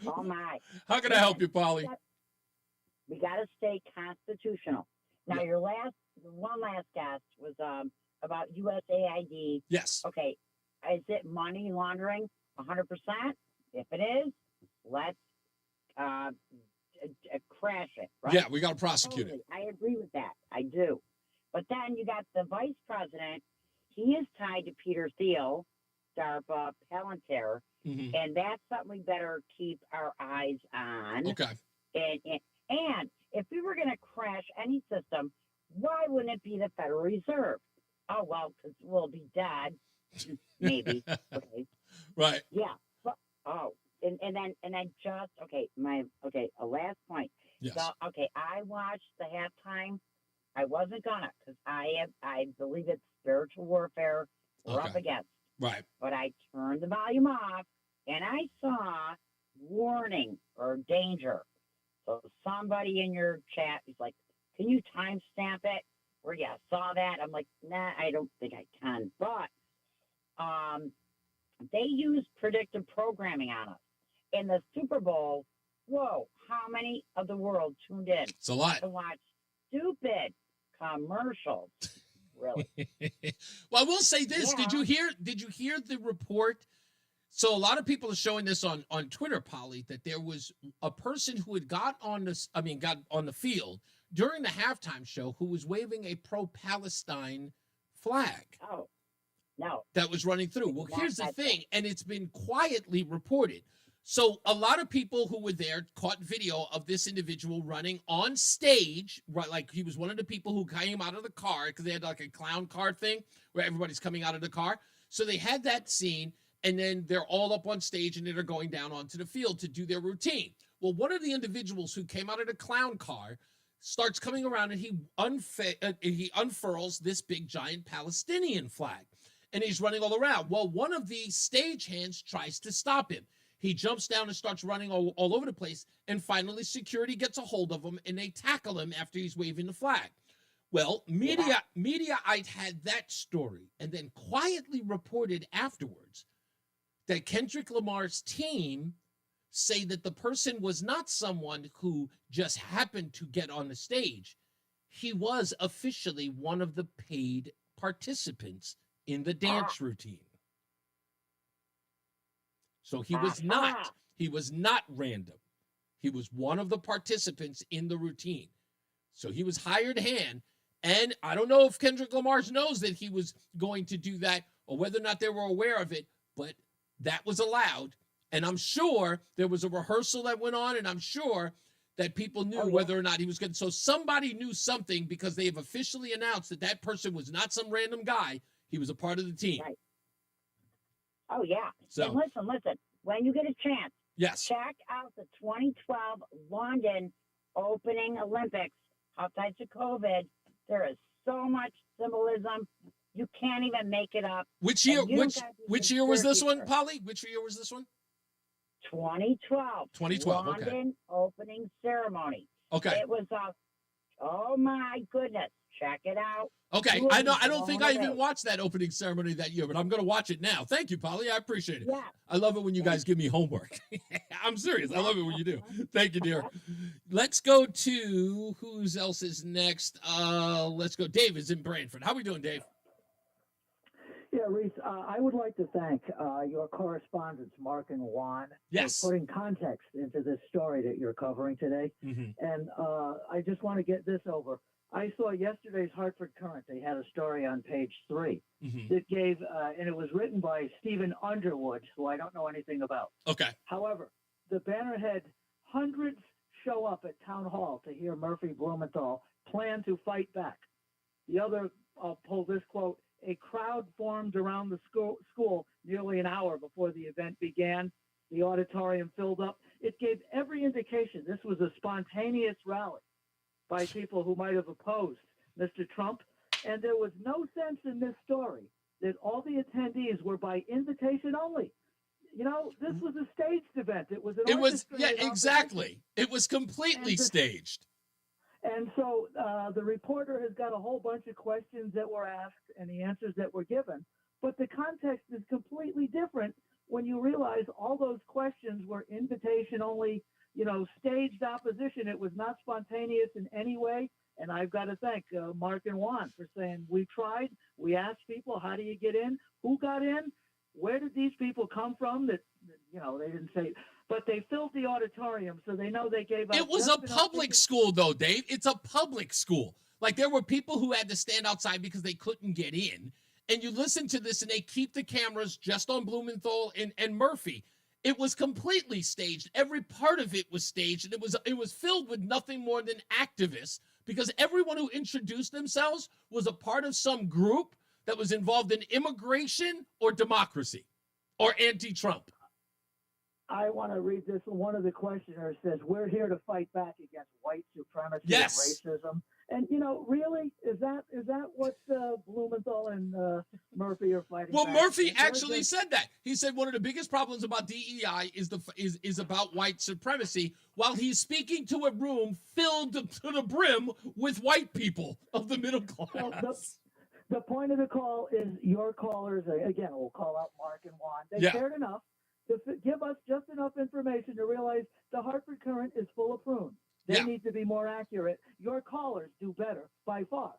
Oh my! How can I help you, Polly? We got to stay constitutional. Now, one last guest was about USAID. Yes. Okay. Is it money laundering? 100%. If it is, let's crash it. Right? Yeah, we got to prosecute it. I agree with that. I do. But then you got the vice president. He is tied to Peter Thiel, DARPA, Palantir. Mm-hmm. And that's something we better keep our eyes on. Okay. And if we were going to crash any system, why wouldn't it be the Federal Reserve? Oh, well, because we'll be dead. Maybe. Okay. Right. Yeah. But, and then just, a last point. Yes. So, I watched the halftime. I wasn't gonna, because I believe it's spiritual warfare we're up against. Right. But I turned the volume off and I saw warning or danger. So somebody in your chat is like, can you timestamp it? Where you saw that? I'm like, nah, I don't think I can. But they use predictive programming on us. In the Super Bowl, whoa, how many of the world tuned in? It's a lot. To watch stupid commercials. Really? Well, I will say this. Yeah. Did you hear the report? So a lot of people are showing this on Twitter, Polly, that there was a person who had got on the field during the halftime show who was waving a pro-Palestine flag. Oh, no. That was running through. Well, here's the thing, and it's been quietly reported. So a lot of people who were there caught video of this individual running on stage, right? Like he was one of the people who came out of the car because they had like a clown car thing where everybody's coming out of the car. So they had that scene, and then they're all up on stage and then they're going down onto the field to do their routine. Well, one of the individuals who came out of the clown car starts coming around and he unfurls this big giant Palestinian flag, and he's running all around. Well, one of the stagehands tries to stop him. He jumps down and starts running all over the place, and finally security gets a hold of him, and they tackle him after he's waving the flag. Well, Mediaite had that story and then quietly reported afterwards that Kendrick Lamar's team say that the person was not someone who just happened to get on the stage. He was officially one of the paid participants in the dance routine. So he was not random. He was one of the participants in the routine. So he was hired hand. And I don't know if Kendrick Lamar knows that he was going to do that or whether or not they were aware of it, but that was allowed. And I'm sure there was a rehearsal that went on, and I'm sure that people knew whether or not he was good. So somebody knew something because they have officially announced that that person was not some random guy. He was a part of the team. Right. Oh, yeah. So, and listen, when you get a chance, yes, check out the 2012 London opening Olympics outside of COVID. There is so much symbolism. You can't even make it up. Which year? And you Which gotta be which year was this one, conspiracy Polly? Which year was this one? 2012. 2012, London okay. opening ceremony. Okay. It was oh my goodness. Check it out. Okay, You will I be know. I don't think I blown even away. watched that opening ceremony that year, but I'm going to watch it now. Thank you, Polly. I appreciate it. Yeah. I love it when you guys give me homework. I'm serious. I love it when you do. Thank you, dear. Let's go to who's else is next. Let's go. Dave is in Brantford. How we doing, Dave? Yeah, Reese, I would like to thank your correspondents, Mark and Juan, Yes. for putting context into this story that you're covering today. And I just want to get this over. I saw yesterday's Hartford Current. They had a story on page 3 that gave, and it was written by Stephen Underwood, who I don't know anything about. Okay. However, the banner had hundreds show up at Town Hall to hear Murphy Blumenthal plan to fight back. The other, I'll pull this quote, a crowd formed around the school nearly an hour before the event began. The auditorium filled up. It gave every indication this was a spontaneous rally by people who might have opposed Mr. Trump. And there was no sense in this story that all the attendees were by invitation only. You know, this was a staged event. It was an It was, yeah, orchestrated exactly. It was completely And the- staged. And so the reporter has got a whole bunch of questions that were asked and the answers that were given. But the context is completely different when you realize all those questions were invitation only, you know, staged opposition. It was not spontaneous in any way. And I've got to thank Mark and Juan for saying, we tried, we asked people, how do you get in? Who got in? Where did these people come from? That, you know, they didn't say, but they filled the auditorium, so they know they gave out. It was a public school, though, Dave. It's a public school. Like, there were people who had to stand outside because they couldn't get in. And you listen to this, and they keep the cameras just on Blumenthal and Murphy. It was completely staged. Every part of it was staged, and it was filled with nothing more than activists, because everyone who introduced themselves was a part of some group that was involved in immigration or democracy or anti-Trump. I want to read this. One of the questioners says, we're here to fight back against white supremacy Yes. and racism. And, you know, really, is that what Blumenthal and Murphy are fighting Well, back Murphy against? They're actually just- said that. He said one of the biggest problems about DEI is about white supremacy, while he's speaking to a room filled to the brim with white people of the middle class. Well, the point of the call is your callers, again, we'll call out Mark and Juan. They Yeah. cared enough to give us just enough information to realize the Hartford Current is full of prunes. They Yeah. need to be more accurate. Your callers do better by far.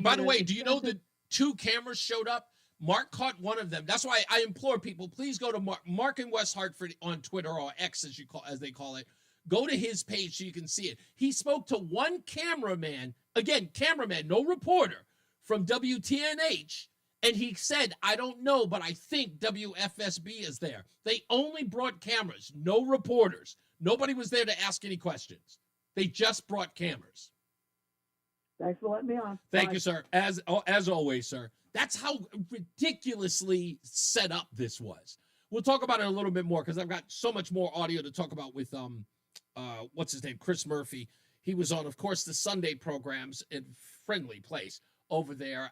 By the way, do you know that 2 cameras showed up? Mark caught one of them. That's why I implore people, please go to Mark in West Hartford on Twitter, or X as they call it. Go to his page so you can see it. He spoke to one cameraman, again, cameraman, no reporter, from WTNH, and he said, I don't know, but I think WFSB is there. They only brought cameras, no reporters. Nobody was there to ask any questions. They just brought cameras. Thanks for letting me on. Thank Bye. you, sir. As always, sir. That's how ridiculously set up this was. We'll talk about it a little bit more because I've got so much more audio to talk about with what's his name, Chris Murphy. He was on, of course, the Sunday programs in Friendly Place over there,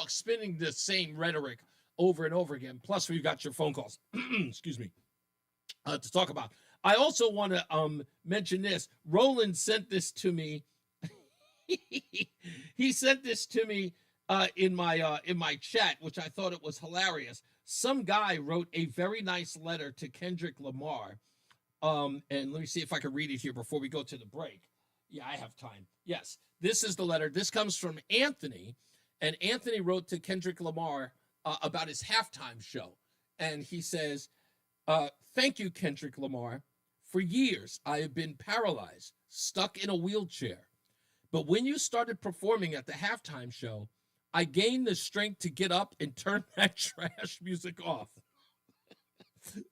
spinning the same rhetoric over and over again. Plus, we've got your phone calls. Excuse me. To talk about. I also want to mention this. Roland sent this to me. He sent this to me in my chat, which I thought it was hilarious. Some guy wrote a very nice letter to Kendrick Lamar. And let me see if I can read it here before we go to the break. Yeah, I have time. Yes, this is the letter. This comes from Anthony. And Anthony wrote to Kendrick Lamar about his halftime show. And he says, thank you, Kendrick Lamar. For years, I have been paralyzed, stuck in a wheelchair. But when you started performing at the halftime show, I gained the strength to get up and turn that trash music off.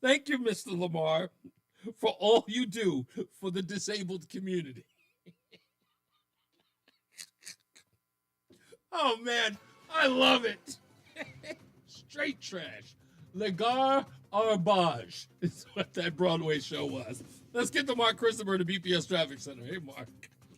Thank you, Mr. Lamar, for all you do for the disabled community. Oh, man, I love it. Straight trash. Legar Arbage is what that Broadway show was. Let's get to Mark Christopher at the BPS Traffic Center. Hey, Mark.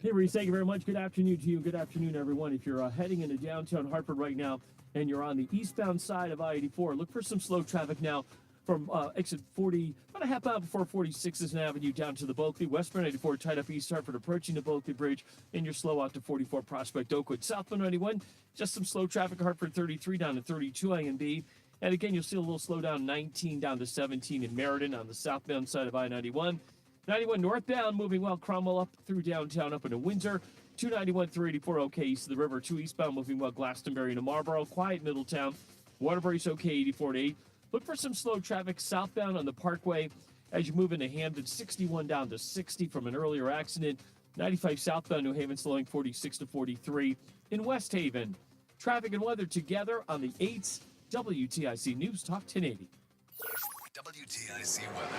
Hey, Reese, thank you very much. Good afternoon to you. Good afternoon, everyone. If you're heading into downtown Hartford right now and you're on the eastbound side of I-84, look for some slow traffic now from exit 40, about a half mile before 46th Avenue down to the Bulkley. Westbound 94 tied up East Hartford approaching the Bulkley Bridge, and you're slow out to 44 Prospect Oakwood. Southbound 91, just some slow traffic. Hartford 33 down to 32 A and B. And again, you'll see a little slowdown 19 down to 17 in Meriden on the southbound side of I-91. 91 northbound moving well, Cromwell up through downtown up into Windsor. 291 384 okay east of the river. 2 eastbound moving well, Glastonbury to Marlboro. Quiet Middletown. Waterbury's okay 84 to 8. Look for some slow traffic southbound on the Parkway as you move into Hamden. 61 down to 60 from an earlier accident. 95 southbound New Haven slowing 46 to 43 in West Haven. Traffic and weather together on the 8th. WTIC News Talk 1080. WTIC weather.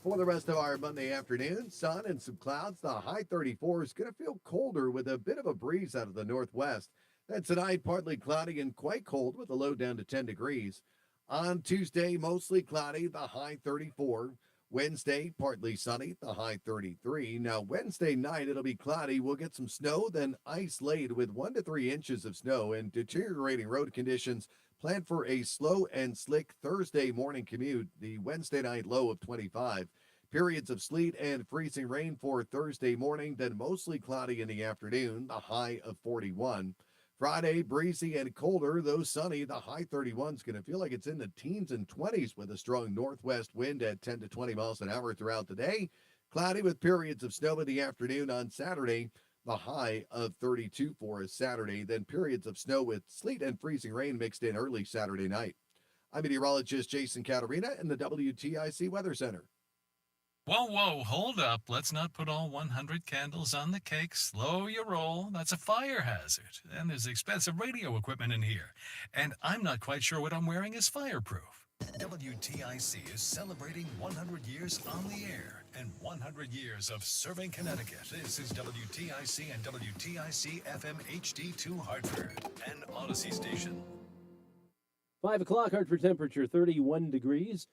For the rest of our Monday afternoon, sun and some clouds. The high 34 is going to feel colder with a bit of a breeze out of the northwest. Then tonight, partly cloudy and quite cold with a low down to 10 degrees. On Tuesday, mostly cloudy, the high 34. Wednesday, partly sunny, the high 33. Now, Wednesday night, it'll be cloudy. We'll get some snow, then ice laid with 1 to 3 inches of snow and deteriorating road conditions. Plan for a slow and slick Thursday morning commute, the Wednesday night low of 25. Periods of sleet and freezing rain for Thursday morning, then mostly cloudy in the afternoon, the high of 41. Friday, breezy and colder, though sunny, the high 31 is going to feel like it's in the teens and 20s with a strong northwest wind at 10 to 20 miles an hour throughout the day. Cloudy with periods of snow in the afternoon on Saturday. The high of 32 for a Saturday, then periods of snow with sleet and freezing rain mixed in early Saturday night. I'm meteorologist Jason Caterina in the WTIC Weather Center. Whoa, hold up. Let's not put all 100 candles on the cake. Slow your roll. That's a fire hazard. And there's expensive radio equipment in here. And I'm not quite sure what I'm wearing is fireproof. WTIC is celebrating 100 years on the air and 100 years of serving Connecticut. This is WTIC and WTIC FM HD2 Hartford, an Odyssey station. 5 o'clock, Hartford temperature 31 degrees.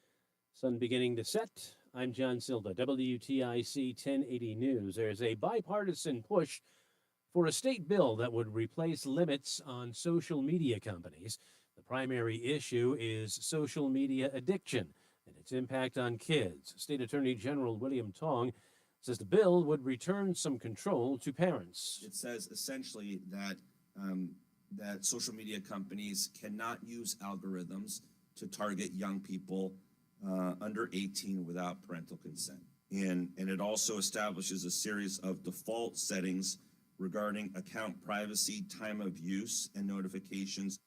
Sun beginning to set. I'm John Silva, WTIC 1080 News. There's a bipartisan push for a state bill that would replace limits on social media companies. The primary issue is social media addiction and its impact on kids. State Attorney General William Tong says the bill would return some control to parents. It says essentially that that social media companies cannot use algorithms to target young people under 18 without parental consent. And it also establishes a series of default settings regarding account privacy, time of use, and notifications.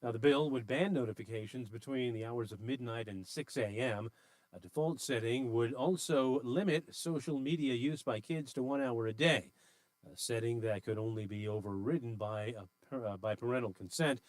Now, the bill would ban notifications between the hours of midnight and 6 a.m. A default setting would also limit social media use by kids to 1 hour a day, a setting that could only be overridden by parental consent.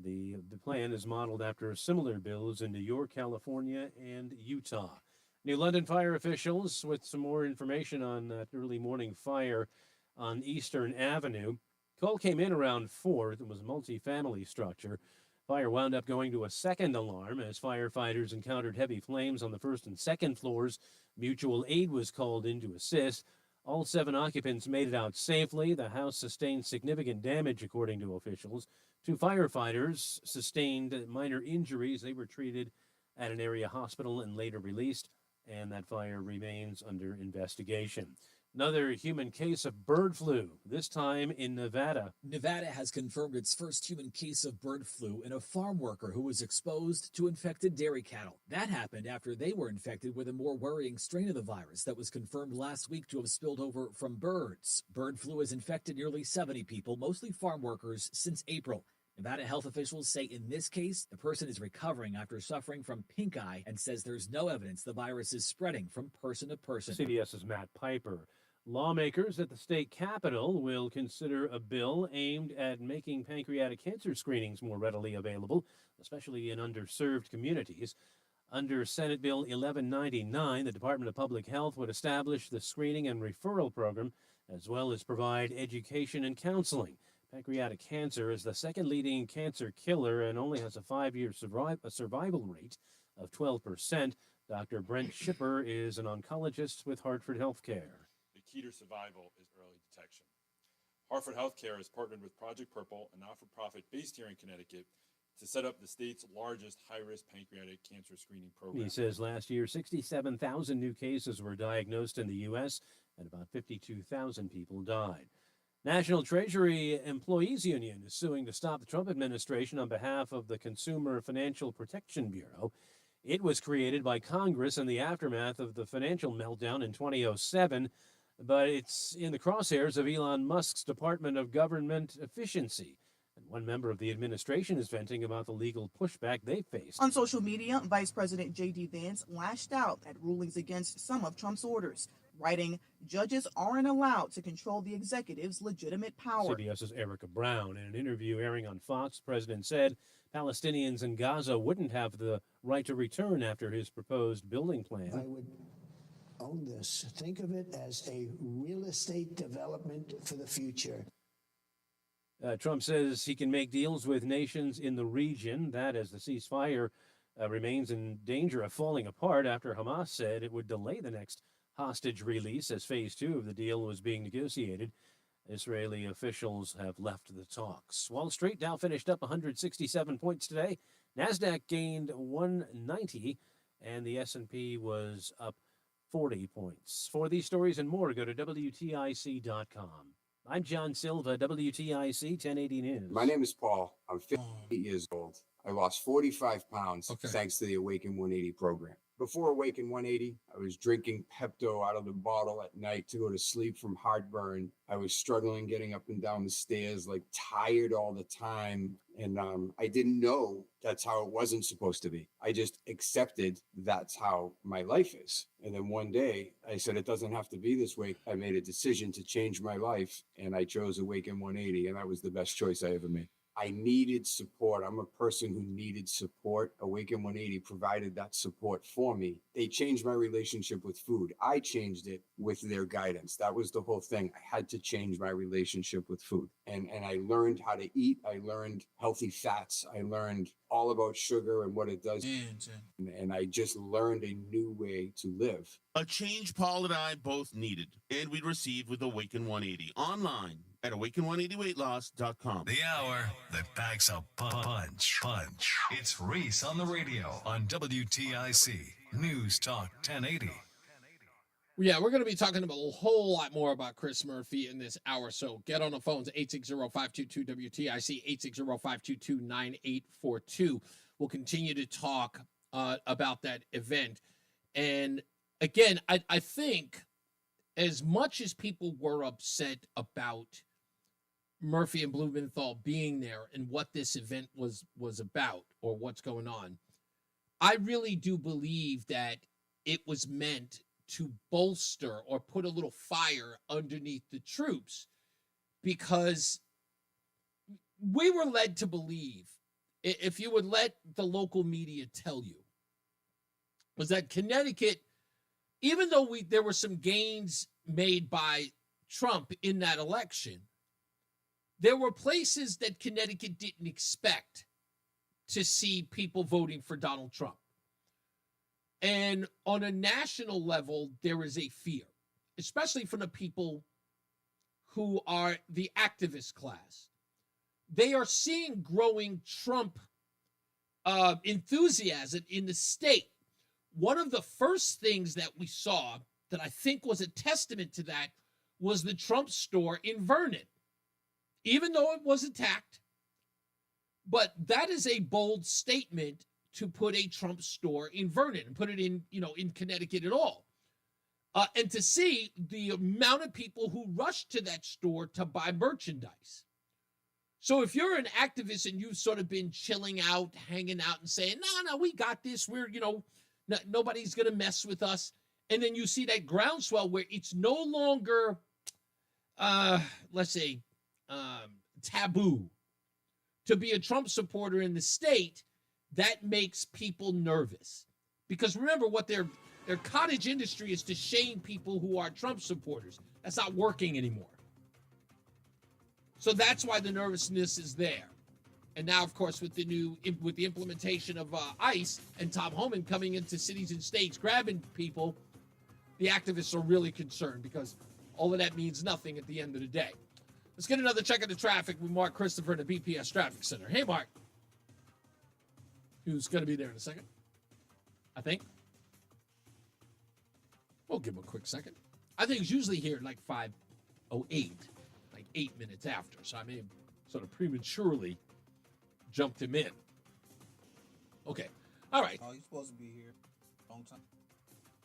The plan is modeled after similar bills in New York, California, and Utah. New London fire officials with some more information on that early morning fire on Eastern Avenue. Call came in around 4. It was a multi-family structure. Fire wound up going to a second alarm as firefighters encountered heavy flames on the first and second floors. Mutual aid was called in to assist. All 7 occupants made it out safely. The house sustained significant damage, according to officials. 2 firefighters sustained minor injuries. They were treated at an area hospital and later released, and that fire remains under investigation. Another human case of bird flu, this time in Nevada. Nevada has confirmed its first human case of bird flu in a farm worker who was exposed to infected dairy cattle. That happened after they were infected with a more worrying strain of the virus that was confirmed last week to have spilled over from birds. Bird flu has infected nearly 70 people, mostly farm workers, since April. Nevada health officials say in this case, the person is recovering after suffering from pink eye and says there's no evidence the virus is spreading from person to person. CBS's Matt Piper. Lawmakers at the state capitol will consider a bill aimed at making pancreatic cancer screenings more readily available, especially in underserved communities. Under Senate Bill 1199, the Department of Public Health would establish the screening and referral program, as well as provide education and counseling. Pancreatic cancer is the second leading cancer killer and only has a 5-year survival rate of 12%. Dr. Brent Shipper is an oncologist with Hartford Healthcare. The key to survival is early detection. Hartford Healthcare has partnered with Project Purple, a not-for-profit based here in Connecticut, to set up the state's largest high-risk pancreatic cancer screening program. He says last year, 67,000 new cases were diagnosed in the U.S., and about 52,000 people died. National Treasury Employees Union is suing to stop the Trump administration on behalf of the Consumer Financial Protection Bureau. It was created by Congress in the aftermath of the financial meltdown in 2007, but it's in the crosshairs of Elon Musk's Department of Government Efficiency. And one member of the administration is venting about the legal pushback they faced. On social media, Vice President J.D. Vance lashed out at rulings against some of Trump's orders, writing, "Judges aren't allowed to control the executive's legitimate power." CBS's Erica Brown. In an interview airing on Fox, the president said Palestinians in Gaza wouldn't have the right to return after his proposed building plan. I would own this. Think of it as a real estate development for the future. Trump says he can make deals with nations in the region. That as the ceasefire remains in danger of falling apart after Hamas said it would delay the next hostage release as phase 2 of the deal was being negotiated. Israeli officials have left the talks. Wall Street Dow finished up 167 points today. NASDAQ gained 190, and the S&P was up 40 points. For these stories and more, go to WTIC.com. I'm John Silva, WTIC 1080 News. My name is Paul. I'm 58 years old. I lost 45 pounds thanks to the Awaken 180 program. Before Awaken 180, I was drinking Pepto out of the bottle at night to go to sleep from heartburn. I was struggling getting up and down the stairs, like tired all the time. And I didn't know that's how it wasn't supposed to be. I just accepted that's how my life is. And then one day I said, it doesn't have to be this way. I made a decision to change my life, and I chose Awaken 180, and that was the best choice I ever made. I needed support. I'm a person who needed support. Awaken 180 provided that support for me. They changed my relationship with food. I changed it with their guidance. That was the whole thing. I had to change my relationship with food. And I learned how to eat. I learned healthy fats. I learned all about sugar and what it does. And I just learned a new way to live. A change Paul and I both needed, and we received with Awaken 180 online at awaken180weightloss.com. The hour that packs a punch. It's Reese on the radio on WTIC News Talk 1080. Yeah, we're going to be talking about a whole lot more about Chris Murphy in this hour. So get on the phones, 860-522-WTIC, 860-522-9842. We'll continue to talk about that event. And again, I think as much as people were upset about Murphy and Blumenthal being there and what this event was about or what's going on, I really do believe that it was meant to bolster or put a little fire underneath the troops, because we were led to believe, if you would let the local media tell you, was that Connecticut, even though there were some gains made by Trump in that election, there were places that Connecticut didn't expect to see people voting for Donald Trump. And on a national level, there is a fear, especially from the people who are the activist class. They are seeing growing Trump enthusiasm in the state. One of the first things that we saw that I think was a testament to that was the Trump store in Vernon. Even though it was attacked, but that is a bold statement to put a Trump store in Vernon and put it in, in Connecticut at all. And to see the amount of people who rushed to that store to buy merchandise. So if you're an activist and you've sort of been chilling out, hanging out and saying, no, we got this. We're, nobody's going to mess with us. And then you see that groundswell where it's no longer, let's say, taboo to be a Trump supporter in the state. That makes people nervous, because remember what their cottage industry is to shame people who are Trump supporters. That's not working anymore. So that's why the nervousness is there. And now, of course, with the implementation of ICE and Tom Homan coming into cities and states grabbing people, the activists are really concerned, because all of that means nothing at the end of the day. Let's get another check of the traffic with Mark Christopher in the BPS Traffic Center. Hey, Mark. Who's going to be there in a second, I think. We'll give him a quick second. I think he's usually here at like 5:08, like 8 minutes after. So I may have sort of prematurely jumped him in. Okay. All right. Oh, you're supposed to be here long time.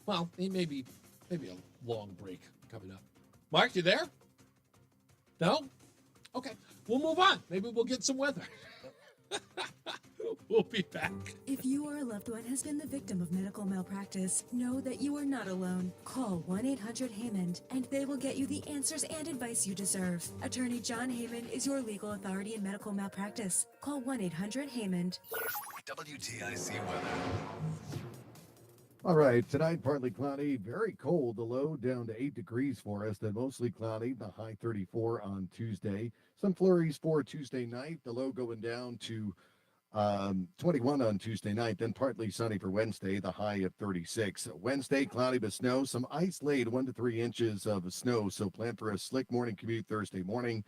Well, he maybe a long break coming up. Mark, you there? No? Okay. We'll move on. Maybe we'll get some weather. We'll be back. If you or a loved one has been the victim of medical malpractice, know that you are not alone. Call 1-800-HAYMOND and they will get you the answers and advice you deserve. Attorney John Heyman is your legal authority in medical malpractice. Call 1-800-HAYMOND. WTIC weather. All right, tonight partly cloudy, very cold. The low down to 8 degrees for us, then mostly cloudy, the high 34 on Tuesday. Some flurries for Tuesday night, the low going down to 21 on Tuesday night, then partly sunny for Wednesday, the high at 36. Wednesday, cloudy with snow, some ice laid 1 to 3 inches of snow, so plan for a slick morning commute Thursday morning.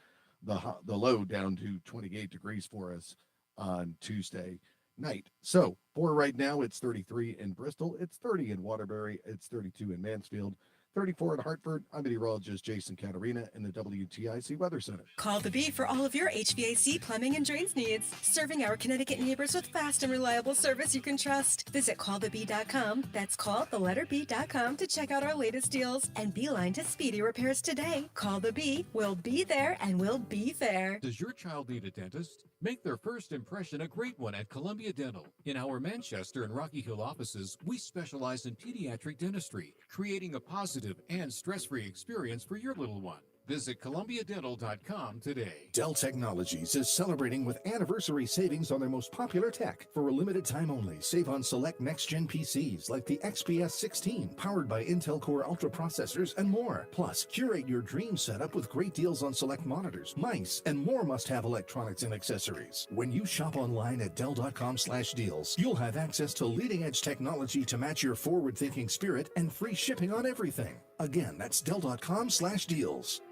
The low down to 28 degrees for us on Tuesday night. So for right now, it's 33 in Bristol, it's 30 in Waterbury, it's 32 in Mansfield, 34 in Hartford. I'm meteorologist Jason Caterina in the WTIC Weather Center. Call the Bee for all of your HVAC, plumbing, and drains needs. Serving our Connecticut neighbors with fast and reliable service you can trust. Visit callthebee.com. That's calltheletter.com to check out our latest deals and beeline to speedy repairs today. Call the Bee. We'll be there and we'll be fair. Does your child need a dentist? Make their first impression a great one at Columbia Dental. In our Manchester and Rocky Hill offices, we specialize in pediatric dentistry, creating a positive and stress-free experience for your little one. Visit ColumbiaDental.com today. Dell Technologies is celebrating with anniversary savings on their most popular tech. For a limited time only, save on select next-gen PCs like the XPS 16, powered by Intel Core Ultra processors and more. Plus, curate your dream setup with great deals on select monitors, mice, and more must-have electronics and accessories. When you shop online at Dell.com/deals, you'll have access to leading-edge technology to match your forward-thinking spirit and free shipping on everything. Again, that's Dell.com/deals.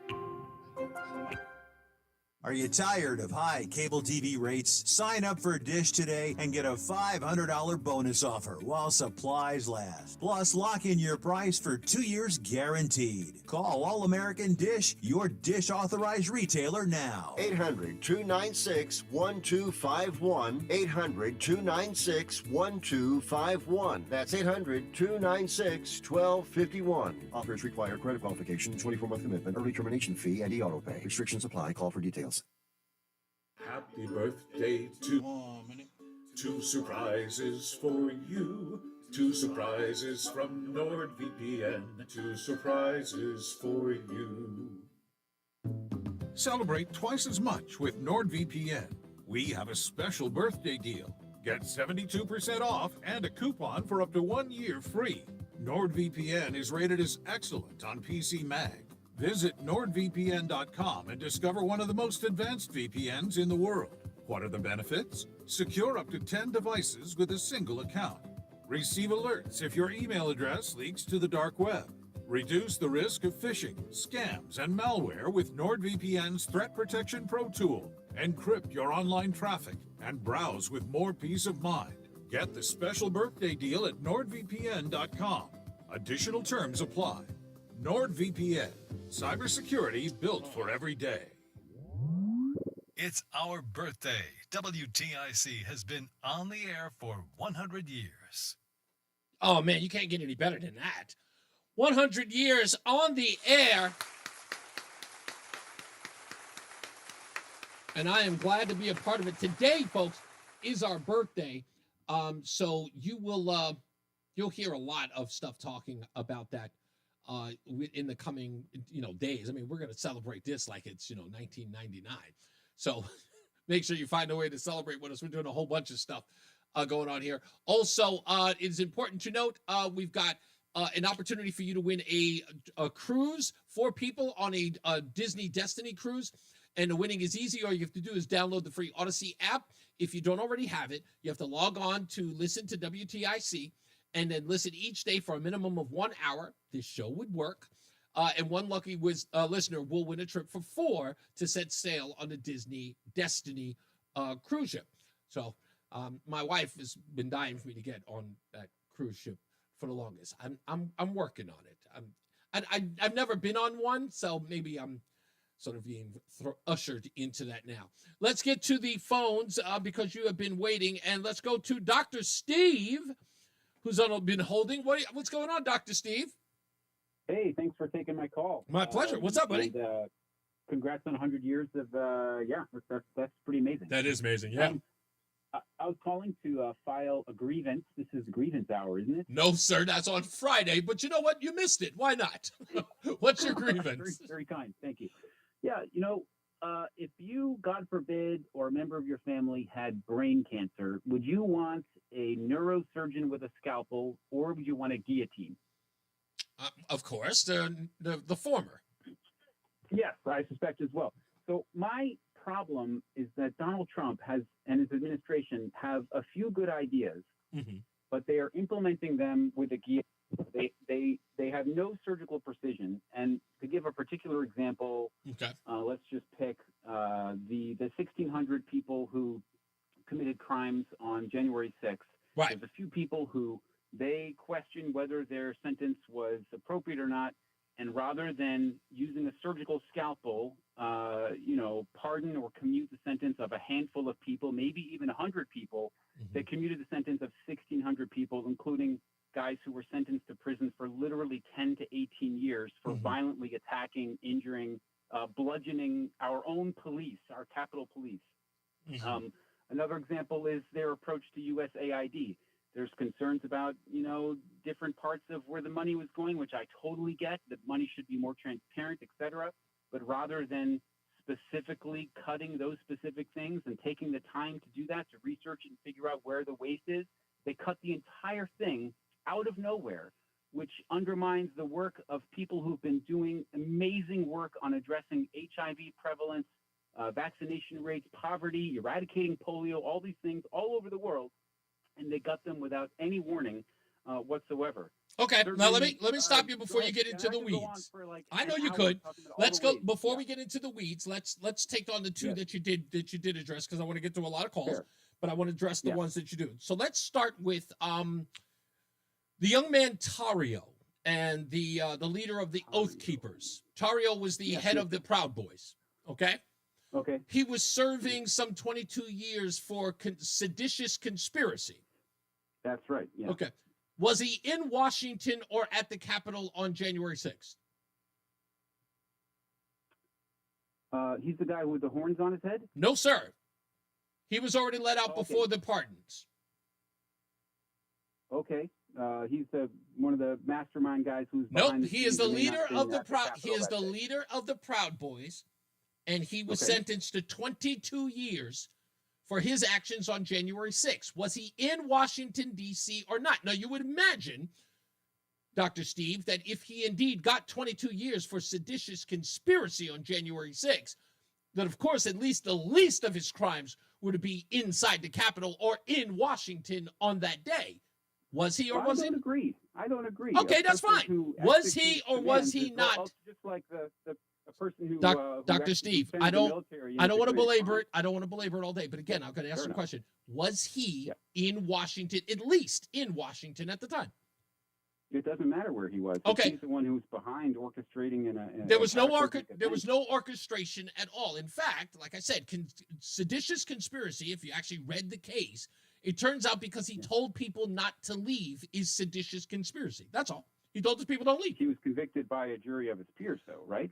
Are you tired of high cable TV rates? Sign up for Dish today and get a $500 bonus offer while supplies last. Plus, lock in your price for 2 years guaranteed. Call All American Dish, your Dish authorized retailer now. 800-296-1251. 800-296-1251. That's 800-296-1251. Offers require credit qualification, 24-month commitment, early termination fee, and e-auto pay. Restrictions apply. Call for details. Happy birthday to two surprises for you. 2 surprises from NordVPN. 2 surprises for you. Celebrate twice as much with NordVPN. We have a special birthday deal. Get 72% off and a coupon for up to 1 year free. NordVPN is rated as excellent on PC Mag. Visit NordVPN.com and discover one of the most advanced VPNs in the world. What are the benefits? Secure up to 10 devices with a single account. Receive alerts if your email address leaks to the dark web. Reduce the risk of phishing, scams, and malware with NordVPN's Threat Protection Pro tool. Encrypt your online traffic and browse with more peace of mind. Get the special birthday deal at NordVPN.com. Additional terms apply. NordVPN. Cybersecurity built for every day. It's our birthday. WTIC has been on the air for 100 years. Oh, man, you can't get any better than that. 100 years on the air. And I am glad to be a part of it. Today, folks, is our birthday. So you'll hear a lot of stuff talking about that in the coming, days. I mean, we're going to celebrate this like it's, 1999. So make sure you find a way to celebrate with us. We're doing a whole bunch of stuff going on here. Also, it's important to note, we've got an opportunity for you to win a cruise, 4 people on a Disney Destiny cruise. And the winning is easy. All you have to do is download the free Odyssey app. If you don't already have it, you have to log on to listen to WTIC and then listen each day for a minimum of 1 hour. This show would work. and one lucky listener will win a trip for 4 to set sail on the Disney Destiny cruise ship. So my wife has been dying for me to get on that cruise ship for the longest. I'm working on it. I've never been on one, so maybe I'm sort of being ushered into that now. Let's get to the phones because you have been waiting, and let's go to Dr. Steve, who's been holding. What's going on, Dr. Steve? Hey, thanks for taking my call. My pleasure. What's up, buddy? And, congrats on 100 years of, that's pretty amazing. That is amazing, yeah. I was calling to file a grievance. This is grievance hour, isn't it? No, sir, that's on Friday, but you know what? You missed it. Why not? What's your grievance? Very kind. Thank you. Yeah, if you, God forbid, or a member of your family had brain cancer, would you want a neurosurgeon with a scalpel, or would you want a guillotine? Of course, the former. Yes, I suspect as well. So my problem is that Donald Trump and his administration have a few good ideas, but they are implementing them with a guillotine. They have no surgical precision. And to give a particular example, let's just pick the 1,600 people who committed crimes on January 6th. Right. There's a few people who they question whether their sentence was appropriate or not. And rather than using a surgical scalpel, pardon or commute the sentence of a handful of people, maybe even 100 people, they commuted the sentence of 1,600 people, including guys who were sentenced to prison for literally 10 to 18 years for violently attacking, injuring, bludgeoning our own police, our Capitol Police. Another example is their approach to USAID. There's concerns about, different parts of where the money was going, which I totally get. The money should be more transparent, et cetera. But rather than specifically cutting those specific things and taking the time to do that, to research and figure out where the waste is, they cut the entire thing out of nowhere, which undermines the work of people who've been doing amazing work on addressing HIV prevalence, vaccination rates, poverty, eradicating polio, all these things all over the world. And they got them without any warning whatsoever. Okay, now let me stop you before you get into the weeds. I know you could. Let's go before we get into the weeds. Let's take on the two that you did address, because I want to get to a lot of calls, but I want to address the ones that you do. So let's start with the young man Tario and the leader of the Oath Keepers. Tario was the head of the Proud Boys. Okay. Okay. He was serving some 22 years for seditious conspiracy. That's right. Yeah. Okay. Was he in Washington or at the Capitol on January 6th? He's the guy with the horns on his head? No, sir. He was already let out before the pardons. Okay. He's one of the mastermind guys who's Nope. behind the He is scenes the and may leader not of been the at Proud. He Capitol is that the day. leader of the Proud Boys, and he was Okay. sentenced to 22 years for his actions on January 6th. Was he in Washington, D.C. or not? Now, you would imagine, Dr. Steve, that if he indeed got 22 years for seditious conspiracy on January 6th, that, of course, at least the least of his crimes would be inside the Capitol or in Washington on that day. Was he or was he? I don't agree. Okay, A that's person fine. who Was he executes or was commands he is well, not? just like a person who Dr. actually Steve, defends I the don't military want to into committing belabor crime. it. I don't want to belabor it all day. But again, I'm going to ask Fair you a enough. question. Was he in Washington, at least in Washington at the time? It doesn't matter where he was. Okay. He's the one who was behind orchestrating There was no orchestration at all. In fact, like I said, seditious conspiracy, if you actually read the case, it turns out because he told people not to leave is seditious conspiracy. That's all. He told his people don't leave. He was convicted by a jury of his peers, though, right?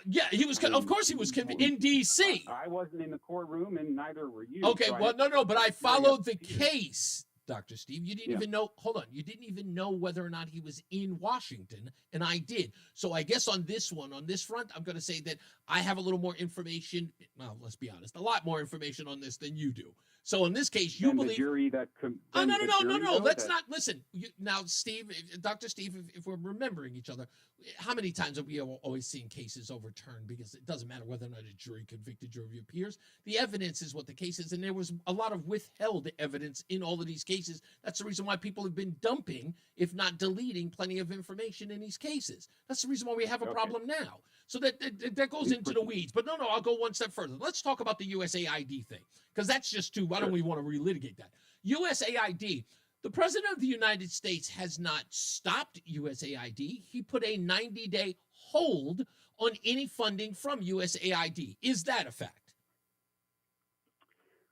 Yeah, he was. Of course, he was in D.C. I wasn't in the courtroom, and neither were you. Okay, so well, no, but I jury of followed the peers. case, Dr. Steve. You didn't even know. Hold on, you didn't even know whether or not he was in Washington, and I did. So I guess on this front, I'm going to say that I have a little more information. Well, let's be honest, a lot more information on this than you do. So in this case, you And believe. the jury that Oh, no. the jury, though, Let's that- not listen. Now, Steve, Dr. Steve, if we're remembering each other, how many times have we always seen cases overturned? Because it doesn't matter whether or not a jury convicted your peers. The evidence is what the case is, and there was a lot of withheld evidence in all of these cases. cases, that's the reason why people have been dumping, if not deleting, plenty of information in these cases. That's the reason why we have a problem now. So that goes into the weeds. But no, I'll go one step further. Let's talk about the USAID thing, because that's just too, why don't we want to relitigate that? USAID, the President of the United States has not stopped USAID. He put a 90-day hold on any funding from USAID. Is that a fact?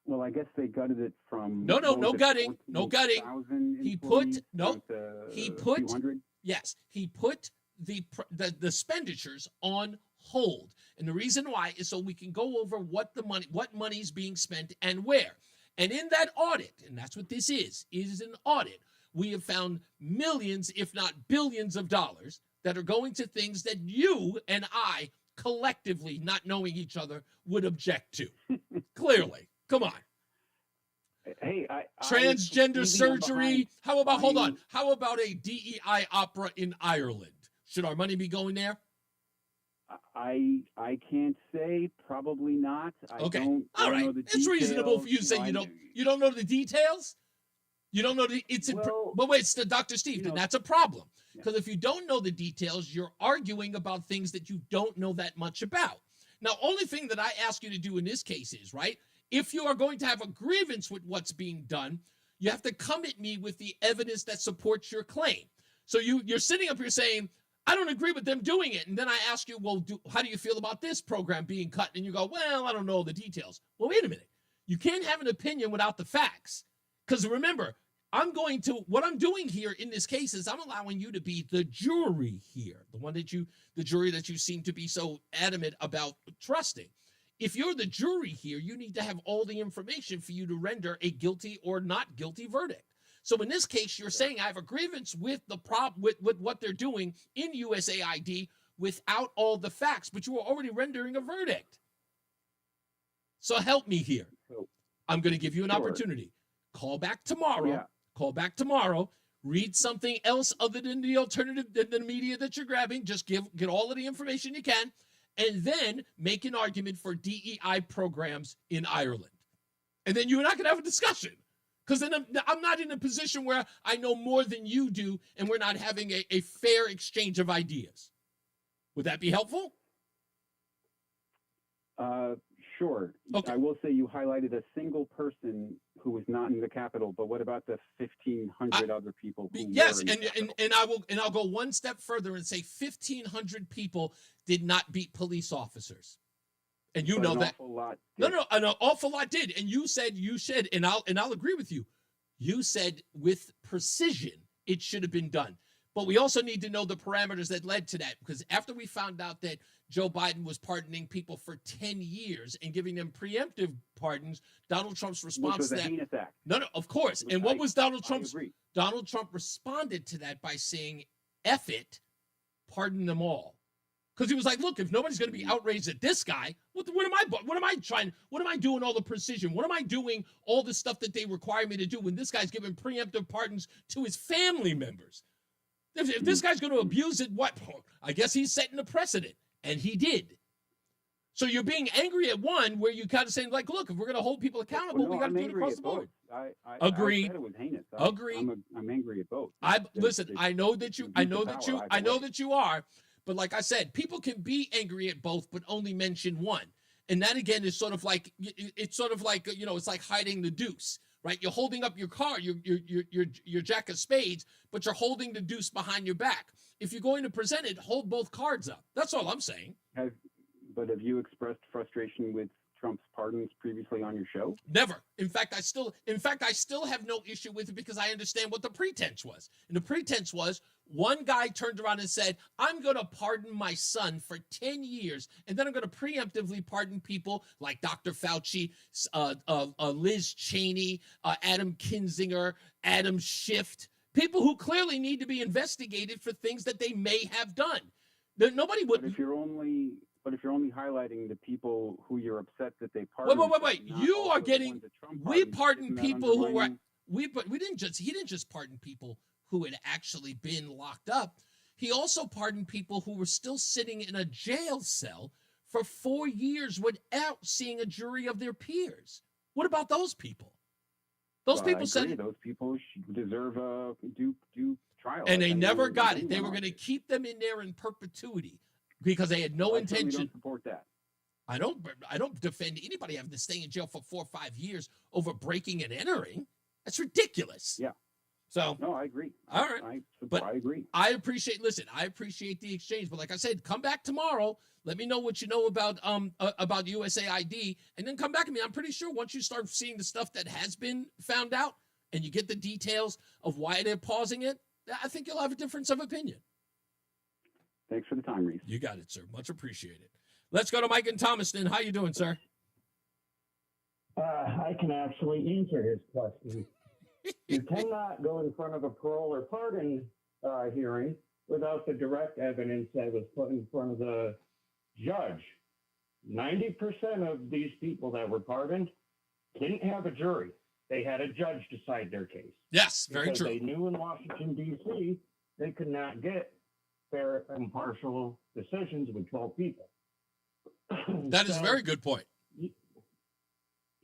Well, I guess they gutted it from no gutting. He put the expenditures on hold, and the reason why is so we can go over what money is being spent and where. And in that audit, and that's what this is an audit, we have found millions, if not billions of dollars that are going to things that you and I collectively, not knowing each other, would object to. Clearly. Come on. Hey, transgender surgery. How about, hold on. How about a DEI opera in Ireland? Should our money be going there? I can't say. Probably not. Okay. I don't know the it's reasonable for you to say you don't know the details. You don't know but wait, it's Dr. Steve, then that's a problem. Because if you don't know the details, you're arguing about things that you don't know that much about. Now, only thing that I ask you to do in this case is, right, if you are going to have a grievance with what's being done, you have to come at me with the evidence that supports your claim. So you're sitting up here saying, I don't agree with them doing it. And then I ask you, well, how do you feel about this program being cut? And you go, well, I don't know the details. Well, wait a minute. You can't have an opinion without the facts. Because remember, what I'm doing here in this case is I'm allowing you to be the jury here, the jury that you seem to be so adamant about trusting. If you're the jury here, you need to have all the information for you to render a guilty or not guilty verdict. So in this case, you're saying I have a grievance with with what they're doing in USAID without all the facts, but you are already rendering a verdict. So help me here. I'm going to give you an opportunity. Call back tomorrow. Yeah. Call back tomorrow. Read something else other than the alternative, the media that you're grabbing. Just get all of the information you can, and then make an argument for DEI programs in Ireland. And then you and I can have a discussion. Because then I'm not in a position where I know more than you do, and we're not having a fair exchange of ideas. Would that be helpful? Sure. Okay. I will say you highlighted a single person who was not in the Capitol, but what about the 1,500 other people who yes, were in the Capitol? and I'll go one step further and say 1,500 people did not beat police officers. And you know that. An awful lot did. And you said, and I'll agree with you. You said with precision it should have been done. But we also need to know the parameters that led to that, because after we found out that Joe Biden was pardoning people for 10 years and giving them preemptive pardons, Donald Trump's response to that. Heinous act. No, of course. And what was Donald Trump's? Donald Trump responded to that by saying, F it, pardon them all. Because he was like, look, if nobody's going to be outraged at this guy, what am I doing all the precision? What am I doing all the stuff that they require me to do when this guy's giving preemptive pardons to his family members? If this guy's going to abuse it, what? I guess he's setting a precedent, and he did. So you're being angry at one where you kind of saying, like, look, if we're going to hold people accountable, we got to do it across the board. Agreed. I said it was heinous. Agreed. I'm angry at both. Listen, I know that you are. But like I said, people can be angry at both, but only mention one. And that, again, is sort of like, it's like hiding the deuce, right? You're holding up your car, your jack of spades, but you're holding the deuce behind your back. If you're going to present it, hold both cards up. That's all I'm saying. But have you expressed frustration with Trump's pardons previously on your show? Never. In fact, I still have no issue with it because I understand what the pretense was. And the pretense was one guy turned around and said, I'm going to pardon my son for 10 years, and then I'm going to preemptively pardon people like Dr. Fauci, Liz Cheney, Adam Kinzinger, Adam Schiff, people who clearly need to be investigated for things that they may have done. Nobody would. But if you're only highlighting the people who you're upset that they pardoned. Wait. You are getting. We pardon people who were. He didn't just pardon people who had actually been locked up. He also pardoned people who were still sitting in a jail cell for 4 years without seeing a jury of their peers. What about those people? Those So people I said agree. Those people deserve a due trial. and That's they how never you got it. bring They them were out. going to keep them in there in perpetuity because they had no Well, I certainly intention. don't support that. I don't defend anybody having to stay in jail for 4 or 5 years over breaking and entering. That's ridiculous. Yeah. So no, I agree. All right. I agree. I appreciate the exchange. But like I said, come back tomorrow. Let me know what you know about USAID, and then come back to me. I'm pretty sure once you start seeing the stuff that has been found out and you get the details of why they're pausing it, I think you'll have a difference of opinion. Thanks for the time, Reese. You got it, sir. Much appreciated. Let's go to Mike in Thomaston. How you doing, sir? I can actually answer his question. You cannot go in front of a parole or pardon hearing without the direct evidence that was put in front of the judge. 90% of these people that were pardoned didn't have a jury. They had a judge decide their case. Yes, very because true. They knew in Washington, D.C., they could not get fair and impartial decisions with 12 people. That is a very good point.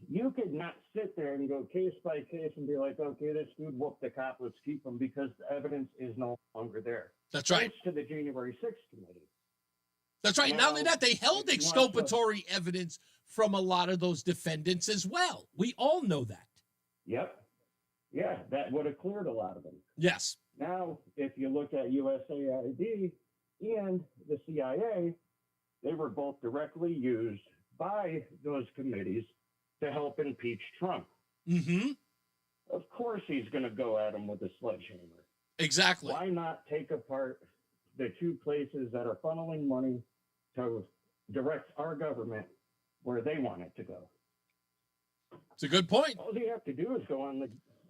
You could not sit there and go case by case and be like, okay, this dude whooped the cop, let's keep him, because the evidence is no longer there. That's right. Thanks to the January 6th committee. That's right. Not only that, they held if you want to- exculpatory evidence from a lot of those defendants as well. We all know that. Yep. Yeah, that would have cleared a lot of them. Yes. Now, if you look at USAID and the CIA, they were both directly used by those committees to help impeach Trump. Mm-hmm. Of course he's going to go at him with a sledgehammer. Exactly. Why not take apart the two places that are funneling money to direct our government where they want it to go? It's a good point. All you have to do is go on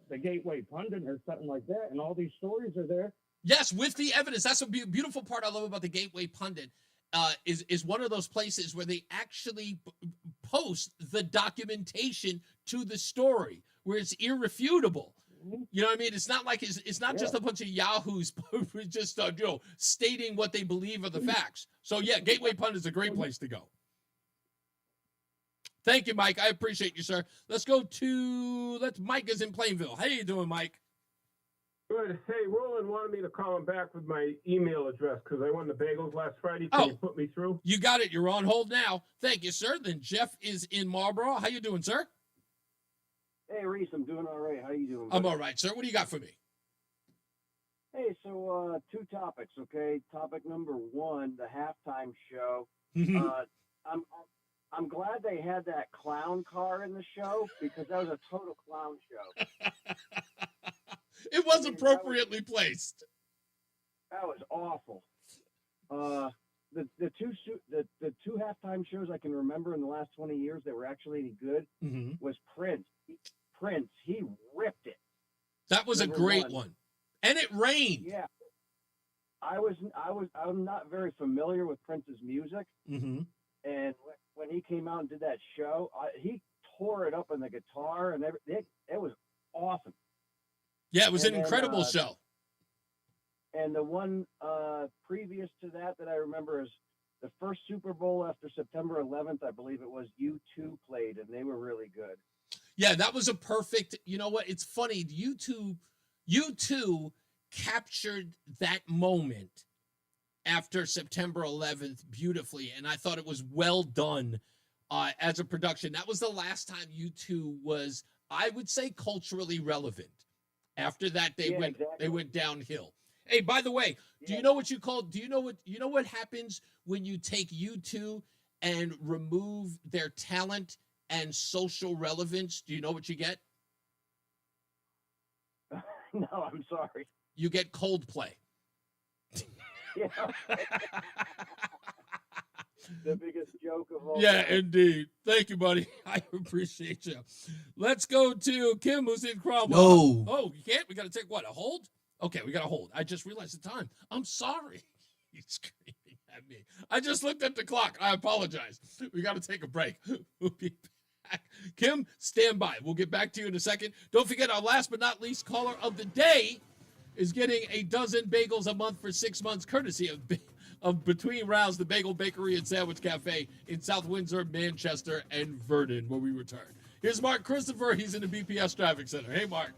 the Gateway Pundit or something like that, and all these stories are there. Yes, with the evidence. That's a beautiful part I love about the Gateway Pundit. Is one of those places where they actually post the documentation to the story, where it's irrefutable. You know what I mean? It's not like it's not just a bunch of yahoos just stating what they believe are the facts. So yeah, Gateway Pundit is a great place to go. Thank you, Mike. I appreciate you, sir. Let's Mike is in Plainville. How you doing, Mike? Good. Hey, Roland wanted me to call him back with my email address because I won the bagels last Friday. Can you put me through? You got it. You're on hold now. Thank you, sir. Then Jeff is in Marlboro. How you doing, sir? Hey, Reese, I'm doing all right. How you doing? I'm all right, sir. What do you got for me? Hey, so two topics, okay? Topic number one, the halftime show. I'm glad they had that clown car in the show because that was a total clown show. It was appropriately placed. That was awful. The two halftime shows I can remember in the last 20 years that were actually any good was Prince. He ripped it. That was Number a great one. one, and it rained. Yeah, I'm not very familiar with Prince's music, and when he came out and did that show, he tore it up on the guitar and everything. It was awesome. Yeah, it was And an then, incredible show. And the one previous to that I remember is the first Super Bowl after September 11th. I believe it was U2 played, and they were really good. Yeah, that was a perfect. You know what? It's funny. U2 captured that moment after September 11th beautifully, and I thought it was well done as a production. That was the last time U2 was, I would say, culturally relevant. After that, they went downhill. Hey, by the way, do you know what happens when you take U2 and remove their talent and social relevance? Do you know what you get? No, I'm sorry. You get Coldplay. Yeah. The biggest joke of all Yeah, time. indeed. Thank you, buddy. I appreciate you. Let's go to Kim, who's in Cromwell. No. Oh, you can't? We got to take what? A hold? Okay, we got to hold. I just realized the time. I'm sorry. He's screaming at me. I just looked at the clock. I apologize. We got to take a break. We'll be back. Kim, stand by. We'll get back to you in a second. Don't forget our last but not least caller of the day is getting a dozen bagels a month for 6 months, courtesy of Between Rounds, the Bagel Bakery and Sandwich Cafe in South Windsor, Manchester, and Vernon, when we return. Here's Mark Christopher. He's in the BPS Traffic Center. Hey, Mark.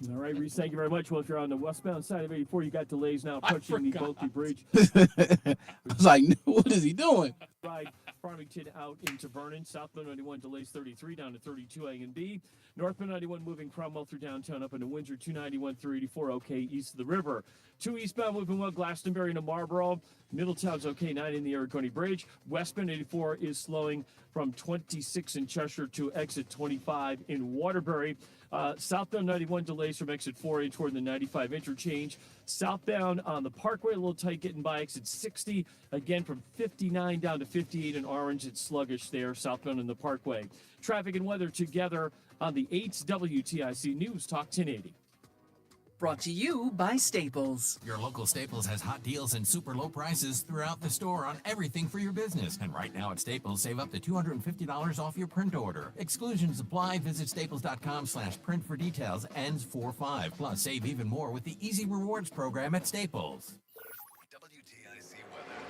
All right, Reese, thank you very much. Well, if you're on the westbound side of 84, you got delays now approaching the Bulky Bridge. I was like, what is he doing? Ride Farmington out into Vernon. Southbound 91 delays 33 down to 32A and B. Northbound 91 moving Cromwell through downtown up into Windsor. 291 through 84 okay east of the river. 2 eastbound moving well Glastonbury into Marlboro. Middletown's okay 9 in the Ariconi Bridge. Westbound 84 is slowing from 26 in Cheshire to exit 25 in Waterbury. Southbound 91 delays from exit 4A toward the 95 interchange. Southbound on the Parkway, a little tight getting by exit 60. Again, from 59 down to 58 in Orange, it's sluggish there, southbound in the Parkway. Traffic and weather together on the 8 WTIC News Talk 1080. Brought to you by Staples. Your local Staples has hot deals and super low prices throughout the store on everything for your business. And right now at Staples, save up to $250 off your print order. Exclusions apply. Visit staples.com/print for details. Ends 4/5. Plus, save even more with the Easy Rewards program at Staples. WTIC weather.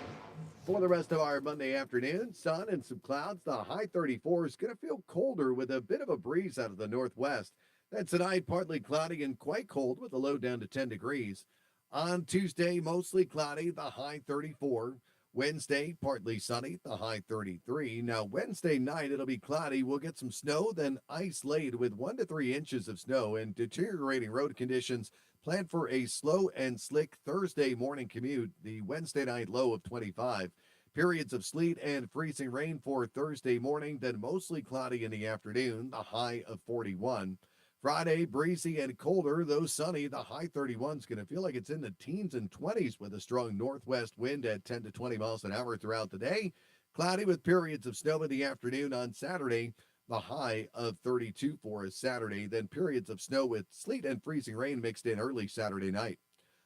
For the rest of our Monday afternoon, sun and some clouds. The high 34 is going to feel colder with a bit of a breeze out of the northwest. Then tonight, partly cloudy and quite cold with a low down to 10 degrees. On Tuesday, mostly cloudy, the high 34. Wednesday, partly sunny, the high 33. Now, Wednesday night, it'll be cloudy. We'll get some snow, then ice laid with 1 to 3 inches of snow and deteriorating road conditions. Plan for a slow and slick Thursday morning commute, the Wednesday night low of 25. Periods of sleet and freezing rain for Thursday morning, then mostly cloudy in the afternoon, the high of 41. Friday, breezy and colder, though sunny. The high 31 is going to feel like it's in the teens and 20s with a strong northwest wind at 10 to 20 miles an hour throughout the day. Cloudy with periods of snow in the afternoon on Saturday. The high of 32 for a Saturday. Then periods of snow with sleet and freezing rain mixed in early Saturday night.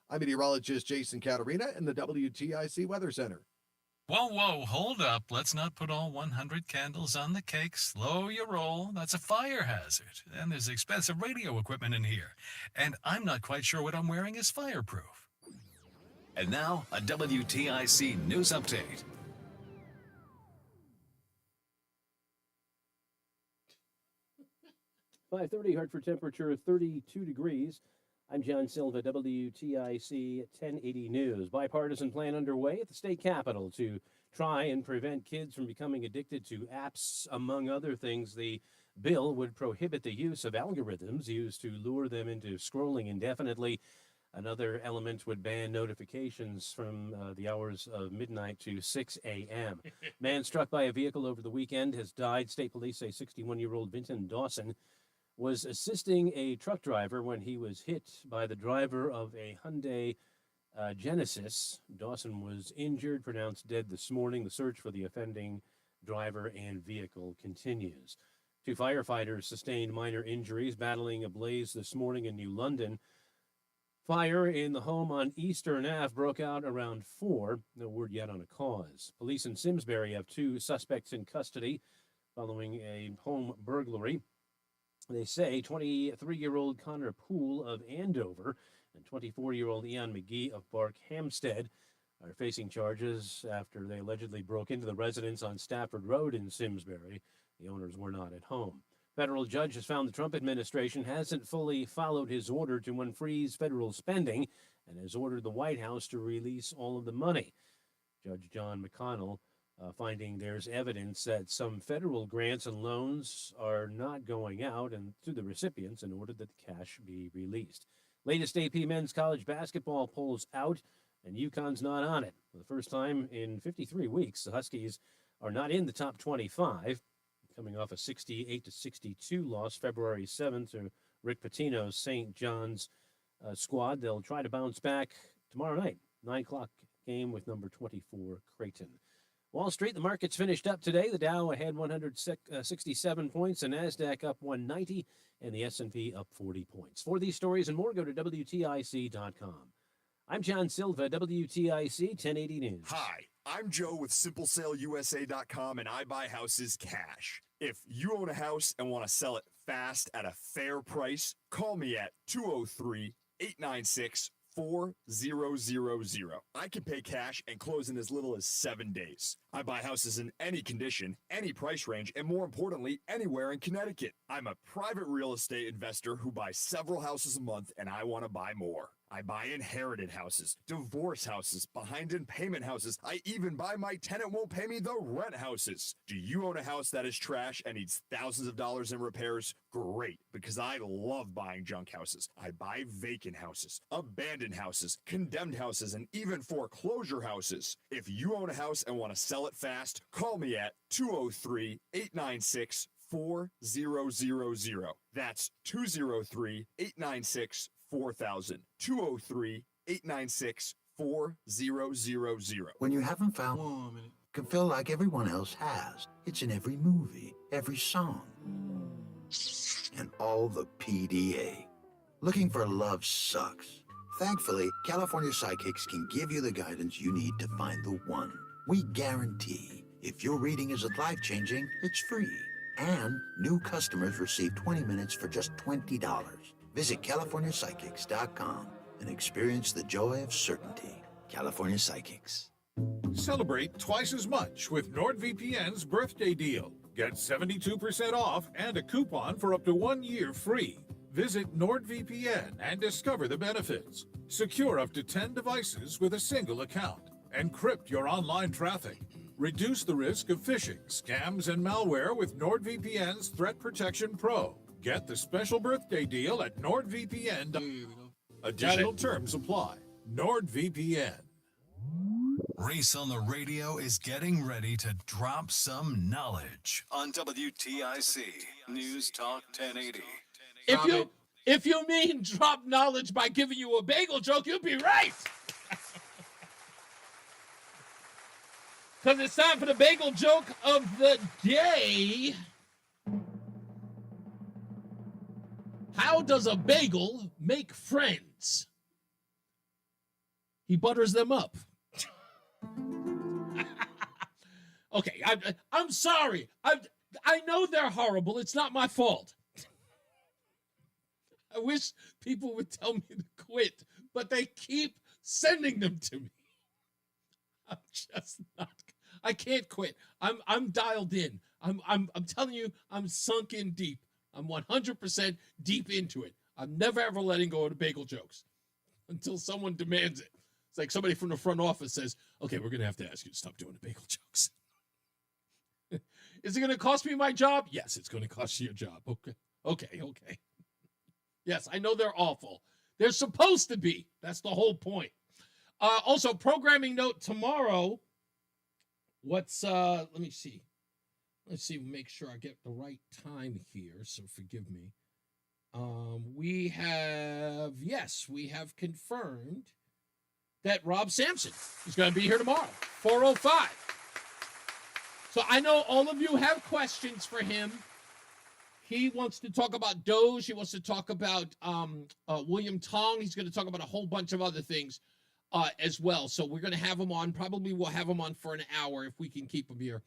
I'm meteorologist Jason Caterina in the WTIC Weather Center. Whoa, hold up. Let's not put all 100 candles on the cake. Slow your roll. That's a fire hazard. And there's expensive radio equipment in here. And I'm not quite sure what I'm wearing is fireproof. And now, a WTIC news update. .5:30 Hartford temperature 32 degrees. I'm John Silva, WTIC 1080 News. Bipartisan plan underway at the state capitol to try and prevent kids from becoming addicted to apps. Among other things, the bill would prohibit the use of algorithms used to lure them into scrolling indefinitely. Another element would ban notifications from the hours of midnight to 6 a.m. Man struck by a vehicle over the weekend has died. State police say 61-year-old Vinton Dawson was assisting a truck driver when he was hit by the driver of a Hyundai Genesis. Dawson was injured, pronounced dead this morning. The search for the offending driver and vehicle continues. 2 firefighters sustained minor injuries battling a blaze this morning in New London. Fire in the home on Eastern Ave broke out around 4. No word yet on a cause. Police in Simsbury have 2 suspects in custody following a home burglary. They say 23-year-old Connor Poole of Andover and 24-year-old Ian McGee of Barkhamsted are facing charges after they allegedly broke into the residence on Stafford Road in Simsbury. The owners were not at home. Federal judge has found the Trump administration hasn't fully followed his order to unfreeze federal spending and has ordered the White House to release all of the money. Judge John McConnell finding there's evidence that some federal grants and loans are not going out and to the recipients in order that the cash be released. Latest AP men's college basketball polls out, and UConn's not on it. For the first time in 53 weeks, the Huskies are not in the top 25, coming off a 68-62 loss February 7th to Rick Pitino's St. John's squad. They'll try to bounce back tomorrow night, 9 o'clock game with number 24 Creighton. Wall Street, the markets finished up today. The Dow ahead 167 points, the NASDAQ up 190, and the S&P up 40 points. For these stories and more, go to WTIC.com. I'm John Silva, WTIC 1080 News. Hi, I'm Joe with SimpleSaleUSA.com, and I buy houses cash. If you own a house and want to sell it fast at a fair price, call me at 203-896-4600. 4000. I can pay cash and close in as little as 7 days. I buy houses in any condition, any price range, and more importantly, anywhere in Connecticut. I'm a private real estate investor who buys several houses a month, and I want to buy more. I buy inherited houses, divorce houses, behind in payment houses. I even buy my tenant won't pay me the rent houses. Do you own a house that is trash and needs thousands of dollars in repairs? Great, because I love buying junk houses. I buy vacant houses, abandoned houses, condemned houses, and even foreclosure houses. If you own a house and want to sell it fast, call me at 203-896-4000. That's 203-896-4000. 203-896-4000. When you haven't found can feel like everyone else has. It's in every movie, every song, and all the PDA. Looking for love sucks. Thankfully, California Psychics can give you the guidance you need to find the one. We guarantee if your reading isn't life-changing, it's free. And new customers receive 20 minutes for just $20. Visit CaliforniaPsychics.com and experience the joy of certainty. California Psychics. Celebrate twice as much with NordVPN's birthday deal. Get 72% off and a coupon for up to 1 year free. Visit NordVPN and discover the benefits. Secure up to 10 devices with a single account. Encrypt your online traffic. Reduce the risk of phishing, scams, and malware with NordVPN's Threat Protection Pro. Get the special birthday deal at NordVPN. Additional terms apply. NordVPN. Reese on the radio is getting ready to drop some knowledge on WTIC News Talk 1080. If you mean drop knowledge by giving you a bagel joke, you'd be right. Because it's time for the bagel joke of the day. How does a bagel make friends? He butters them up. Okay, I'm sorry. I know they're horrible. It's not my fault. I wish people would tell me to quit, but they keep sending them to me. I'm just not. I can't quit. I'm dialed in. I'm telling you, I'm sunk in deep. I'm 100% deep into it. I'm never ever letting go of the bagel jokes until someone demands it. It's like somebody from the front office says, "Okay, we're gonna have to ask you to stop doing the bagel jokes." Is it gonna cost me my job? Yes, it's gonna cost you your job. Okay. Yes, I know they're awful. They're supposed to be. That's the whole point. Also, programming note tomorrow. Let me see. Let's see, make sure I get the right time here, so forgive me. We have confirmed that Rob Sampson is going to be here tomorrow, 4:05. So I know all of you have questions for him. He wants to talk about Doge. He wants to talk about William Tong. He's going to talk about a whole bunch of other things as well. So we're going to have him on. Probably we'll have him on for an hour if we can keep him here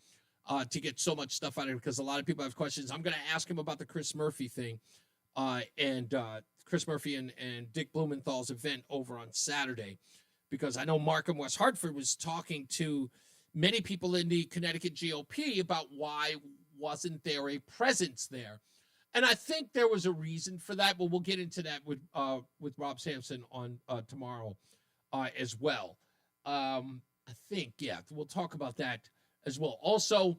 to get so much stuff out of him, because a lot of people have questions. I'm going to ask him about the Chris Murphy thing and Chris Murphy and Dick Blumenthal's event over on Saturday, because I know Mark in West Hartford was talking to many people in the Connecticut GOP about why wasn't there a presence there. And I think there was a reason for that, but we'll get into that with Rob Sampson on tomorrow as well. I think, we'll talk about that as well. Also,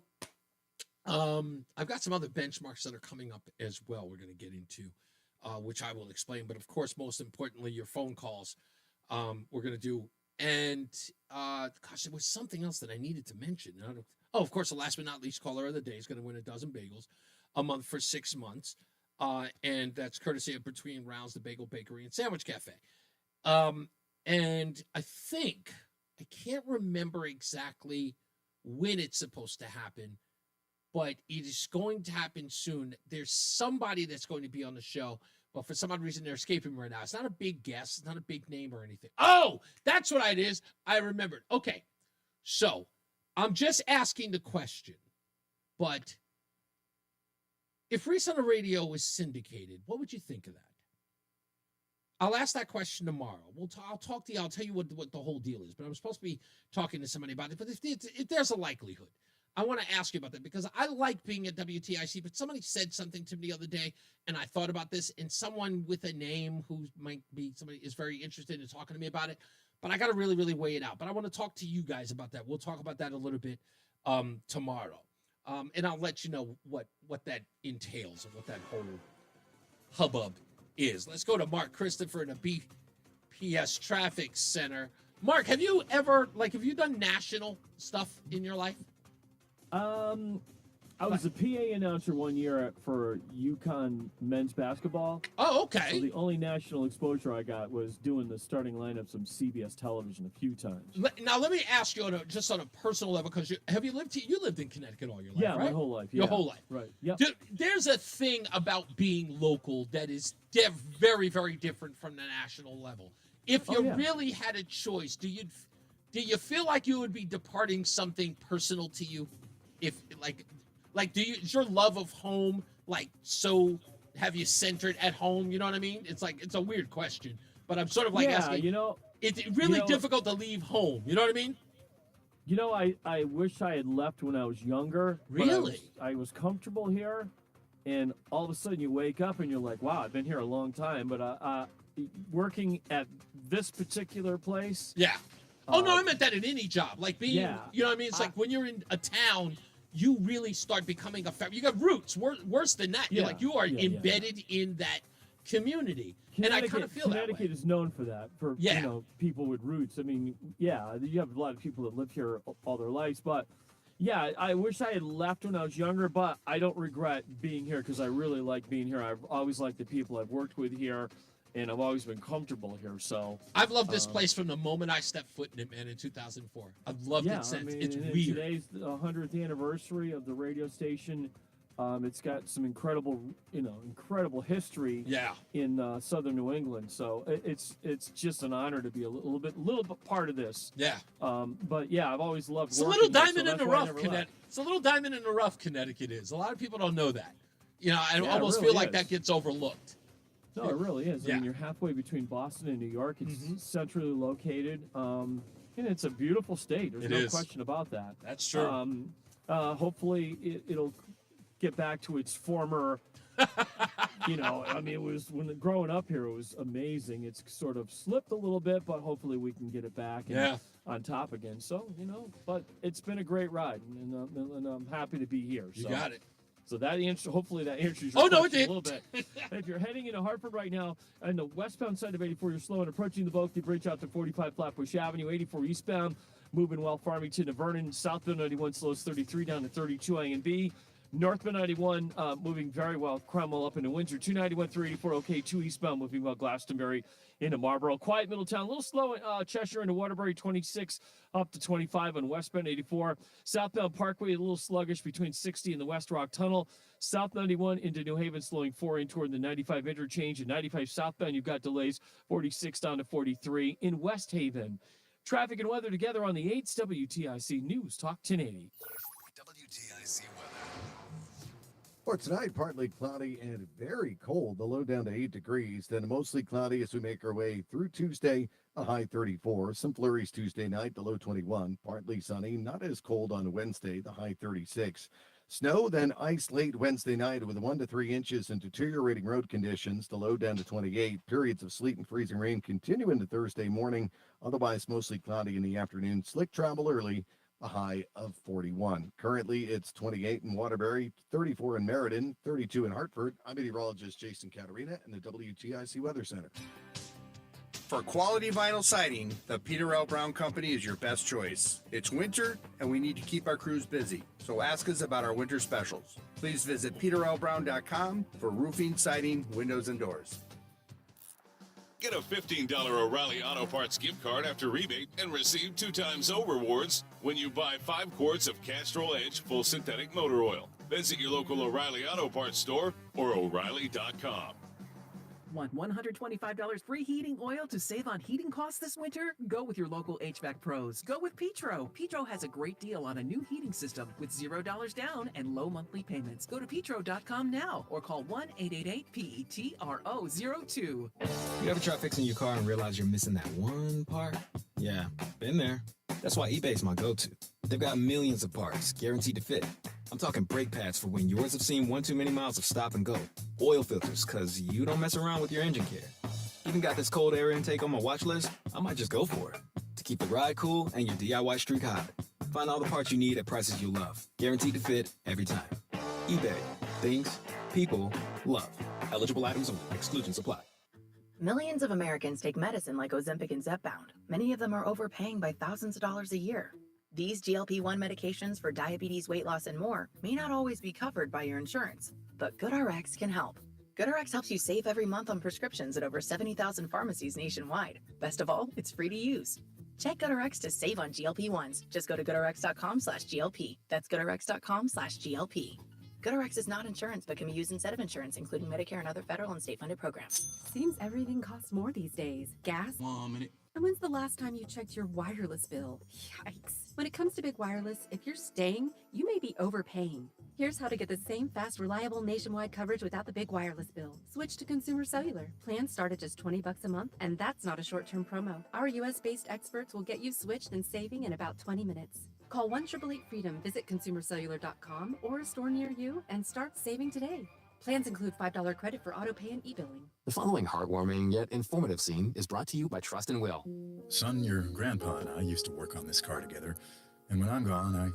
I've got some other benchmarks that are coming up as well we're going to get into, which I will explain. But, of course, most importantly, your phone calls we're going to do. And, there was something else that I needed to mention. Of course, the last but not least caller of the day is going to win a dozen bagels a month for 6 months. And that's courtesy of Between Rounds, the Bagel Bakery and Sandwich Cafe. And I think, I can't remember exactly when it's supposed to happen, but it is going to happen soon. There's somebody that's going to be on the show, but for some odd reason, they're escaping me right now. It's not a big guest. It's not a big name or anything. Oh, that's what it is. I remembered. Okay, so I'm just asking the question, but if Reese on the Radio was syndicated, what would you think of that? I'll ask that question tomorrow. I'll talk to you. I'll tell you what the whole deal is. But I'm supposed to be talking to somebody about it. But if there's a likelihood, I want to ask you about that because I like being at WTIC. But somebody said something to me the other day, and I thought about this. And someone with a name who might be somebody is very interested in talking to me about it. But I got to really, really weigh it out. But I want to talk to you guys about that. We'll talk about that a little bit tomorrow. And I'll let you know what that entails and what that whole hubbub is. Let's go to Mark Christopher in a BPS Traffic Center. Mark, have you done national stuff in your life? I was a PA announcer one year for UConn men's basketball. Oh, okay. So the only national exposure I got was doing the starting lineups on CBS television a few times. Now, let me ask you just on a personal level, because you lived in Connecticut all your life, Yeah, right? my whole life. Your yeah. whole life. Right. Yeah. There's a thing about being local that is very, very different from the national level. If you really had a choice, do you feel like you would be departing something personal to you? If is your love of home so have you centered at home? You know what I mean? It's a weird question, but I'm sort of asking. It's really difficult to leave home. You know what I mean? I wish I had left when I was younger. Really? I was comfortable here, and all of a sudden you wake up and you're like, wow, I've been here a long time. But working at this particular place. Yeah. Oh, no, I meant that in any job. Like being, you know what I mean? It's like when you're in a town, you really start becoming you got roots. Worse than that. You're you are embedded in that community. And I kind of feel that way. Connecticut is known for that, for people with roots. I mean, you have a lot of people that live here all their lives. But, I wish I had left when I was younger, but I don't regret being here because I really like being here. I've always liked the people I've worked with here. And I've always been comfortable here, so... I've loved this place from the moment I stepped foot in it, man, in 2004. I've loved it since. It's weird. Today's the 100th anniversary of the radio station. It's got some incredible history in southern New England. So it's just an honor to be a little bit part of this. Yeah. But I've always loved. It's a little diamond in the rough, Connecticut. It's a little diamond in the rough, Connecticut is. A lot of people don't know that. I almost feel like that gets overlooked. No, it really is. I mean, you're halfway between Boston and New York. It's centrally located, and it's a beautiful state. There's no question about that. That's true. Hopefully, it'll get back to its former. It was growing up here, it was amazing. It's sort of slipped a little bit, but hopefully we can get it back on top again. So but it's been a great ride, and I'm happy to be here. You got it. So hopefully that answers your question a little bit. If you're heading into Hartford right now, on the westbound side of 84, you're slow and approaching the Boakey Bridge out to 45 Flatbush Avenue, 84 eastbound, moving well Farmington to Vernon, southbound 91 slows 33 down to 32 A and B. Northbound 91 moving very well, Cromwell up into Windsor, 291 384 okay, 2 eastbound moving well Glastonbury into Marlboro. Quiet Middletown, a little slow Cheshire into Waterbury, 26 up to 25 on westbound 84. Southbound Parkway, a little sluggish between 60 and the West Rock Tunnel. South 91 into New Haven, slowing 4 in toward the 95 interchange. And 95 southbound, you've got delays, 46 down to 43 in West Haven. Traffic and weather together on the 8's WTIC News Talk 1080. WTIC weather. For tonight, partly cloudy and very cold. The low down to 8 degrees. Then mostly cloudy as we make our way through Tuesday, a high 34. Some flurries Tuesday night, the low 21. Partly sunny, not as cold on Wednesday, the high 36. Snow, then ice late Wednesday night with 1 to 3 inches and deteriorating road conditions. The low down to 28. Periods of sleet and freezing rain continue into Thursday morning. Otherwise, mostly cloudy in the afternoon. Slick travel early. A high of 41. Currently, it's 28 in Waterbury, 34 in Meriden, 32 in Hartford. I'm meteorologist Jason Caterina in the WTIC Weather Center. For quality vinyl siding, the Peter L. Brown Company is your best choice. It's winter, and we need to keep our crews busy, so ask us about our winter specials. Please visit peterlbrown.com for roofing, siding, windows, and doors. Get a $15 O'Reilly Auto Parts gift card after rebate and receive 2 times O rewards when you buy 5 quarts of Castrol Edge full synthetic motor oil. Visit your local O'Reilly Auto Parts store or O'Reilly.com. Want $125 free heating oil to save on heating costs this winter? Go with your local HVAC pros. Go with Petro. Petro has a great deal on a new heating system with $0 down and low monthly payments. Go to petro.com now or call 1-888-PETRO02. You ever try fixing your car and realize you're missing that one part? Yeah, been there. That's why eBay's my go-to. They've got millions of parts, guaranteed to fit. I'm talking brake pads for when yours have seen one too many miles of stop and go. Oil filters, cause you don't mess around with your engine care. Even got this cold air intake on my watch list. I might just go for it. To keep the ride cool and your DIY streak hot. Find all the parts you need at prices you love. Guaranteed to fit every time. eBay. Things, people, love. Eligible items only. Exclusions apply. Millions of Americans take medicine like Ozempic and Zepbound. Many of them are overpaying by thousands of dollars a year. These GLP-1 medications for diabetes, weight loss, and more may not always be covered by your insurance, but GoodRx can help. GoodRx helps you save every month on prescriptions at over 70,000 pharmacies nationwide. Best of all, it's free to use. Check GoodRx to save on GLP-1s. Just go to GoodRx.com/GLP. That's GoodRx.com/GLP. GoodRx is not insurance, but can be used instead of insurance, including Medicare and other federal and state-funded programs. Seems everything costs more these days. Gas. 1 minute. And when's the last time you checked your wireless bill? Yikes. When it comes to big wireless, if you're staying, you may be overpaying. Here's how to get the same fast, reliable nationwide coverage without the big wireless bill. Switch to Consumer Cellular. Plans start at just $20 a month, and that's not a short-term promo. Our US-based experts will get you switched and saving in about 20 minutes. Call 1-888-FREEDOM, visit consumercellular.com or a store near you, and start saving today. Plans include $5 credit for auto pay and e-billing. The following heartwarming yet informative scene is brought to you by Trust and Will. Son, your grandpa and I used to work on this car together, and when I'm gone, I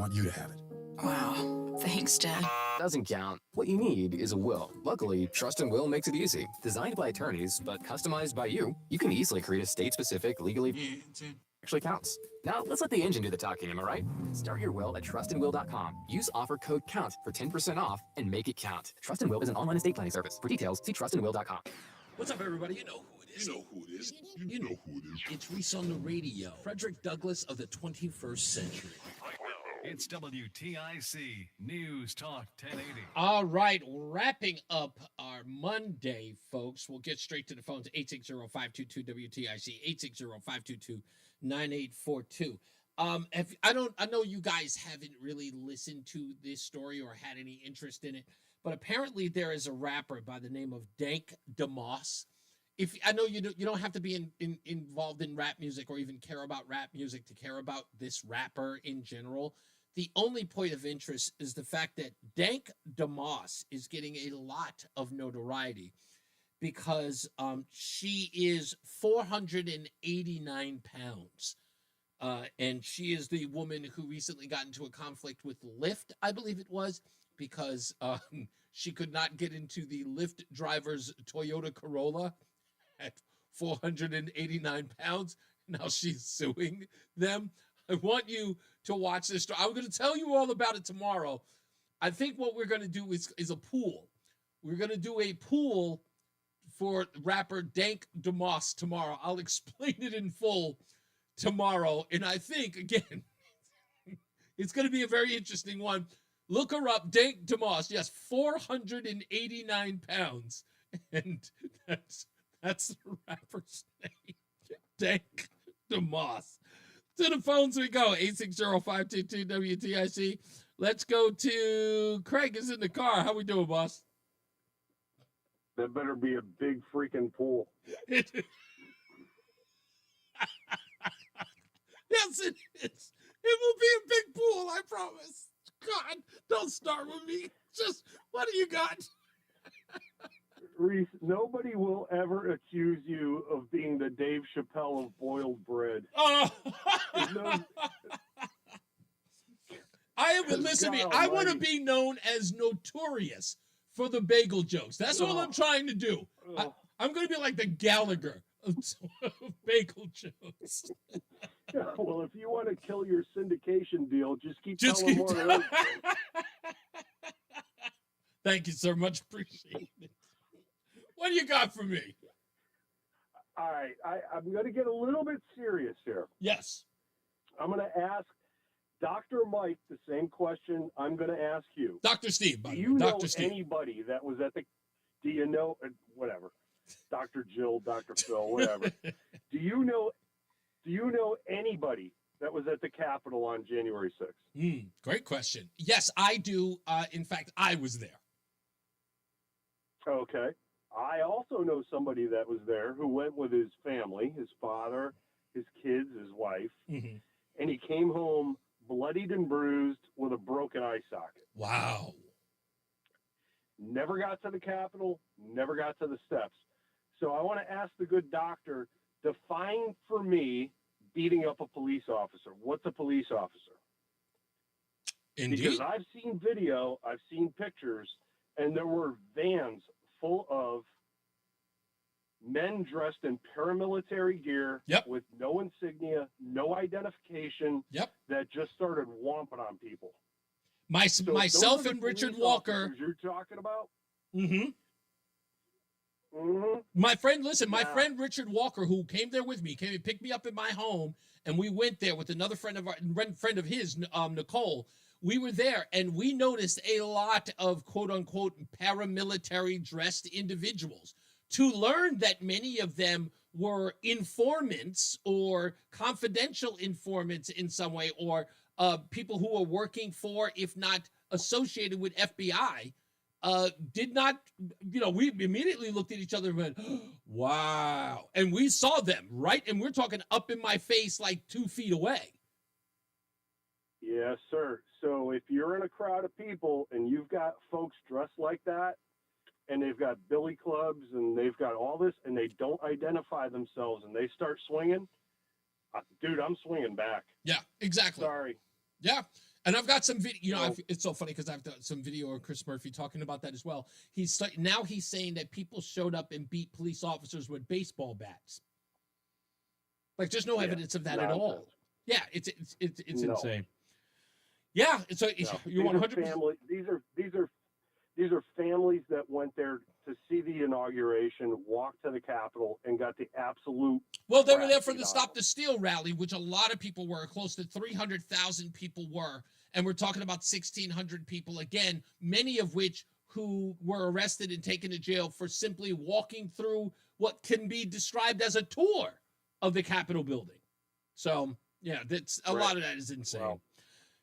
want you to have it. Wow. Thanks, Dad. Doesn't count. What you need is a will. Luckily, Trust and Will makes it easy. Designed by attorneys, but customized by you, you can easily create a state-specific, legally... actually counts. Now, let's let the engine do the talking, am I right? Start your will at trustandwill.com. Use offer code COUNT for 10% off and make it count. Trust and Will is an online estate planning service. For details, see trustandwill.com. What's up, everybody? You know who it is. You know who it is. You know who it is. It's Reese on the radio. Frederick Douglass of the 21st century. It's WTIC News Talk 1080. All right, wrapping up our Monday, folks. We'll get straight to the phones. 860-522-WTIC, 860-522-9842. I know you guys haven't really listened to this story or had any interest in it, but apparently there is a rapper by the name of Dank DeMoss. If I know you don't have to be involved in rap music or even care about rap music to care about this rapper in general. The only point of interest is the fact that Dank DeMoss is getting a lot of notoriety because she is 489 pounds. And she is the woman who recently got into a conflict with Lyft, I believe it was, because she could not get into the Lyft driver's Toyota Corolla at 489 pounds. Now she's suing them. I want you to watch this story. I'm going to tell you all about it tomorrow. I think what we're going to do is a pool. We're going to do a pool for rapper Dank DeMoss tomorrow. I'll explain it in full tomorrow. And I think, again, it's going to be a very interesting one. Look her up, Dank DeMoss. Yes, 489 pounds. And that's the rapper's name, Dank DeMoss. To the phones we go, 860-522-WTIC. Let's go to Craig is in the car. How we doing, boss? That better be a big freaking pool. Yes, it is. It will be a big pool, I promise. God, don't start with me. Just, what do you got? Reese, nobody will ever accuse you of being the Dave Chappelle of boiled bread. Oh. Listen to me. I want to be known as notorious for the bagel jokes. That's all I'm trying to do. I'm going to be like the Gallagher of bagel jokes. Yeah, well, if you want to kill your syndication deal, just keep telling more of those. Thank you, sir. Much appreciated. What do you got for me? All right, I'm going to get a little bit serious here. Yes. I'm going to ask Dr. Mike the same question I'm going to ask you. Dr. Steve, do you know anybody that was at the, do you know, whatever. Dr. Jill, Dr. Phil, whatever. Do you know anybody that was at the Capitol on January 6th? Great question. Yes, I do. In fact, I was there. Okay. I also know somebody that was there who went with his family, his father, his kids, his wife, and he came home bloodied and bruised with a broken eye socket. Wow. Never got to the Capitol, never got to the steps. So I want to ask the good doctor, define for me beating up a police officer. What's a police officer? Indeed. Because I've seen video, I've seen pictures, and there were vans full of men dressed in paramilitary gear with no insignia, no identification, that just started whomping on people. Myself and Richard Walker. You're talking about? My friend, my friend Richard Walker, who came there with me, came and picked me up in my home, and we went there with another friend of his, Nicole. We were there, and we noticed a lot of quote-unquote paramilitary dressed individuals. To learn that many of them were informants or confidential informants in some way, or people who were working for, if not associated with FBI, did not, we immediately looked at each other and went, wow. And we saw them, right? And we're talking up in my face, like 2 feet away. Yes, sir. So if you're in a crowd of people and you've got folks dressed like that, and they've got billy clubs and they've got all this, and they don't identify themselves and they start swinging, dude, I'm swinging back. Yeah, exactly. Sorry. Yeah. And I've got some video. It's so funny because I've done some video of Chris Murphy talking about that as well. Now he's saying that people showed up and beat police officers with baseball bats. Like, there's no evidence of that at all. Yeah, it's insane. Yeah, so you're 100%. These are families that went there to see the inauguration, walked to the Capitol, and got the absolute. Well, they were there for the Stop the Steal rally, which a lot of people were. Close to 300,000 people were, and we're talking about 1,600 people again, many of which who were arrested and taken to jail for simply walking through what can be described as a tour of the Capitol building. So yeah, that's a lot of that is insane. Wow.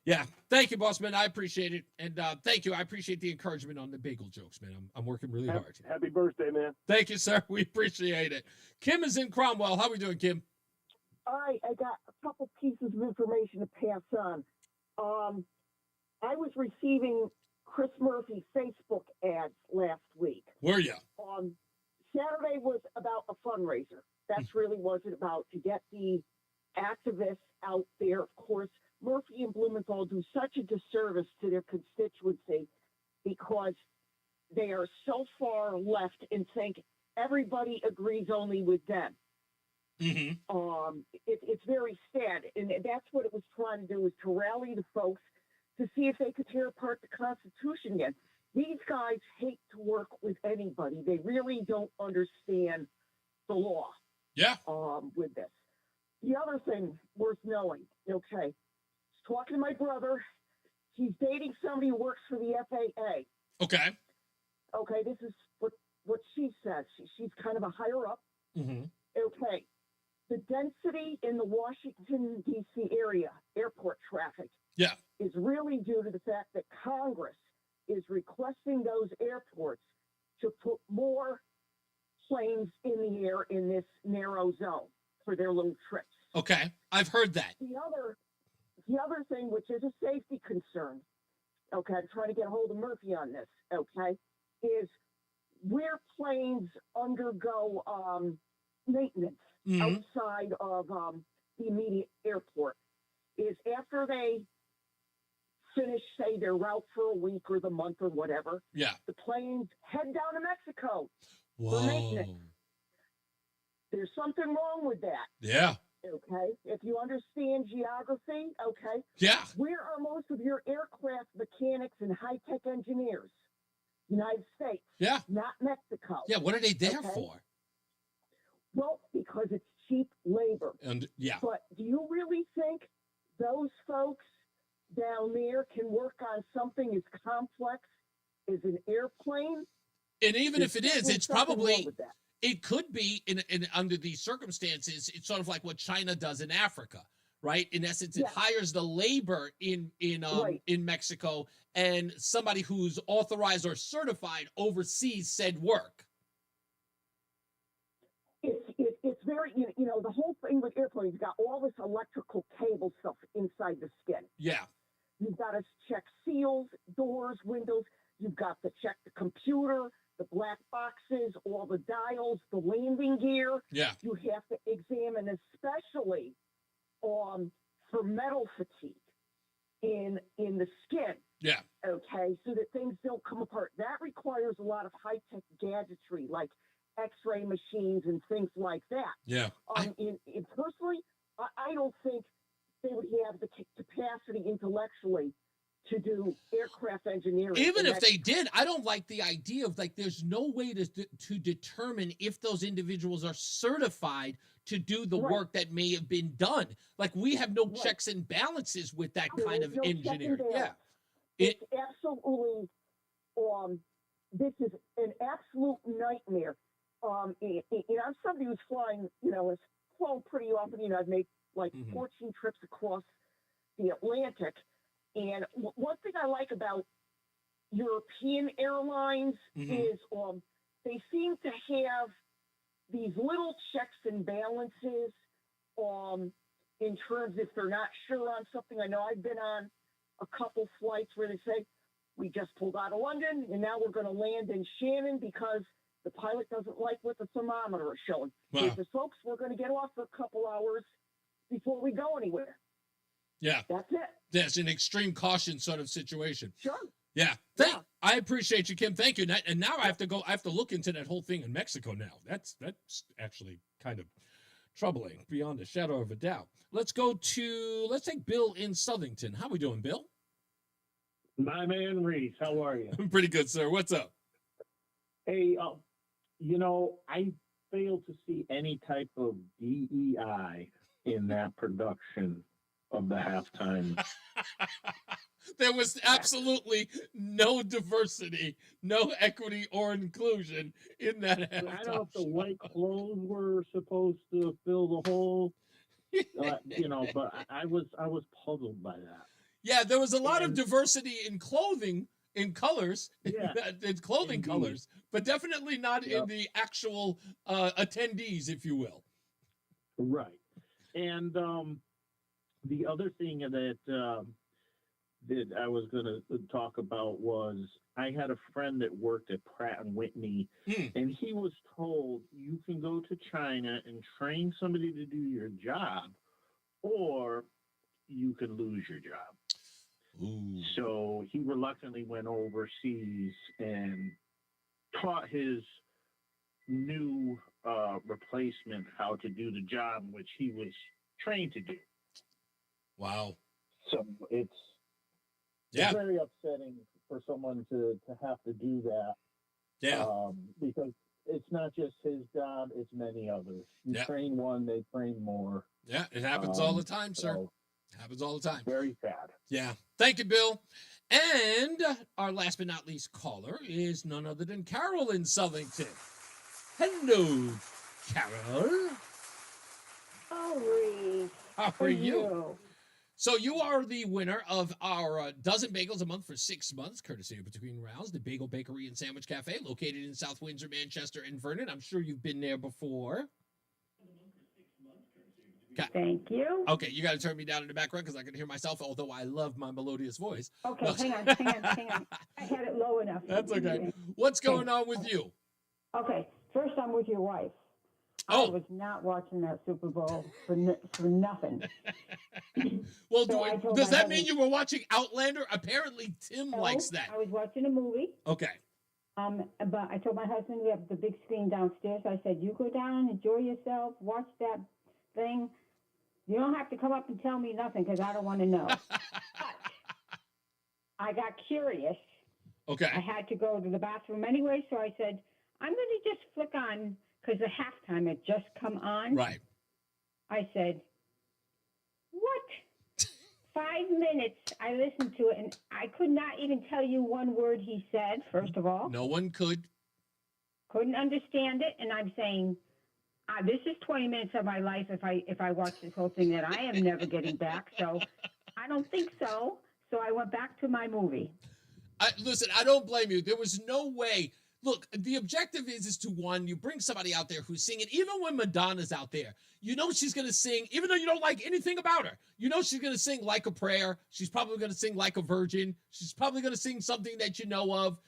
Yeah. Thank you, boss man. I appreciate it. And thank you. I appreciate the encouragement on the bagel jokes, man. I'm working really hard. Happy birthday, man. Thank you, sir. We appreciate it. Kim is in Cromwell. How we doing, Kim? All right. I got a couple pieces of information to pass on. I was receiving Chris Murphy Facebook ads last week. Were you? Saturday was about a fundraiser. That's really what it about, to get the activists out there. Of course, Murphy and Blumenthal do such a disservice to their constituency because they are so far left and think everybody agrees only with them. It's very sad, and that's what it was trying to do, is to rally the folks to see if they could tear apart the Constitution again. These guys hate to work with anybody. They really don't understand the law. Yeah. With this. The other thing worth knowing, okay, talking to my brother, he's dating somebody who works for the FAA. Okay. Okay, this is what she says. She's kind of a higher up. Okay. The density in the Washington, D.C. area, airport traffic, is really due to the fact that Congress is requesting those airports to put more planes in the air in this narrow zone for their little trips. Okay. I've heard that. The other thing, which is a safety concern, okay, I'm trying to get a hold of Murphy on this, okay, is where planes undergo maintenance outside of the immediate airport, is after they finish, say, their route for a week or the month or whatever, the planes head down to Mexico for maintenance. There's something wrong with that. Yeah. Okay. If you understand geography, okay. Yeah. Where are most of your aircraft mechanics and high-tech engineers? United States. Yeah. Not Mexico. Yeah. What are they there for? Well, because it's cheap labor. And But do you really think those folks down there can work on something as complex as an airplane? And even if it is, it's probably it could be in under these circumstances. It's sort of like what China does in Africa, right? In essence, it hires the labor in Mexico, and somebody who's authorized or certified oversees said work. It's very, the whole thing with airplanes, you've got all this electrical cable stuff inside the skin. Yeah. You've got to check seals, doors, windows. You've got to check the computer, the black boxes, all the dials, the landing gear. Yeah. You have to examine, especially for metal fatigue in the skin. Yeah. Okay, so that things don't come apart. That requires a lot of high-tech gadgetry, like X-ray machines and things like that. Yeah. Personally, I don't think they would have the capacity intellectually to do aircraft engineering. Even if they did, I don't like the idea of there's no way to determine if those individuals are certified to do the work that may have been done. Like, we have no checks and balances with that kind of engineering. Yeah. It's absolutely, this is an absolute nightmare. I'm somebody who's flying, has flown pretty often. I've made 14 trips across the Atlantic. And one thing I like about European airlines is they seem to have these little checks and balances in terms if they're not sure on something. I know I've been on a couple flights where they say, we just pulled out of London and now we're going to land in Shannon because the pilot doesn't like what the thermometer is showing. Wow. He says, folks, we're going to get off for a couple hours before we go anywhere. Yeah. That's it. That's an extreme caution sort of situation. Sure. Yeah. I appreciate you, Kim. Thank you. And now I have to look into that whole thing in Mexico now. That's actually kind of troubling beyond a shadow of a doubt. Let's take Bill in Southington. How we doing, Bill? My man, Reese. How are you? I'm pretty good, sir. What's up? Hey, I fail to see any type of DEI in that production of the halftime. There was absolutely no diversity, no equity or inclusion in that halftime. I don't know if the white clothes were supposed to fill the hole, but I was puzzled by that. Yeah, there was a lot of diversity in clothing, in colors, in clothing colors, but definitely not in the actual attendees, if you will. Right. And the other thing that I was going to talk about was I had a friend that worked at Pratt & Whitney, and he was told you can go to China and train somebody to do your job, or you can lose your job. Ooh. So he reluctantly went overseas and taught his new replacement how to do the job which he was trained to do. Wow. So it's very upsetting for someone to have to do that. Yeah. Because it's not just his job, it's many others. You train one, they train more. Yeah, it happens all the time, sir. Happens all the time. Very sad. Yeah. Thank you, Bill. And our last but not least caller is none other than Carol in Southington. Hello, Carol. Oh, Reese. How are you? So you are the winner of our dozen bagels a month for 6 months, courtesy of Between Rounds, the Bagel Bakery and Sandwich Cafe, located in South Windsor, Manchester, and Vernon. I'm sure you've been there before. Thank you. Okay, you got to turn me down in the background because I can hear myself, although I love my melodious voice. Okay, No. hang on. I had it low enough. That's okay. What's going on with you? Okay, first I'm with your wife. Oh. I was not watching that Super Bowl for nothing. Well, So does that mean you were watching Outlander? Apparently, Tim likes that. I was watching a movie. Okay. But I told my husband we have the big screen downstairs. I said, you go down, enjoy yourself, watch that thing. You don't have to come up and tell me nothing because I don't want to know. But I got curious. Okay. I had to go to the bathroom anyway, so I said, I'm going to just flick on because the halftime had just come on. Right. I said, what? 5 minutes I listened to it, and I could not even tell you one word he said, first of all. No one could. couldn't understand it, and I'm saying, this is 20 minutes of my life if I watch this whole thing that I am never getting back. So I don't think so. So I went back to my movie. Listen, I don't blame you. There was no way. Look, the objective is to, one, you bring somebody out there who's singing. Even when Madonna's out there, you know she's going to sing, even though you don't like anything about her. You know she's going to sing Like a Prayer. She's probably going to sing Like a Virgin. She's probably going to sing something that you know of,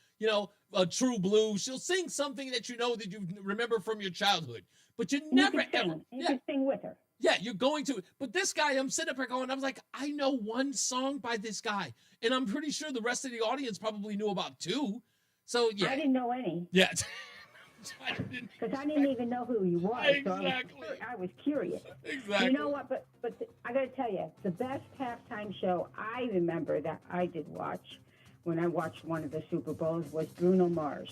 True Blue. She'll sing something that you know that you remember from your childhood. But you never, ever. You can sing with her. Yeah, you're going to. But this guy, I'm sitting up here going, I was like, I know one song by this guy. And I'm pretty sure the rest of the audience probably knew about two. So, yeah. I didn't know any. Yeah. Because I didn't even know who he was. Exactly. So I was curious. Exactly. You know what? But I got to tell you, the best halftime show I remember that I did watch when I watched one of the Super Bowls was Bruno Mars.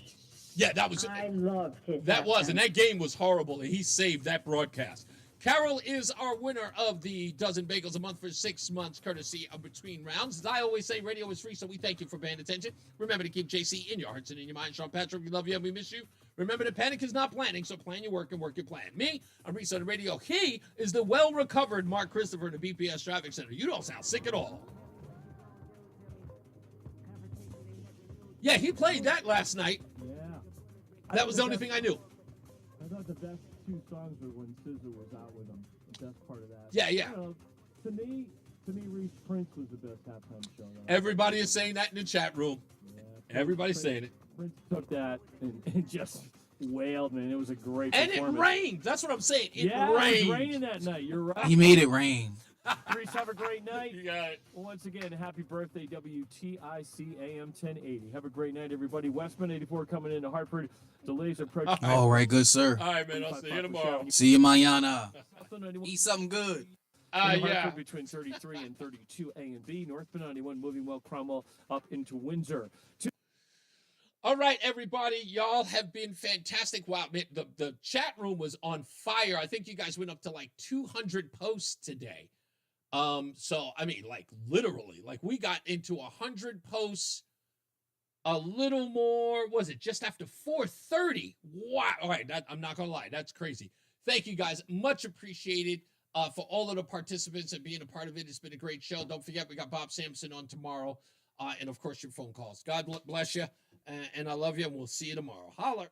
Yeah, that was. I loved his. That was, and that game was horrible, and he saved that broadcast. Carol is our winner of the dozen bagels a month for 6 months, courtesy of Between Rounds. As I always say, radio is free, so we thank you for paying attention. Remember to keep JC in your hearts and in your mind. Sean Patrick, we love you and we miss you. Remember that panic is not planning, so plan your work and work your plan. Me, I'm Reese on the radio. He is the well-recovered Mark Christopher in the BPS Traffic Center. You don't sound sick at all. Yeah, he played that last night. Yeah. That was the only thing I knew. I thought the best two songs were when SZA was out with them. The best part of that. Yeah. I don't know, to me, Reese, Prince was the best halftime show. Everybody is saying that in the chat room. Yeah, Everybody's saying it. Prince took that and just wailed, man. It was a great And it performance. rained. That's what I'm saying. It yeah, rained. it was raining that night. You're right. He made it rain. Reese, have a great night. You got it. Once again, happy birthday, WTIC AM 1080. Have a great night, everybody. Westman 84 coming into Hartford. Delays approaching. All right, good sir. All right, man. I'll see you tomorrow. See you mañana. Eat something good. Hartford between 33 and 32 A and B. Northbound 91 moving well Cromwell up into Windsor. All right, everybody. Y'all have been fantastic. Wow, man, the chat room was on fire. I think you guys went up to like 200 posts today. So, I mean, like literally, like we got into 100 posts a little more, was it just after 4:30? Wow. All right. I'm not going to lie. That's crazy. Thank you guys. Much appreciated for all of the participants and being a part of it. It's been a great show. Don't forget, we got Bob Sampson on tomorrow. And of course, your phone calls. God bless you. And I love you. And we'll see you tomorrow. Holler.